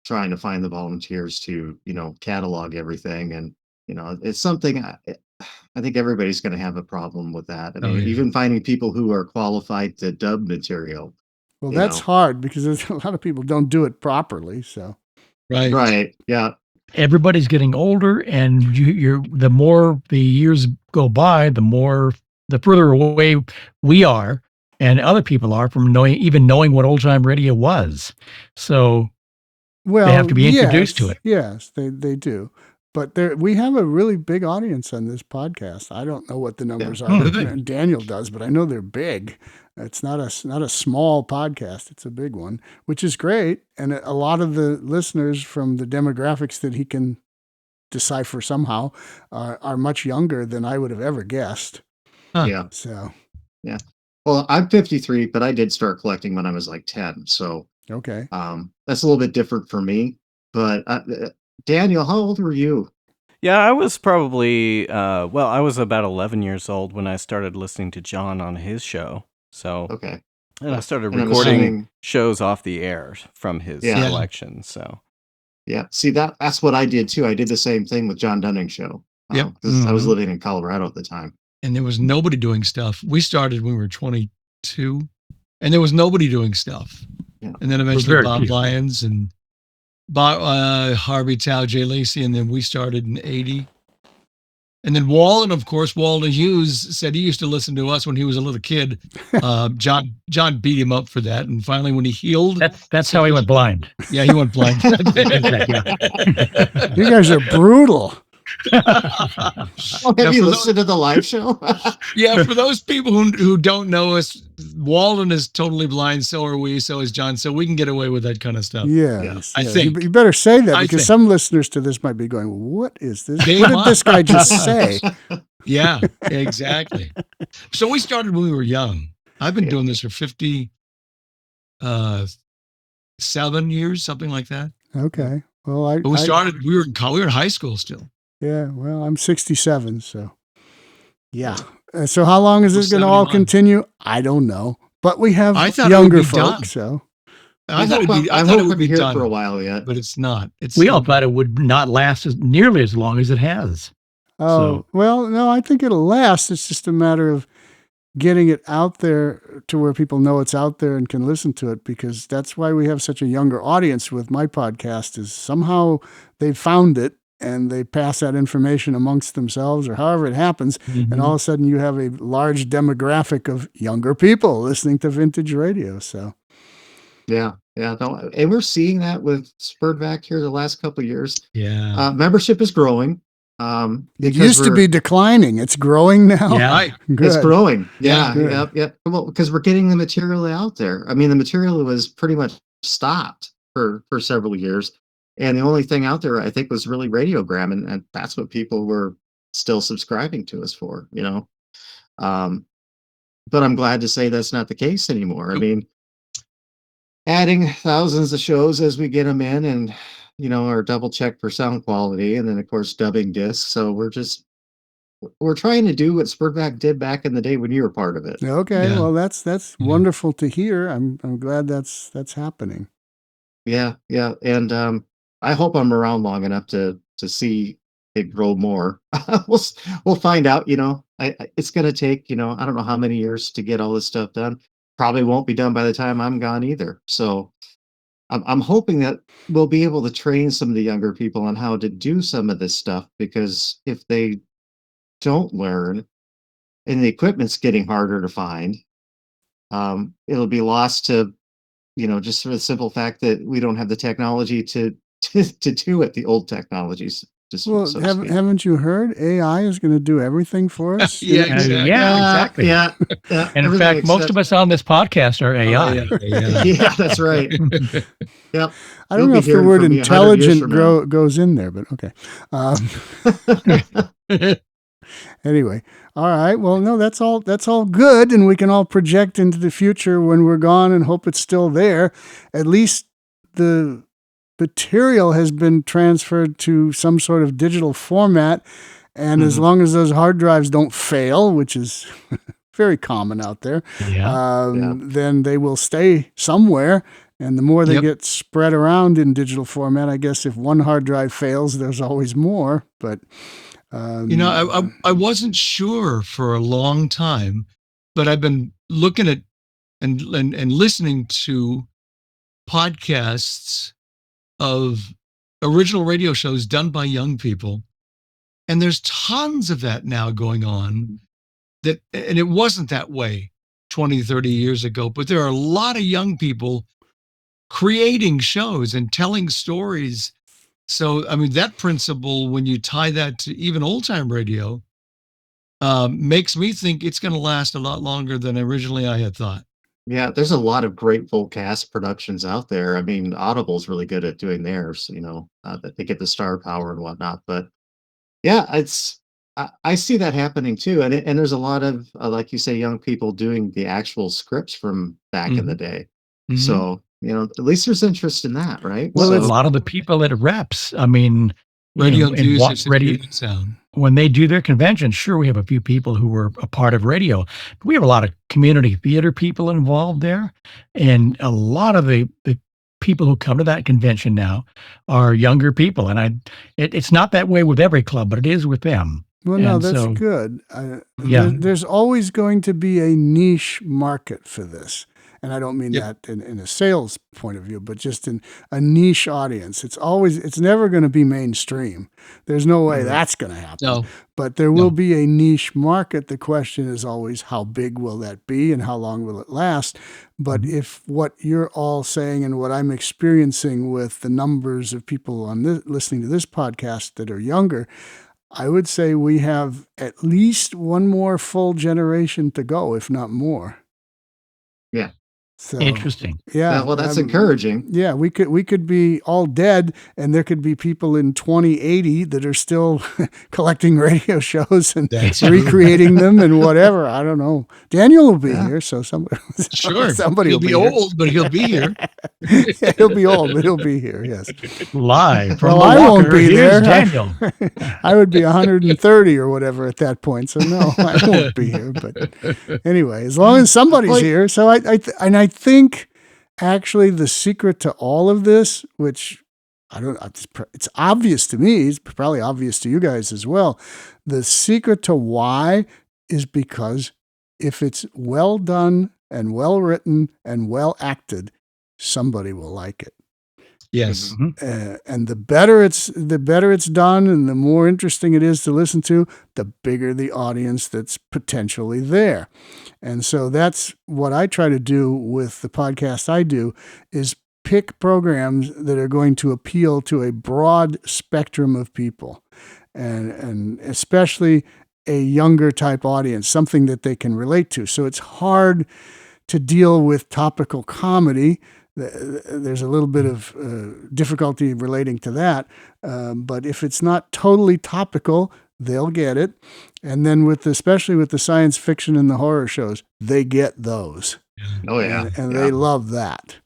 Trying to find the volunteers to, catalog everything. And, it's something I think everybody's going to have a problem with that. I mean, even finding people who are qualified to dub material. Well, that's hard because there's a lot of people don't do it properly. So, right. Yeah. Everybody's getting older, and you're the more the years go by, the further away we are and other people are from knowing what old time radio was. So they have to be introduced to it. Yes, they do. But we have a really big audience on this podcast. I don't know what the numbers are. Daniel does, but I know they're big. It's not a small podcast. It's a big one, which is great. And a lot of the listeners from the demographics that he can decipher somehow are much younger than I would have ever guessed. Yeah. So, yeah. Well, I'm 53, but I did start collecting when I was like 10. So, okay. That's a little bit different for me. But Daniel, how old were you? Yeah, I was probably, I was about 11 years old when I started listening to John on his show. So, okay. And I started recording shows off the air from his collection. So, yeah. See, that's what I did too. I did the same thing with John Dunning's show. Because I was living in Colorado at the time. And there was nobody doing stuff. We started when we were 22, and there was nobody doing stuff. Yeah. And then eventually Bob Lyons and Harvey Tao, Jay Lacey, and then we started in 80. And then Walden Hughes said he used to listen to us when he was a little kid. John beat him up for that, and finally, when he healed, that's how he went blind. Yeah, he went blind. You guys are brutal. Have you listened to the live show? Yeah, for those people who don't know us, Walden is totally blind. So are we. So is John. So we can get away with that kind of stuff. Yes, I think you better say that because some listeners to this might be going, "What is this? What did this guy just say?" Yeah, exactly. So we started when we were young. I've been doing this for 57 years, something like that. Okay. Well, we started. We were in high school still. Yeah, well, I'm 67, so yeah. So how long is this going to all continue? I don't know, but we have younger folks, so. I thought it would be here done for a while yet, but it's not. We all thought it would not last nearly as long as it has. Oh, well, no, I think it'll last. It's just a matter of getting it out there to where people know it's out there and can listen to it, because that's why we have such a younger audience with my podcast, is somehow they found it and they pass that information amongst themselves or however it happens. And all of a sudden you have a large demographic of younger people listening to vintage radio. So yeah. No, and we're seeing that with SPERDVAC here the last couple of years. Yeah. Membership is growing. It used to be declining. It's growing now. Yeah, it's growing. Yeah. Yep. Well, because we're getting the material out there. I mean, the material was pretty much stopped for several years. And the only thing out there, I think, was really Radiogram, and that's what people were still subscribing to us for, But I'm glad to say that's not the case anymore. I mean, adding thousands of shows as we get them in, and our double check for sound quality, and then of course dubbing discs. So we're trying to do what SPERDVAC did back in the day when you were part of it. Okay, well that's wonderful to hear. I'm glad that's happening. Yeah, and I hope I'm around long enough to see it grow more. We'll find out. It's going to take I don't know how many years to get all this stuff done. Probably won't be done by the time I'm gone either. So I'm hoping that we'll be able to train some of the younger people on how to do some of this stuff, because if they don't learn and the equipment's getting harder to find, it'll be lost to just for the simple fact that we don't have the technology to do it, the old technologies. Just Well, so to speak. haven't you heard AI is going to do everything for us? Yeah, You know? exactly. Exactly. Yeah. And in everything fact, most except- of us on this podcast are AI. Yeah, that's right. Yep. I don't You'll know be if the hearing word from me 100 years intelligent from now. goes in there, but okay. Anyway, all right. Well, no, that's all good, and we can all project into the future when we're gone and hope it's still there. At least the material has been transferred to some sort of digital format, and as long as those hard drives don't fail, which is very common out there, then they will stay somewhere. And the more they get spread around in digital format, I guess if one hard drive fails, there's always more. But I wasn't sure for a long time, but I've been looking at and listening to podcasts of original radio shows done by young people, and there's tons of that now going on. And it wasn't that way 20, 30 years ago, but there are a lot of young people creating shows and telling stories. So, I mean, that principle, when you tie that to even old time radio, makes me think it's going to last a lot longer than originally I had thought. Yeah, there's a lot of great full cast productions out there. I mean, Audible's really good at doing theirs, that they get the star power and whatnot. But yeah, I see that happening too. And there's a lot of, like you say, young people doing the actual scripts from back in the day. So, at least there's interest in that, right? Well, So, a lot of the people at reps, I mean, Radio and enthusiasts and radio music sound. when they do their conventions, sure, we have a few people who were a part of radio, but we have a lot of community theater people involved there. And a lot of the people who come to that convention now are younger people. And it's not that way with every club, but it is with them. well, no, And that's so, good. Yeah. There's always going to be a niche market for this. And I don't mean that in a sales point of view, but just in a niche audience. It's never going to be mainstream. There's no way that's going to happen. No. But there will be a niche market. The question is always, how big will that be and how long will it last? But if what you're all saying and what I'm experiencing with the numbers of people on listening to this podcast that are younger, I would say we have at least one more full generation to go, if not more. yeah. So, Interesting. Yeah. Well, that's encouraging. Yeah, we could be all dead, and there could be people in 2080 that are still collecting radio shows and recreating them and whatever. I don't know. Daniel will be here, so somebody He'll will be here. old, but he'll be here. Yeah, he'll be old, but he'll be here. Yes. Live from Well, I won't Walker, be here's there. Daniel. I would be 130 or whatever at that point. So no, I won't be here. But anyway, as long as somebody's here. So I think actually the secret to all of this, which it's obvious to me, it's probably obvious to you guys as well. The secret to why is because if it's well done and well written and well acted, somebody will like it. Yes. And the better it's done and the more interesting it is to listen to, the bigger the audience that's potentially there. And so that's what I try to do with the podcast I do, is pick programs that are going to appeal to a broad spectrum of people, and especially a younger type audience, something that they can relate to. So it's hard to deal with topical comedy. There's a little bit of difficulty relating to that. But if it's not totally topical, they'll get it. And then especially with the science fiction and the horror shows, they get those. Oh, yeah. And they love that.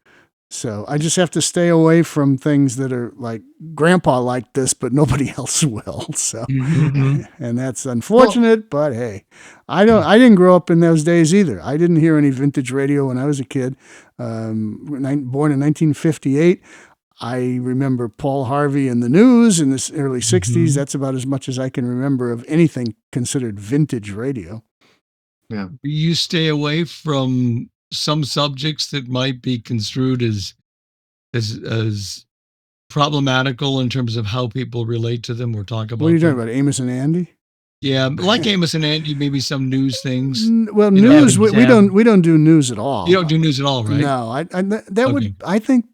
So I just have to stay away from things that are like, Grandpa liked this, but nobody else will. So, and that's unfortunate, but hey, I didn't grow up in those days either. I didn't hear any vintage radio when I was a kid. Born in 1958. I remember Paul Harvey in the news in the early 60s. That's about as much as I can remember of anything considered vintage radio. Yeah. You stay away from some subjects that might be construed as problematical in terms of how people relate to them or talk about What are you talking them. about, Amos and Andy? Yeah, like Amos and Andy, maybe some news things. Well, You know, news we don't do news at all. You don't do news at all, right? No, that would, I think,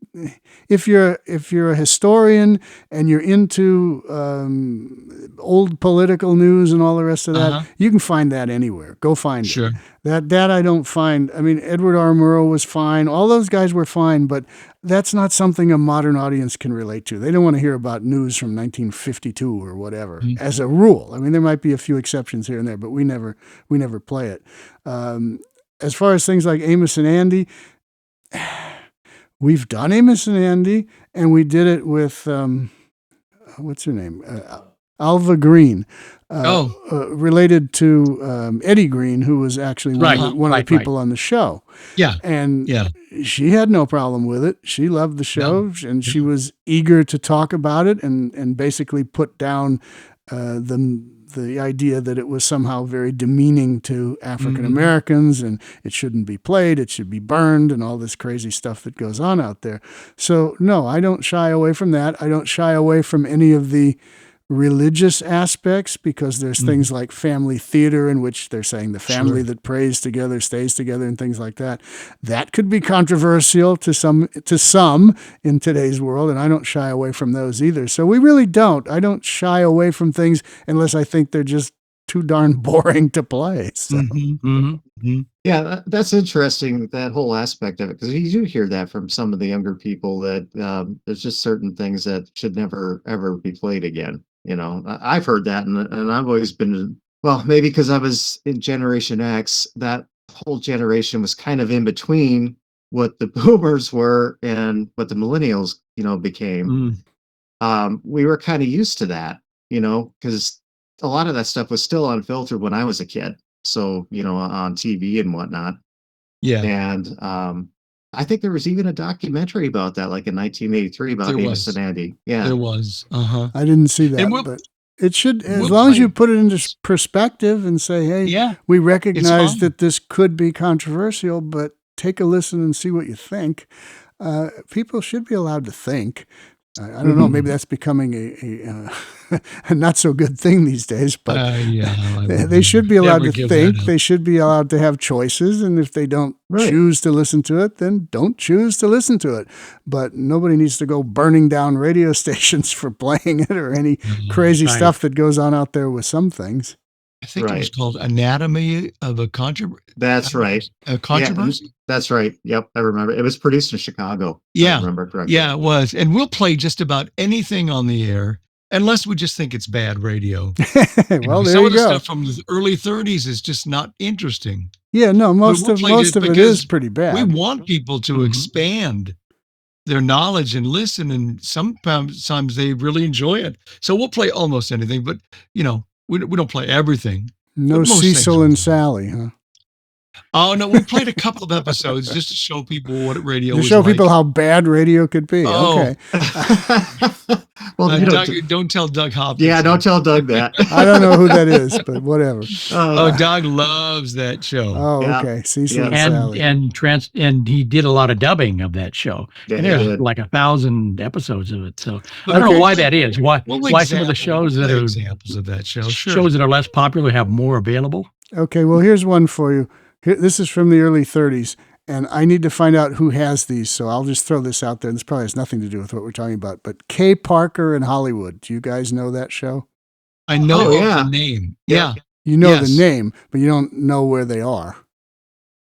if you're a historian and you're into old political news and all the rest of that, you can find that anywhere. Go find it. That I don't find. I mean, Edward R. Murrow was fine. All those guys were fine, but that's not something a modern audience can relate to. They don't want to hear about news from 1952 or whatever. As a rule, I mean, there might be a few exceptions here and there, but we never play it. As far as things like Amos and Andy, we've done Amos and Andy, and we did it with what's her name, Alva Green. Related to Eddie Green, who was actually one of the people on the show. Yeah. And she had no problem with it. She loved the show, and she was eager to talk about it and basically put down the idea that it was somehow very demeaning to African Americans and it shouldn't be played, it should be burned, and all this crazy stuff that goes on out there. So, no, I don't shy away from that. I don't shy away from any of the religious aspects, because there's things like family theater, in which they're saying the family that prays together stays together and things like that. That could be controversial to some in today's world, and I don't shy away from those either. So we really don't. I don't shy away from things unless I think they're just too darn boring to play. So. Yeah, that's interesting, that whole aspect of it, because you do hear that from some of the younger people, that there's just certain things that should never, ever be played again. You know, I've heard that, and I've always been, well, maybe because I was in Generation X, that whole generation was kind of in between what the boomers were and what the millennials, became. We were kind of used to that, because a lot of that stuff was still unfiltered when I was a kid. So, on TV and whatnot. Yeah. And I think there was even a documentary about that, like in 1983, about Amos and Andy. Yeah. There was. I didn't see that, but it should, as long as you put it into perspective and say, hey, we recognize that this could be controversial, but take a listen and see what you think. People should be allowed to think. I don't know. Maybe that's becoming a not so good thing these days. But they should be allowed to think. They should be allowed to have choices. And if they don't choose to listen to it, then don't choose to listen to it. But nobody needs to go burning down radio stations for playing it, or any crazy stuff that goes on out there with some things. I think it was called Anatomy of a Controversy. That's right. A controversy? Yeah, that's right. Yep, I remember. It was produced in Chicago. Yeah. I remember correctly. Yeah, it was. And we'll play just about anything on the air, unless we just think it's bad radio. Well, there some you of the go. stuff from the early 30s is just not interesting. Yeah, no, most of it is pretty bad. We want people to expand their knowledge and listen, and sometimes they really enjoy it. So we'll play almost anything, but we don't play everything. No Cecil and Sally, huh? Oh, no, we played a couple of episodes just to show people what radio was to show like. people how bad radio could be. Oh. Okay. Well, Doug, don't tell Doug Hopkins. Yeah, don't tell Doug that. I don't know who that is, but whatever. Doug loves that show. Oh, okay. Cecil and Sally. And he did a lot of dubbing of that show. Yeah, and there's like 1,000 episodes of it. So I don't know why that is. Why some of the shows that are examples of that show, shows that are less popular have more available. Okay, well, here's one for you. This is from the early 30s, and I need to find out who has these, so I'll just throw this out there. This probably has nothing to do with what we're talking about, but Kay Parker in Hollywood. Do you guys know that show? I know the name. Yeah. You know the name, but you don't know where they are.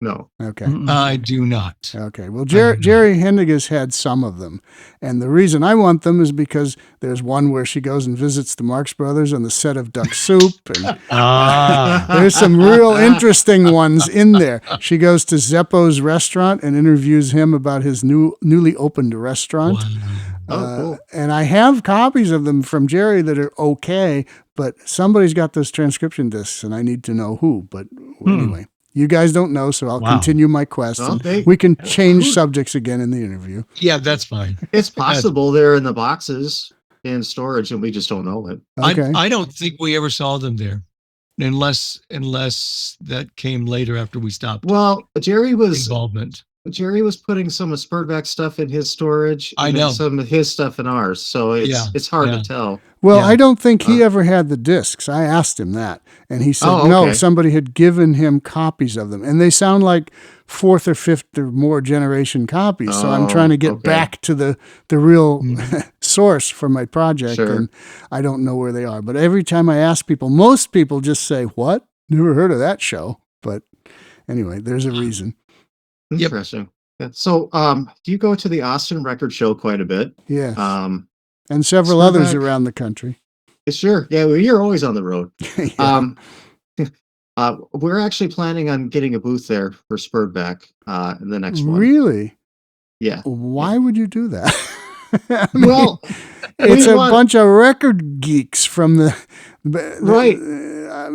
No. Okay. I do not. Okay. Well, Jerry Hennigas had some of them. And the reason I want them is because there's one where she goes and visits the Marx Brothers on the set of Duck Soup. And there's some real interesting ones in there. She goes to Zeppo's restaurant and interviews him about his newly opened restaurant. Wow. Cool. And I have copies of them from Jerry that are okay, but somebody's got those transcription discs, and I need to know who. But anyway. You guys don't know, so I'll continue my quest. We can change subjects again in the interview. Yeah, that's fine. It's possible they're in the boxes in storage, and we just don't know it. Okay. I don't think we ever saw them there, unless that came later after we stopped. Well, Jerry was involvement. Jerry was putting some of SPERDVAC stuff in his storage, I and then know. some of his stuff in ours. So it's hard yeah. to tell. Well, I don't think he ever had the discs. I asked him that, and he said Oh, no, okay. somebody had given him copies of them, and they sound like fourth or fifth or more generation copies. So I'm trying to get back to the real source for my project, Sure. and I don't know where they are. But every time I ask people, most people just say, "What? Never heard of that show." But anyway, there's a reason. Interesting. Yeah. So, do you go to the Austin Record Show quite a bit? Yes. And several others around the country. Sure. Yeah, well, you're always on the road. We're actually planning on getting a booth there for SPERDVAC in the next one. Really? Yeah. Why would you do that? Well, it's a bunch of record geeks from the right.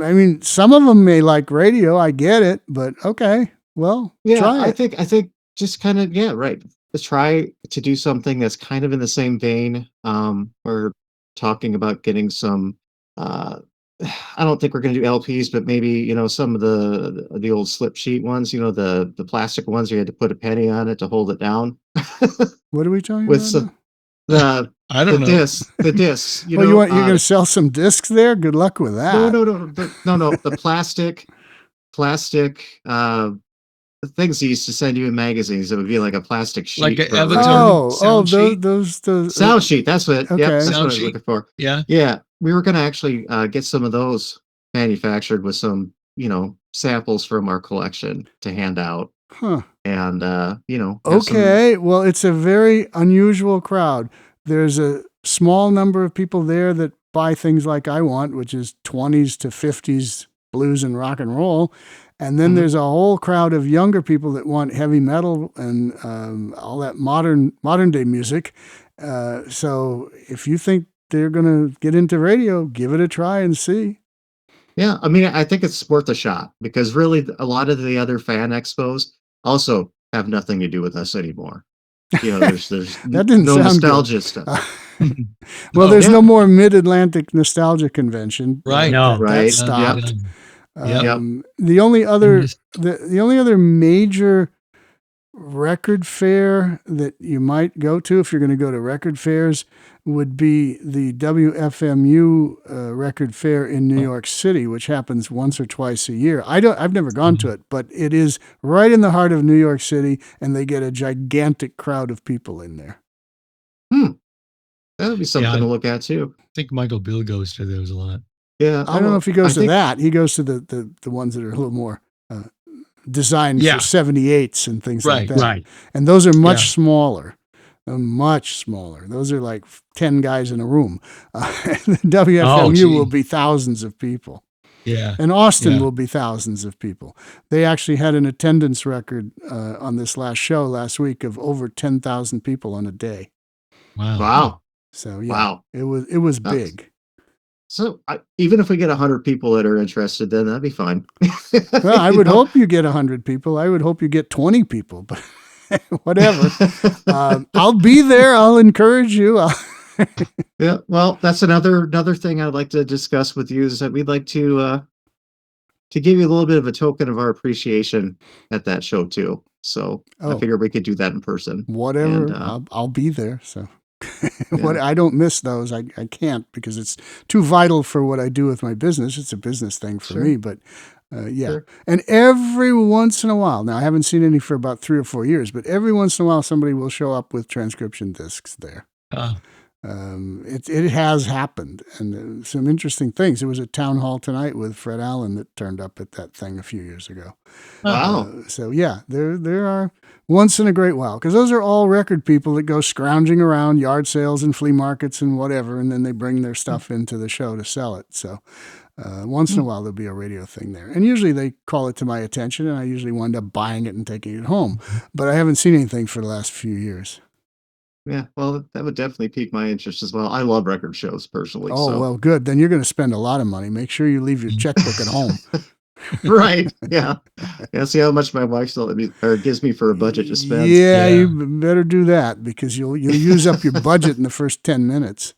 I mean, some of them may like radio. I get it, but okay. Well, Yeah, try I it. think just kind of right. Let's try to do something that's kind of in the same vein. We're talking about getting some. I don't think we're going to do LPs, but maybe some of the old slip sheet ones. The plastic ones you had to put a penny on it to hold it down. What are we talking With about? some, I don't know. The discs. You're going to sell some discs there? Good luck with that. No. The plastic. The things they used to send you in magazines, it would be like a plastic sheet. Like an Avatar sound sheet? those sound sheet. That's what. Okay. Yep, that's Sound what I was sheet. looking for. Yeah. Yeah, we were going to actually get some of those manufactured with some, samples from our collection to hand out. Huh. And have Okay. Well, it's a very unusual crowd. There's a small number of people there that buy things like I want, which is 20s to 50s blues and rock and roll. And then there's a whole crowd of younger people that want heavy metal and all that modern day music. So if you think they're going to get into radio, give it a try and see. Yeah, I mean, I think it's worth a shot because really a lot of the other fan expos also have nothing to do with us anymore. There's That didn't no sound nostalgia good. stuff. Well, there's no more Mid-Atlantic Nostalgia Convention. Right. No. Right. That stopped. Yep. The only other major record fair that you might go to if you're going to go to record fairs would be the WFMU record fair in New York City, which happens once or twice a year. I've never gone to it, but it is right in the heart of New York City, and they get a gigantic crowd of people in there. That would be something to look at too. I think Michael Bill goes to those a lot. Yeah, I don't know if he goes to that. He goes to the ones that are a little more designed for 78s and things like that. Right. And those are much smaller. Much smaller. Those are like 10 guys in a room. The WFMU will be thousands of people. Yeah. And Austin will be thousands of people. They actually had an attendance record on this last show last week of over 10,000 people on a day. Wow. So it was big. So even if we get 100 people that are interested, then that'd be fine. Well, I would hope you get 100 people. I would hope you get 20 people, but whatever. I'll be there. I'll encourage you. Yeah. Well, that's another thing I'd like to discuss with you is that we'd like to give you a little bit of a token of our appreciation at that show too. So I figured we could do that in person. Whatever. And, I'll be there. So I don't miss those. I can't because it's too vital for what I do with my business. It's a business thing for me, but Sure. And every once in a while, now I haven't seen any for about 3 or 4 years, but every once in a while somebody will show up with transcription discs there. It has happened, and some interesting things. There was a town hall tonight with Fred Allen that turned up at that thing a few years ago. Wow. So yeah, there are once in a great while, because those are all record people that go scrounging around yard sales and flea markets and whatever, and then they bring their stuff into the show to sell it. So once in a while there'll be a radio thing there, and usually they call it to my attention, and I usually wind up buying it and taking it home. But I haven't seen anything for the last few years. Yeah, well, that would definitely pique my interest as well. I love record shows personally. Oh, so. well, good. Then you're going to spend a lot of money. Make sure you leave your checkbook at home. Right. Yeah. Yeah. See how much my wife still gives me for a budget to spend. Yeah, you better do that, because you'll use up your budget in the first 10 minutes.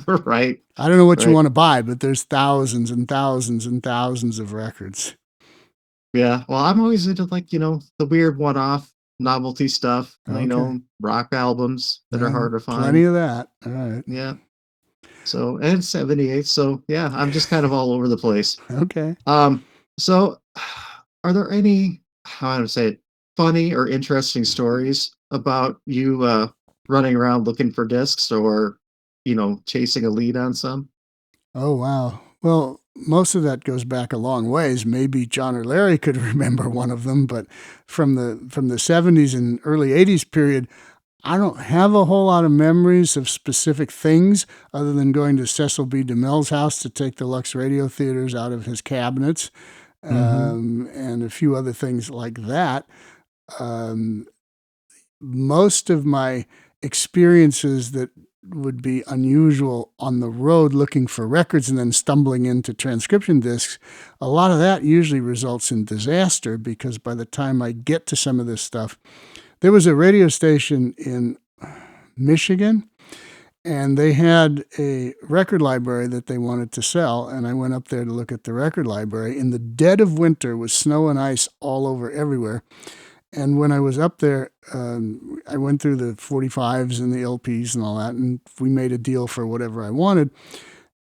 Right. I don't know what you want to buy, but there's thousands and thousands and thousands of records. Yeah. Well, I'm always into the weird one-off novelty stuff, Okay. rock albums that are Yeah, hard to find. plenty of that. All right. Yeah. So, and 78. So, yeah, I'm just kind of all over the place. Okay. So are there any, how do I say it, funny or interesting stories about you running around looking for discs or, chasing a lead on some? Oh, wow. Well, most of that goes back a long ways. Maybe John or Larry could remember one of them, but from the 70s and early 80s period, I don't have a whole lot of memories of specific things other than going to Cecil B. DeMille's house to take the Lux Radio Theaters out of his cabinets, and a few other things like that. Um, most of my experiences that would be unusual on the road looking for records and then stumbling into transcription discs, a lot of that usually results in disaster because by the time I get to some of this stuff, there was a radio station in Michigan, and they had a record library that they wanted to sell, and I went up there to look at the record library in the dead of winter with snow and ice all over everywhere. And when I was up there, I went through the 45s and the LPs and all that, and we made a deal for whatever I wanted.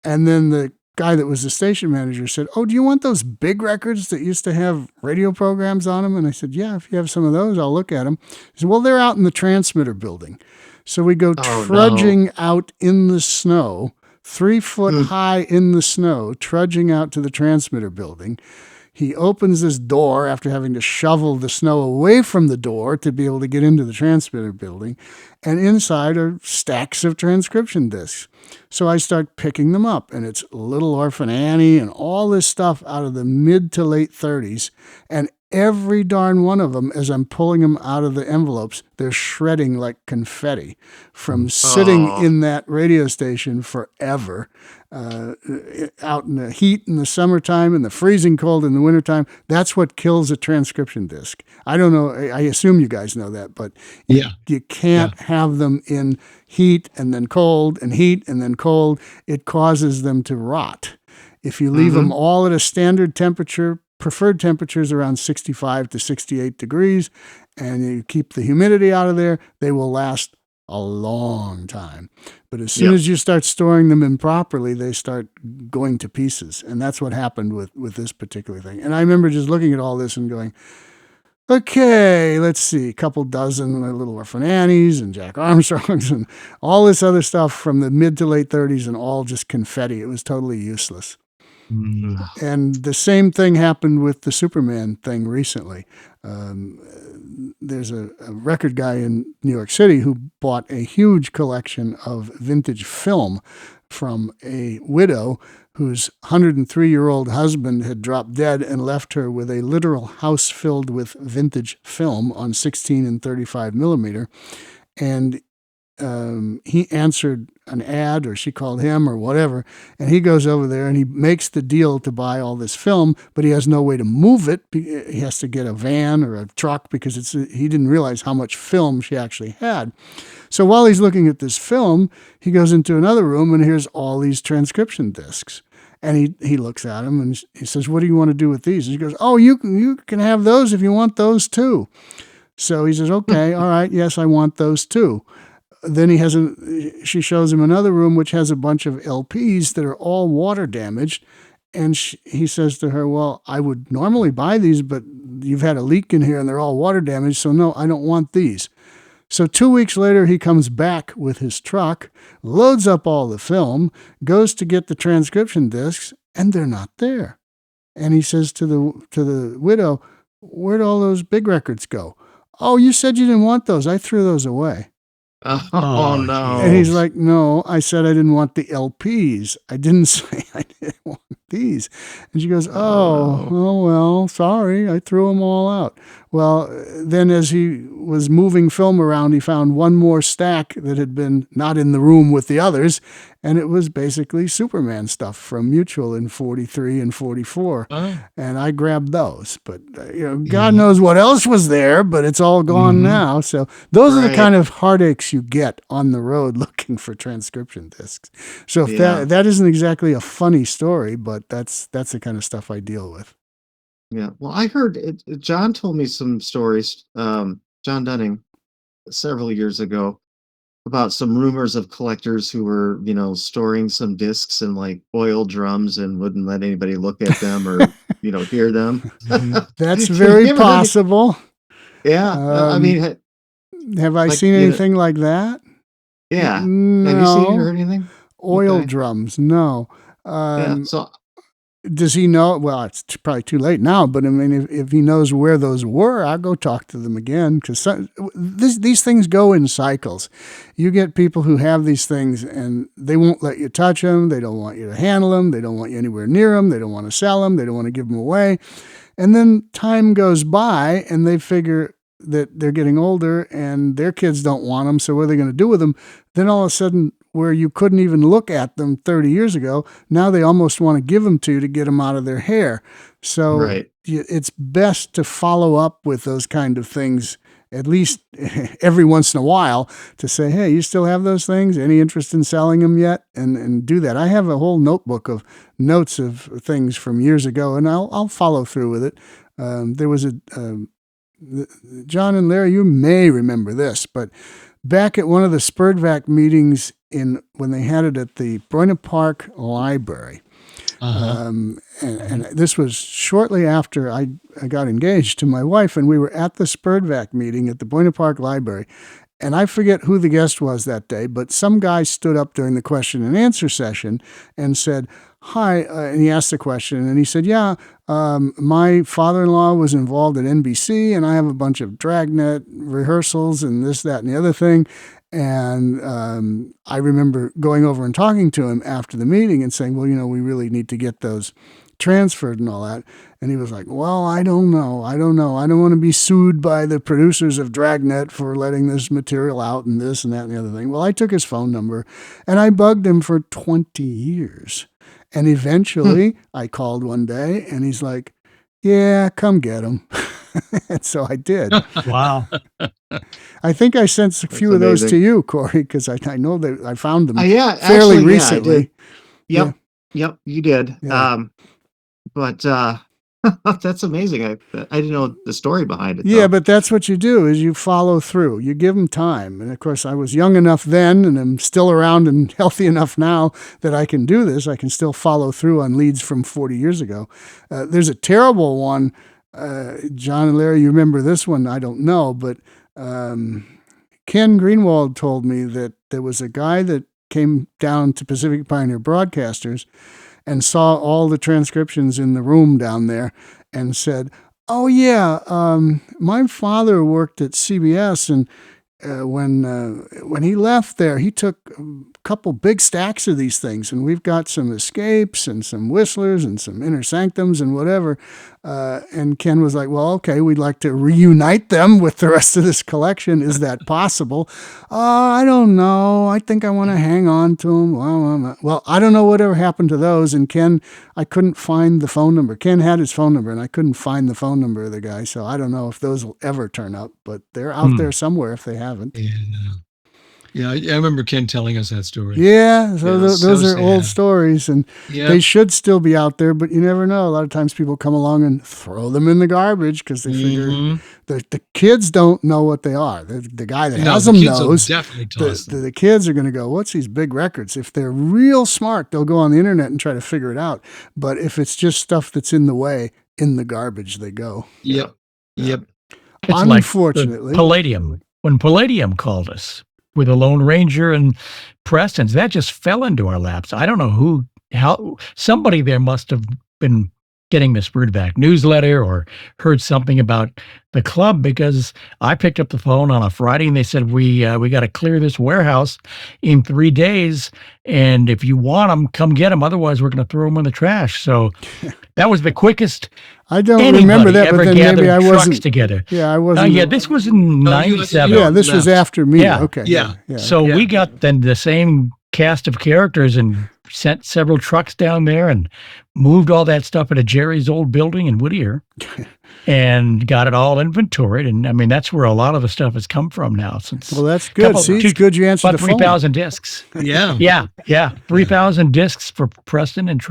And then the guy that was the station manager said, "Oh, do you want those big records that used to have radio programs on them?" And I said, "Yeah, if you have some of those, I'll look at them." He said, "Well, they're out in the transmitter building." So we go trudging out in the snow, 3 foot high in the snow, trudging out to the transmitter building. He opens this door after having to shovel the snow away from the door to be able to get into the transmitter building. And inside are stacks of transcription discs. So I start picking them up, and it's Little Orphan Annie and all this stuff out of the mid to late 30s. And every darn one of them, as I'm pulling them out of the envelopes, they're shredding like confetti from sitting in that radio station forever. Out in the heat in the summertime and the freezing cold in the wintertime. That's what kills a transcription disc. I don't know. I assume you guys know that, but you can't have them in heat and then cold and heat and then cold. It causes them to rot. If you leave them all at a standard temperature, preferred temperatures around 65 to 68 degrees, and you keep the humidity out of there, they will last a long time. But as soon as you start storing them improperly, they start going to pieces. And that's what happened with this particular thing. And I remember just looking at all this and going, okay, let's see, a couple dozen Little Orphan Annies and Jack Armstrongs and all this other stuff from the mid to late 30s and all just confetti. It was totally useless. And the same thing happened with the Superman thing recently. There's a record guy in New York City who bought a huge collection of vintage film from a widow whose 103-year-old husband had dropped dead and left her with a literal house filled with vintage film on 16 and 35 millimeter. And he answered an ad, or she called him or whatever, and he goes over there and he makes the deal to buy all this film, but he has no way to move it. He has to get a van or a truck because he didn't realize how much film she actually had. So while he's looking at this film, he goes into another room and here's all these transcription discs. And he looks at them and he says, "What do you want to do with these?" And she goes, "Oh, you can have those if you want those too." So he says, "Okay, all right, yes, I want those too." Then she shows him another room which has a bunch of LPs that are all water damaged. And he says to her, "Well, I would normally buy these, but you've had a leak in here and they're all water damaged. So no, I don't want these." So 2 weeks later, he comes back with his truck, loads up all the film, goes to get the transcription discs, and they're not there. And he says to the widow, "Where'd all those big records go?" "Oh, you said you didn't want those. I threw those away." Oh, no. And he's like, "No, I said I didn't want the LPs. I didn't say I didn't want these." And she goes, "Oh, well, sorry. I threw them all out." Well, then as he was moving film around, he found one more stack that had been not in the room with the others. And it was basically Superman stuff from Mutual in 43 and 44. And I grabbed those. But, God knows what else was there, but it's all gone now. So those are the kind of heartaches you get on the road looking for transcription discs. So if that isn't exactly a funny story, but that's the kind of stuff I deal with. Yeah. Well, I heard John told me some stories John Dunning several years ago about some rumors of collectors who were, storing some discs in like oil drums and wouldn't let anybody look at them or, hear them. That's Have very you ever heard it? possible. Yeah. I mean, Have I like, seen anything like that? yeah. Have you seen or No. heard anything? Oil Okay. drums, no. Yeah. So Does he know? Well, it's probably too late now, but I mean, if he knows where those were, I'll go talk to them again, because these things go in cycles. You get people who have these things and they won't let you touch them. They don't want you to handle them. They don't want you anywhere near them. They don't want to sell them. They don't want to give them away. And then time goes by and they figure that they're getting older and their kids don't want them. So what are they going to do with them? Then all of a sudden, where you couldn't even look at them 30 years ago, now they almost want to give them to you to get them out of their hair. So Right. it's best to follow up with those kind of things at least every once in a while to say, hey, you still have those things? Any interest in selling them yet? And do that. I have a whole notebook of notes of things from years ago, and I'll follow through with it. There was John and Larry, you may remember this, but back at one of the SPERDVAC meetings when they had it at the Buena Park Library, and this was shortly after I got engaged to my wife, and we were at the SPERDVAC meeting at the Buena Park Library. And I forget who the guest was that day, but some guy stood up during the question and answer session and said, hi, and he asked the question, and he said, yeah, my father-in-law was involved at NBC, and I have a bunch of Dragnet rehearsals and this, that, and the other thing. And I remember going over and talking to him after the meeting and saying, well, we really need to get those transferred and all that. And he was like, well, I don't know. I don't want to be sued by the producers of Dragnet for letting this material out and this and that and the other thing. Well, I took his phone number and I bugged him for 20 years. And eventually I called one day and he's like, yeah, come get him. And so I did. Wow. I think I sent a few of those to you, Corey, because I know that I found them actually, fairly recently. I did. Yep, you did. Yeah. But that's amazing. I didn't know the story behind it. Yeah, though. but that's what you do is you follow through. You give them time. And of course, I was young enough then, and I'm still around and healthy enough now that I can do this. I can still follow through on leads from 40 years ago. There's a terrible one. John and Larry, you remember this one? I don't know, but Ken Greenwald told me that there was a guy that came down to Pacific Pioneer Broadcasters and saw all the transcriptions in the room down there and said, oh, yeah, my father worked at CBS, and when he left there, he took a couple big stacks of these things, and we've got some escapes and some whistlers and some inner sanctums and whatever. And Ken was like, well, okay, we'd like to reunite them with the rest of this collection. Is that possible? I don't know. I think I want to hang on to them. Well, I don't know whatever happened to those. And Ken, I couldn't find the phone number. Ken had his phone number, and I couldn't find the phone number of the guy. So I don't know if those will ever turn up, but they're out there somewhere if they haven't. Yeah, I remember Ken telling us that story. Yeah, so those are sad. old stories, and they should still be out there, but you never know. A lot of times people come along and throw them in the garbage because they figure the kids don't know what they are. The guy that has them knows. Definitely toss them. The kids are going to go, what's these big records? If they're real smart, they'll go on the internet and try to figure it out. But if it's just stuff that's in the way, in the garbage they go. Yep. It's Unfortunately. like Palladium. When Palladium called us with the Lone Ranger and Preston's, that just fell into our laps. I don't know how somebody there must have been getting the SPERDVAC newsletter or heard something about the club, because I picked up the phone on a Friday and they said, we got to clear this warehouse in 3 days. And if you want them, come get them. Otherwise, we're going to throw them in the trash. So that was the quickest. I don't remember that, but then maybe I wasn't together. Yeah, I wasn't. Yeah, this was in 97. Yeah, this was after me. Yeah. Okay. Yeah. So we got then the same cast of characters and sent several trucks down there and moved all that stuff into Jerry's old building in Whittier. and got it all inventoried. And I mean, that's where a lot of the stuff has come from now. Since Well, that's good. See, it's good you answered the phone. 3,000 discs. Yeah. Yeah. 3,000 discs for Preston and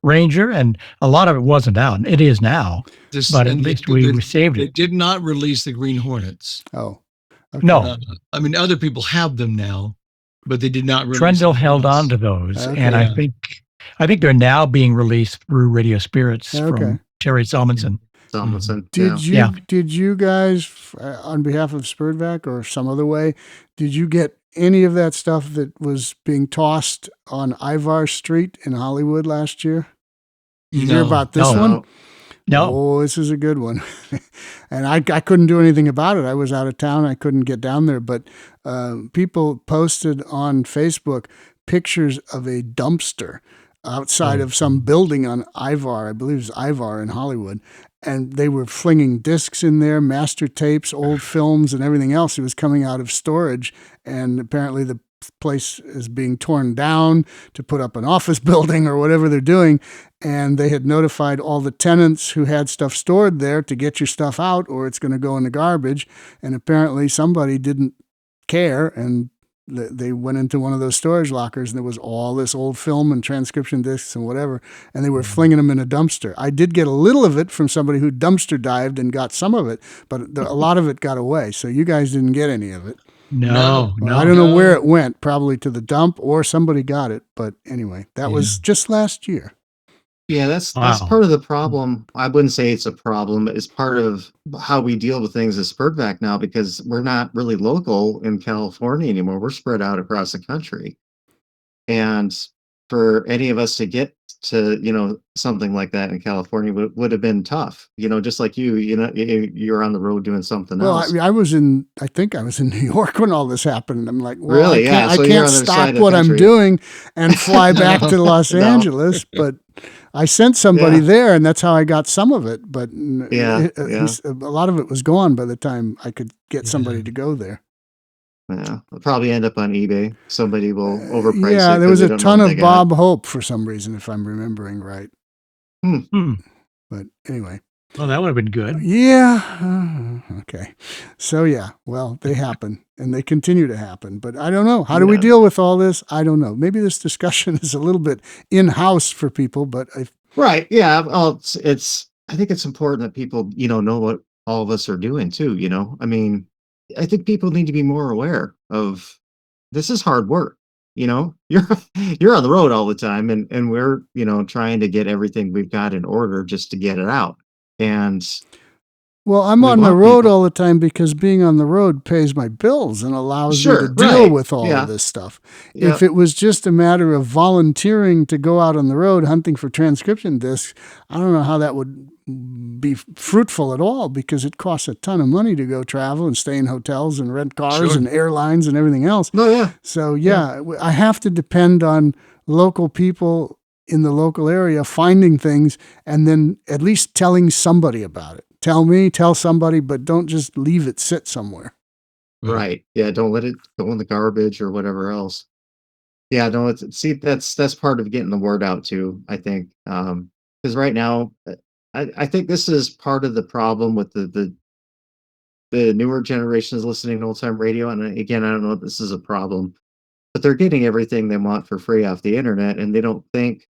Ranger, and a lot of it wasn't out. It is now, but at least we saved They it. did not release the Green Hornets. Oh, okay. No. I mean, other people have them now, but they did not release Trendle them. held on to those, Okay. and I think they're now being released through Radio Spirits from Terry Salmonson. Did you guys, on behalf of SPERDVAC or some other way, did you get any of that stuff that was being tossed on Ivar Street in Hollywood last year? Did you hear about this one? No. Oh, this is a good one. And I couldn't do anything about it. I was out of town. I couldn't get down there. But people posted on Facebook pictures of a dumpster outside of some building on Ivar. I believe it's Ivar in Hollywood. And they were flinging discs in there, master tapes, old films, and everything else. It was coming out of storage. And apparently the place is being torn down to put up an office building or whatever they're doing. And they had notified all the tenants who had stuff stored there to get your stuff out or it's going to go in the garbage. And apparently somebody didn't care and they went into one of those storage lockers and there was all this old film and transcription discs and whatever, and they were flinging them in a dumpster. I did get a little of it from somebody who dumpster dived and got some of it, but a lot of it got away. So you guys didn't get any of it. No. I don't know where it went, probably to the dump or somebody got it. But anyway, that was just last year. Yeah, that's part of the problem. I wouldn't say it's a problem. It's part of how we deal with things as SPERDVAC now, because we're not really local in California anymore. We're spread out across the country. And for any of us to get to, something like that in California would have been tough. Just like you're on the road doing something else. Well, I think I was in New York when all this happened. And I'm like, well, really? I can't stop what I'm doing and fly back to Los Angeles. But I sent somebody there, and that's how I got some of it. But a lot of it was gone by the time I could get somebody to go there. Yeah, it'll probably end up on eBay. Somebody will overprice it. Yeah, there was a ton of Bob Hope for some reason, if I'm remembering right. But anyway. Well, that would have been good. Yeah. Okay. So, well, they happen, and they continue to happen. But I don't know. How do we deal with all this? I don't know. Maybe this discussion is a little bit in-house for people, but right. Yeah. Well, I think it's important that people, know what all of us are doing too. I mean, I think people need to be more aware of this is hard work. You're on the road all the time, and we're trying to get everything we've got in order just to get it out. And well, I'm on the road all the time because being on the road pays my bills and allows me to deal with all of this stuff. If it was just a matter of volunteering to go out on the road hunting for transcription discs, I don't know how that would be fruitful at all, because it costs a ton of money to go travel and stay in hotels and rent cars and airlines and everything else. So I have to depend on local people in the local area finding things and then at least telling somebody about it. Tell somebody, but don't just leave it sit somewhere. Right. Yeah. Don't let it go in the garbage or whatever else. Yeah. No, that's part of getting the word out too, I think. Because right now, I think this is part of the problem with the newer generations listening to old time radio. And again, I don't know if this is a problem, but they're getting everything they want for free off the internet, and they don't think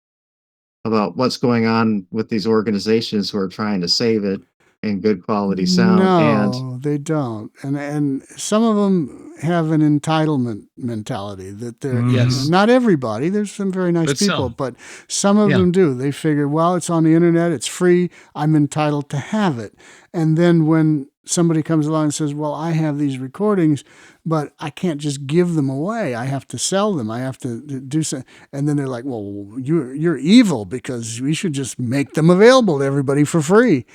about what's going on with these organizations who are trying to save it in good quality sound. No, they don't. And some of them have an entitlement mentality that they're not everybody. There's some very nice people, but some of them do. They figure, well, it's on the internet, it's free, I'm entitled to have it. And then when somebody comes along and says, well, I have these recordings, but I can't just give them away. I have to sell them. I have to do so. And then they're like, well, you're evil because we should just make them available to everybody for free.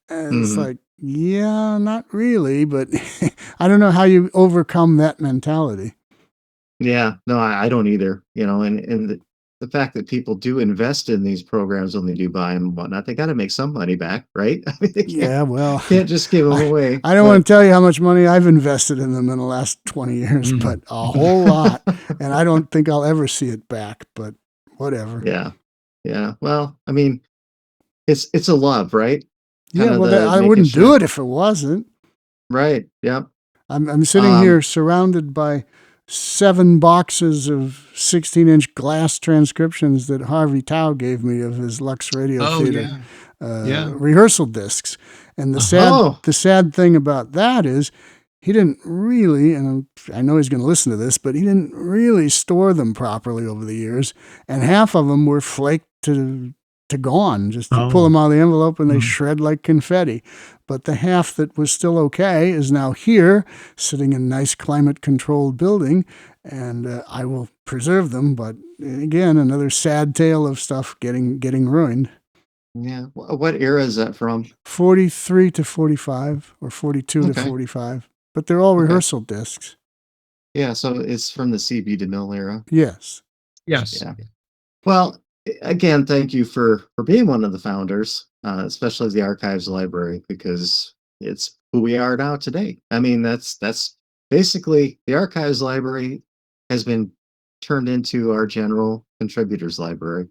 And it's like, yeah, not really, but I don't know how you overcome that mentality. Yeah, no, I don't either. And the fact that people do invest in these programs when they do buy them and whatnot, they got to make some money back, right? I mean, can't just give them away. I don't want to tell you how much money I've invested in them in the last 20 years, but a whole lot. And I don't think I'll ever see it back, but whatever. Yeah. Well, I mean, it's a love, right? Yeah, well, I wouldn't do it if it wasn't. Right. Yep. I'm sitting here surrounded by 7 boxes of 16-inch glass transcriptions that Harvey Tao gave me of his Lux Radio Theater rehearsal discs. And the sad thing about that is he didn't really, and I know he's going to listen to this, but he didn't really store them properly over the years. And half of them were flaked to gone. Just to pull them out of the envelope and they shred like confetti. But the half that was still okay is now here, sitting in a nice climate-controlled building, and I will preserve them. But again, another sad tale of stuff getting ruined. Yeah. What era is that from? 43 to 45, or 42 to 45. But they're all rehearsal discs. Yeah, so it's from the CB DeMille era. Yes. Yes. Yeah. Well, again, thank you for being one of the founders, especially the Archives Library, because it's who we are now today. I mean, that's basically the Archives Library has been turned into our general contributors library.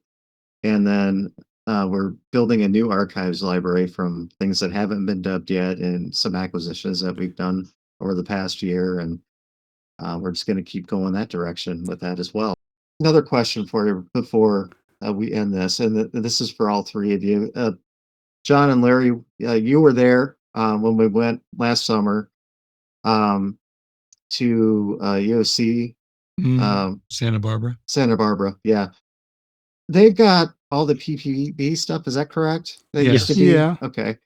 And then we're building a new Archives Library from things that haven't been dubbed yet and some acquisitions that we've done over the past year. And we're just going to keep going that direction with that as well. Another question for you before we end this, and this is for all three of you. John and Larry, you were there when we went last summer to USC. Santa Barbara. Santa Barbara, yeah. They've got all the PPB stuff, is that correct? They used to be? Yeah. Okay.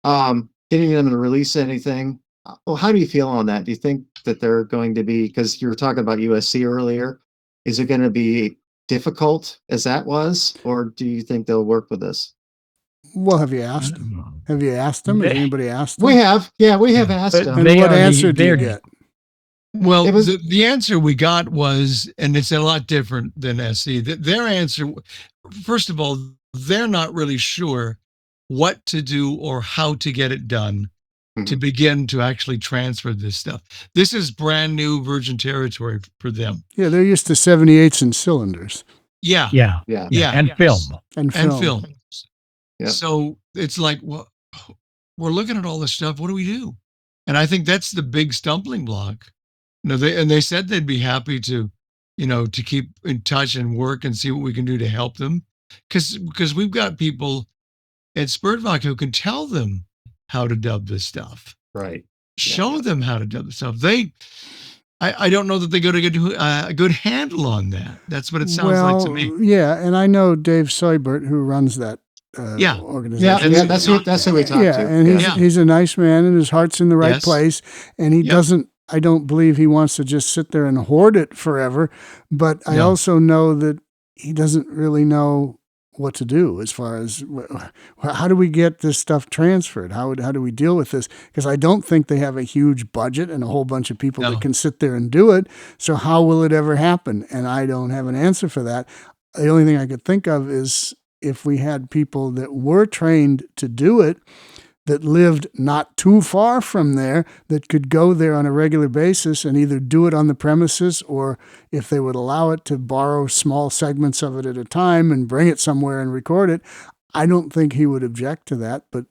Getting them to release anything. Well, how do you feel on that? Do you think that they're going to be, because you were talking about USC earlier, is it going to be difficult as that was, or do you think they'll work with this? Well, have you asked them? Have you asked them? Has anybody asked them? We have. Yeah, we have asked them. And what answer do you get? Well, the answer we got was, and it's a lot different than SC, their answer, first of all, they're not really sure what to do or how to get it done to begin to actually transfer this stuff. This is brand new virgin territory for them. Yeah, they're used to 78s and cylinders. Yeah. And film. And film. Yeah. So it's like, well, we're looking at all this stuff. What do we do? And I think that's the big stumbling block. They said they'd be happy to, to keep in touch and work and see what we can do to help them. Because we've got people at SPERDVAC who can tell them how to dub this stuff. Right. Show them how to dub the stuff. I don't know that they go to get a good handle on that. That's what it sounds like to me. Yeah, and I know Dave Seibert, who runs that organization. Yeah, that's who we talked to. Yeah, and he's a nice man, and his heart's in the right place, and he doesn't. I don't believe he wants to just sit there and hoard it forever, but I also know that he doesn't really know what to do as far as how do we get this stuff transferred? How do we deal with this? Because I don't think they have a huge budget and a whole bunch of people that can sit there and do it. So how will it ever happen? And I don't have an answer for that. The only thing I could think of is if we had people that were trained to do it, that lived not too far from there, that could go there on a regular basis and either do it on the premises, or if they would allow it, to borrow small segments of it at a time and bring it somewhere and record it. I don't think he would object to that, but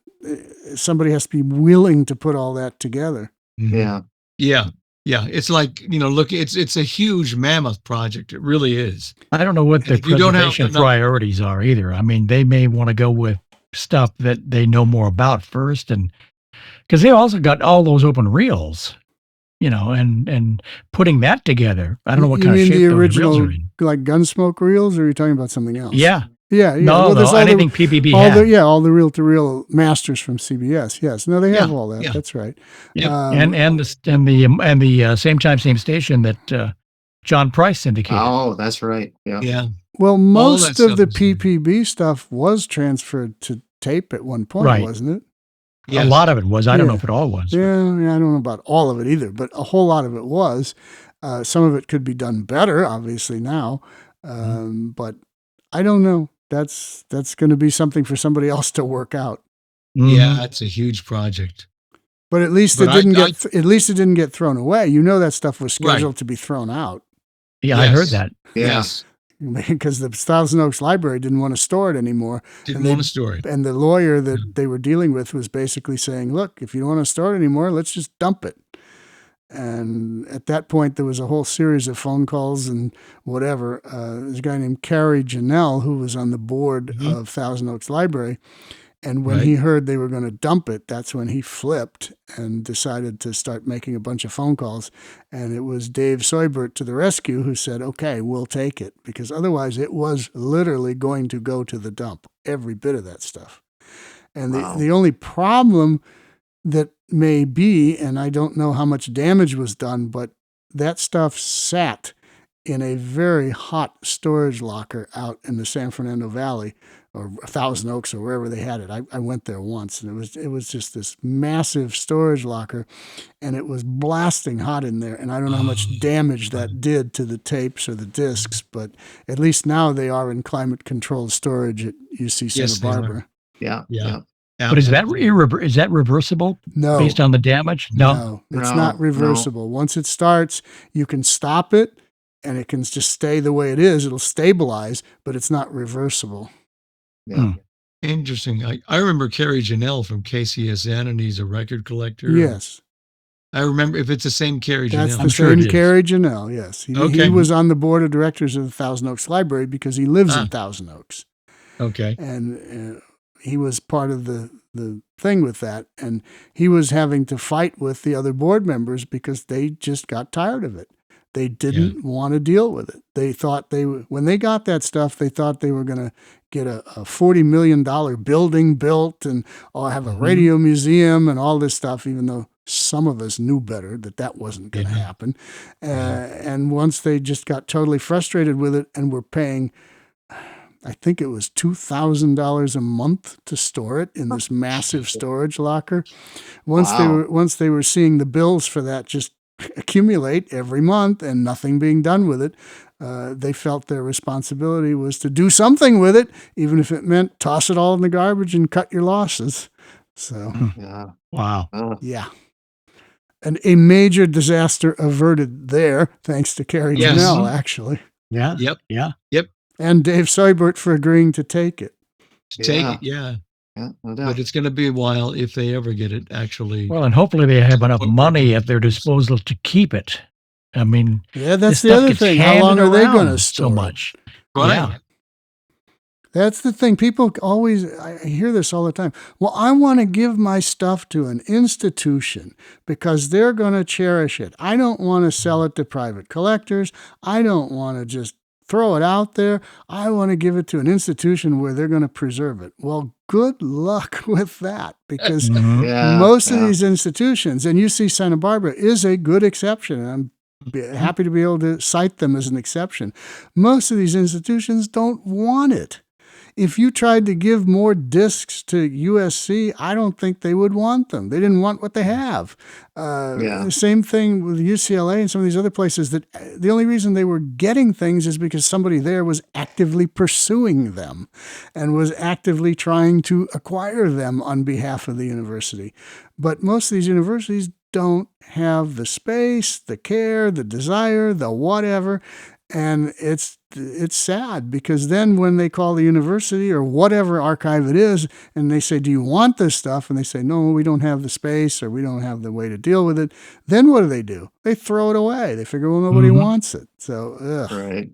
somebody has to be willing to put all that together. Yeah. Yeah. It's like, look, it's a huge mammoth project. It really is. I don't know what the presentation priorities are either. I mean, they may want to go with stuff that they know more about first, and because they also got all those open reels, and putting that together. I don't know what kind of shape the those original reels are in. Like Gunsmoke reels, or are you talking about something else? Yeah. No, well, anything PPB all the reel-to-reel masters from CBS. Yes, no, they have all that. Yeah. That's right. Yeah, and the same time, same station that John Price indicated. Oh, that's right. Yeah. Well, most of the PPB stuff was transferred to tape at one point, wasn't it? Yes. A lot of it was. I don't know if it all was. Yeah, I don't know about all of it either, but a whole lot of it was. Some of it could be done better, obviously, now. But I don't know. That's going to be something for somebody else to work out. Yeah, it's a huge project. But at least it didn't get thrown away. That stuff was scheduled to be thrown out. Yeah, I heard that. Yes. because the Thousand Oaks Library didn't want to store it anymore. Didn't want to store it. And the lawyer that they were dealing with was basically saying, look, if you don't want to store it anymore, let's just dump it. And at that point, there was a whole series of phone calls and whatever. There's a guy named Carrie Janelle who was on the board of Thousand Oaks Library. And when he heard they were going to dump it, that's when he flipped and decided to start making a bunch of phone calls. And it was Dave Seubert to the rescue who said, okay, we'll take it. Because otherwise it was literally going to go to the dump, every bit of that stuff. And the only problem that may be, and I don't know how much damage was done, but that stuff sat in a very hot storage locker out in the San Fernando Valley, or Thousand Oaks, or wherever they had it. I went there once, and it was just this massive storage locker, and it was blasting hot in there. And I don't know how much damage that did to the tapes or the discs, but at least now they are in climate-controlled storage at UC Santa Barbara. Yeah. But is that reversible? No. Based on the damage? No, it's not reversible. Once it starts, you can stop it, and it can just stay the way it is. It'll stabilize, but it's not reversible. Yeah. Interesting. I remember Carrie Janelle from KCSN, and he's a record collector. Yes. I remember, if it's the same Carrie That's Janelle. the same Carrie Janelle, yes. He Okay. was on the board of directors of the Thousand Oaks Library because he lives in Thousand Oaks. Okay. And he was part of the thing with that. And he was having to fight with the other board members because they just got tired of it. They didn't want to deal with it. They thought when they got that stuff, they thought they were going to get a $40 million building built and have a radio museum and all this stuff, even though some of us knew better that wasn't going to happen. And once they just got totally frustrated with it and were paying, I think it was $2,000 a month to store it in this massive storage locker. Once they were seeing the bills for that just accumulate every month and nothing being done with it, they felt their responsibility was to do something with it, even if it meant toss it all in the garbage and cut your losses. So, wow. Yeah. And a major disaster averted there, thanks to Carrie Janelle, actually. Yeah. Yep. Yeah. Yep. And Dave Seubert for agreeing to take it. Take it, yeah. No doubt. But it's going to be a while if they ever get it actually. Well, and hopefully they have enough money at their disposal to keep it. I mean, yeah, that's this the stuff other gets thing. How long handed are they going to around store so it? much? Right. Yeah. That's the thing. People always, I hear this all the time. Well, I want to give my stuff to an institution because they're going to cherish it. I don't want to sell it to private collectors. I don't want to just throw it out there. I want to give it to an institution where they're going to preserve it. Well, good luck with that because most of these institutions, and UC Santa Barbara is a good exception, and I'm happy to be able to cite them as an exception. Most of these institutions don't want it. If you tried to give more discs to USC, I don't think they would want them. They didn't want what they have. The same thing with UCLA and some of these other places, that the only reason they were getting things is because somebody there was actively pursuing them and was actively trying to acquire them on behalf of the university. But most of these universities don't have the space, the care, the desire, the whatever. And it's sad because then when they call the university or whatever archive it is and they say, do you want this stuff? And they say, no, we don't have the space or we don't have the way to deal with it. Then what do? They throw it away. They figure, well, nobody wants it. So, Right.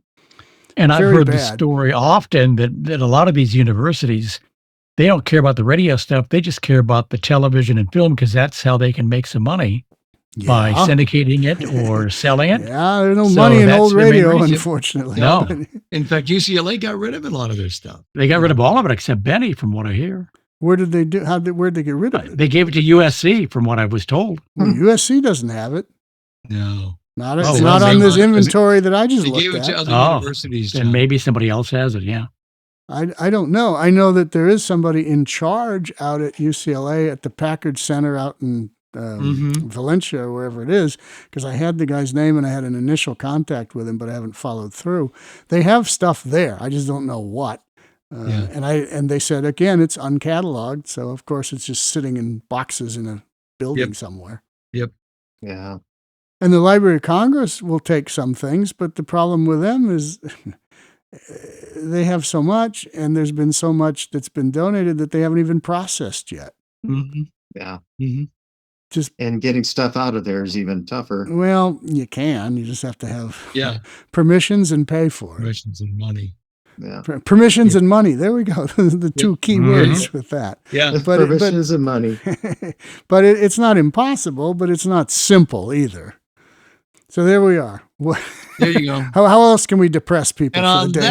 And I've Very heard the bad. story often that a lot of these universities, they don't care about the radio stuff. They just care about the television and film because that's how they can make some money. By syndicating it or selling it. Yeah, there's no money in old radio, unfortunately. No. In fact, UCLA got rid of a lot of their stuff. They got rid of all of it except Benny, from what I hear. Where did they do? Where'd they get rid of it? They gave it to USC, from what I was told. Well, USC doesn't have it. No. It's not on this inventory that I just looked at. They gave it to other universities. And maybe somebody else has it, yeah. I don't know. I know that there is somebody in charge out at UCLA at the Packard Center out in Valencia or wherever it is, because I had the guy's name and I had an initial contact with him, but I haven't followed through. They have stuff there. I just don't know what. And they said, again, it's uncatalogued. So, of course, it's just sitting in boxes in a building somewhere. Yep. Yeah. And the Library of Congress will take some things, but the problem with them is they have so much, and there's been so much that's been donated that they haven't even processed yet. Mm-hmm. Yeah. Mm-hmm. And getting stuff out of there is even tougher. Well, you can. You just have to have Yeah. permissions and pay for it. Permissions and money. Yeah. Permissions and money. There we go. The two key words with that. Yeah. Permissions and money. But it's not impossible, but it's not simple either. So there we are. There you go. How else can we depress people And for the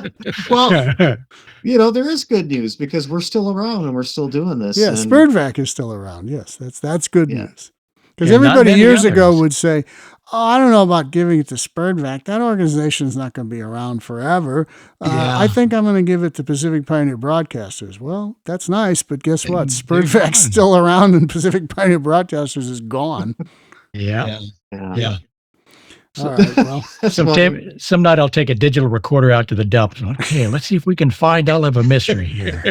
day? Well, there is good news because we're still around and we're still doing this. Yeah, and SPERDVAC is still around. Yes, that's good news. Because Yeah, not everybody many years ago others. would say, "Oh, I don't know about giving it to SPERDVAC. That organization is not going to be around forever. Yeah. I think I'm going to give it to Pacific Pioneer Broadcasters." Well, that's nice, but guess what? they're SPERDVAC's gone. still around, and Pacific Pioneer Broadcasters is gone. Yeah. Yeah. All right. Well, Some night I'll take a digital recorder out to the dump. Okay, let's see if we can find all of a mystery here.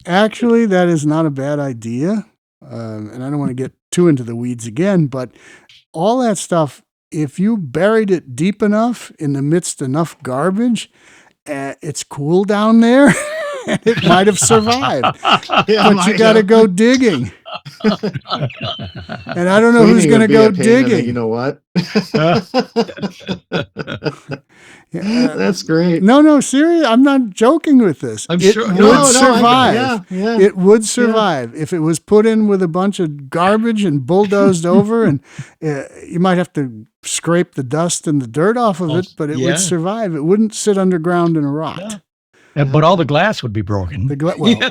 actually, that is not a bad idea. And I don't want to get too into the weeds again, but all that stuff, if you buried it deep enough in the midst of enough garbage, it's cool down there. And it might have survived. But you got to go digging. And I don't know who's going to go digging. You know what? That's great. No, seriously, I'm not joking with this. I'm it sure- would No, survive. yeah. It would survive if it was put in with a bunch of garbage and bulldozed over, and you might have to scrape the dust and the dirt off of it, but it Yeah. would survive. It wouldn't sit underground and rot. But all the glass would be broken.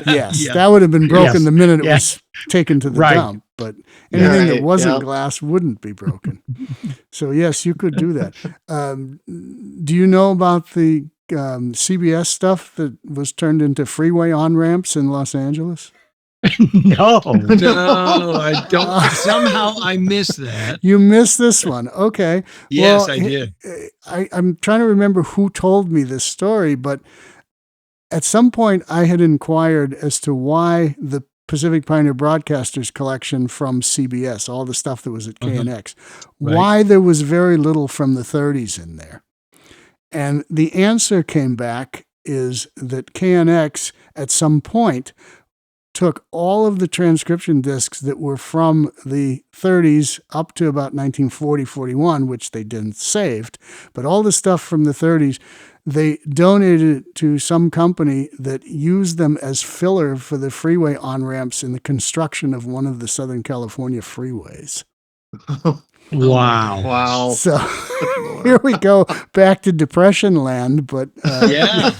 Yes, Yeah. that would have been broken Yes. the minute it Yes. was taken to the Right. dump. But anything that Right, wasn't yeah. glass wouldn't be broken. So yes, you could do that. Do you know about the CBS stuff that was turned into freeway on-ramps in Los Angeles? No. No, I don't. Somehow I missed that. You missed this one. Okay. Yes, Well, I did. I'm trying to remember who told me this story, but at some point I had inquired as to why the Pacific Pioneer Broadcasters collection from CBS, all the stuff that was at KNX, Right. why there was very little from the 30s in there. And the answer came back is that KNX at some point took all of the transcription discs that were from the 30s up to about 1940, 41, which they didn't saved, but all the stuff from the 30s, they donated it to some company that used them as filler for the freeway on-ramps in the construction of one of the Southern California freeways. Wow. Wow. So here we go back to Depression land, but Yeah.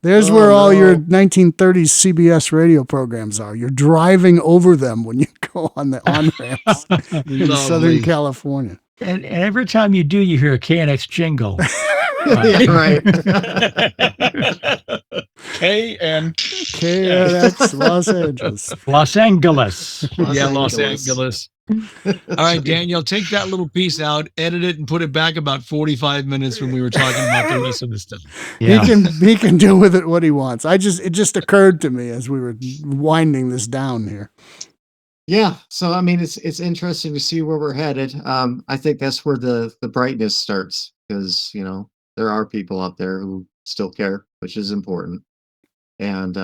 there's where all your 1930s CBS radio programs are. You're driving over them when you go on the on-ramps in Lovely. Southern California. And every time you do, you hear a KNX jingle. Yeah, right. KNX Los Angeles. Los Angeles. Yeah, Los Angeles. Angeles. All right, Daniel, take that little piece out, edit it, and put it back about 45 minutes when we were talking about the rest of the stuff. Yeah. He can do with it what he wants. It just occurred to me as we were winding this down here. Yeah. So I mean, it's interesting to see where we're headed. I think that's where the brightness starts because there are people out there who still care, which is important. And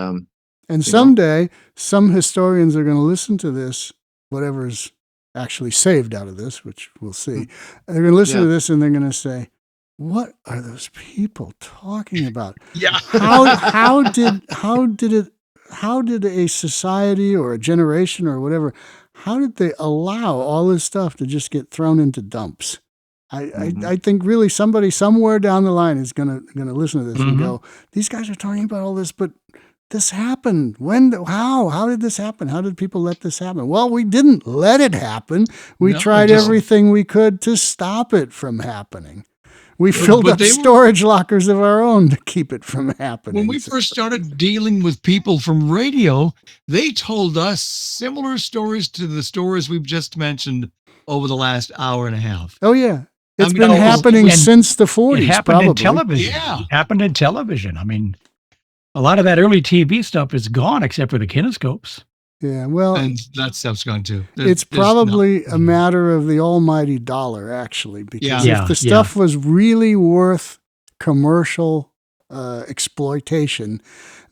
someday, some historians are going to listen to this, whatever's actually saved out of this, which we'll see. They're going to listen to this and they're going to say, "What are those people talking about? Yeah. How did a society or a generation or whatever, how did they allow all this stuff to just get thrown into dumps?" I think really somebody somewhere down the line is gonna listen to this and go, "These guys are talking about all this, but this happened. When? How did this happen? How did people let this happen?" Well, we didn't let it happen. We tried everything we could to stop it from happening. We filled up storage lockers of our own to keep it from happening. When we first started dealing with people from radio, they told us similar stories to the stories we've just mentioned over the last hour and a half. Oh, yeah. It's I mean, been happening since the 40s, It happened probably. in television. Yeah. It happened in television. I mean, a lot of that early TV stuff is gone except for the kinescopes. Yeah, well, and that stuff's gone too. It's probably a matter of the almighty dollar, actually, because if the stuff was really worth commercial exploitation,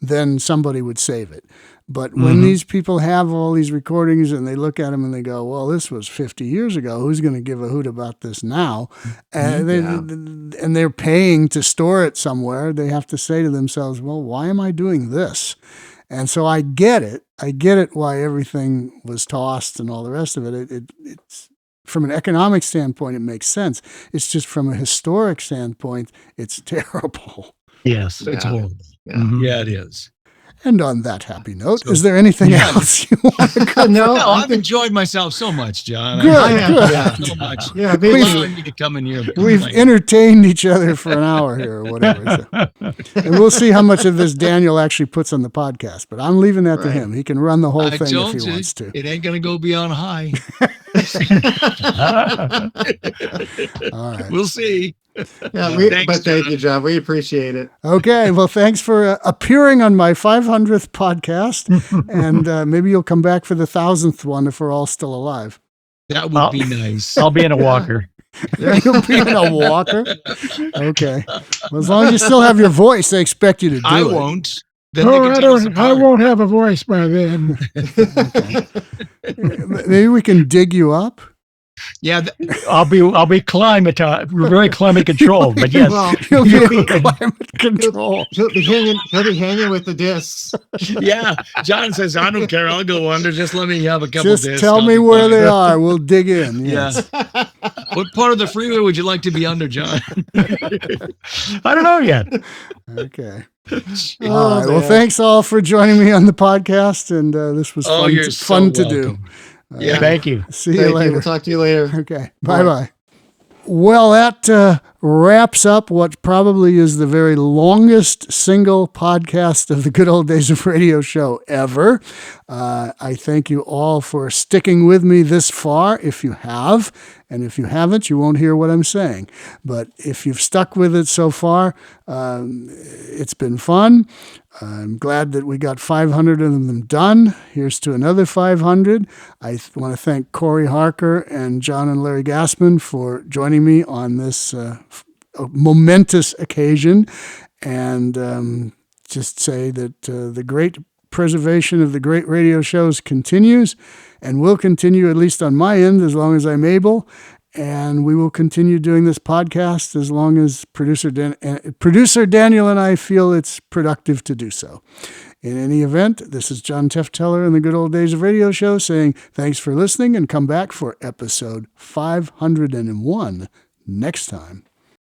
then somebody would save it. But when these people have all these recordings and they look at them and they go, well, this was 50 years ago. Who's going to give a hoot about this now? And they're paying to store it somewhere. They have to say to themselves, well, why am I doing this? And so I get it. I get it why everything was tossed and all the rest of it. It's from an economic standpoint, it makes sense. It's just from a historic standpoint, it's terrible. Yes, it's horrible. Yeah, it is. And on that happy note, is there anything else you want to cover? No, I've enjoyed myself so much, John. Good. So much. Yeah, allowing me to come in here. We've entertained each other for an hour here or whatever. So. And we'll see how much of this Daniel actually puts on the podcast. But I'm leaving that to him. He can run the whole thing if he wants to. It ain't going to go beyond high. All right. We'll see. Yeah, thank you, John. We appreciate it. Okay, well, thanks for appearing on my 500th podcast, and maybe you'll come back for the 1,000th one if we're all still alive. That would be nice. I'll be in a walker. You'll be in a walker? Okay. Well, as long as you still have your voice, they expect you to do it. I won't. I won't have a voice by then. Maybe we can dig you up. Yeah, I'll be very climate controlled, but yes, well, he'll be climate control. He'll be hanging with the discs. Yeah, John says, I don't care. I'll go under. Just let me have a couple discs. Just tell me where they are. We'll dig in. Yes. Yeah. What part of the freeway would you like to be under, John? I don't know yet. Okay. All right. Well, thanks all for joining me on the podcast, and this was fun to do. Yeah, thank you. See you later. We'll talk to you later. Okay. Bye-bye. Well, that wraps up what probably is the very longest single podcast of the Good Old Days of Radio show ever. I thank you all for sticking with me this far, if you have. And if you haven't, you won't hear what I'm saying. But if you've stuck with it so far, it's been fun. I'm glad that we got 500 of them done. Here's to another 500. I want to thank Corey Harker and John and Larry Gassman for joining me on this momentous occasion. And just say that the great preservation of the great radio shows continues and will continue, at least on my end, as long as I'm able. And we will continue doing this podcast as long as producer Daniel and I feel it's productive to do so. In any event, this is John Tefteller in the Good Old Days of Radio show saying thanks for listening and come back for episode 501 next time.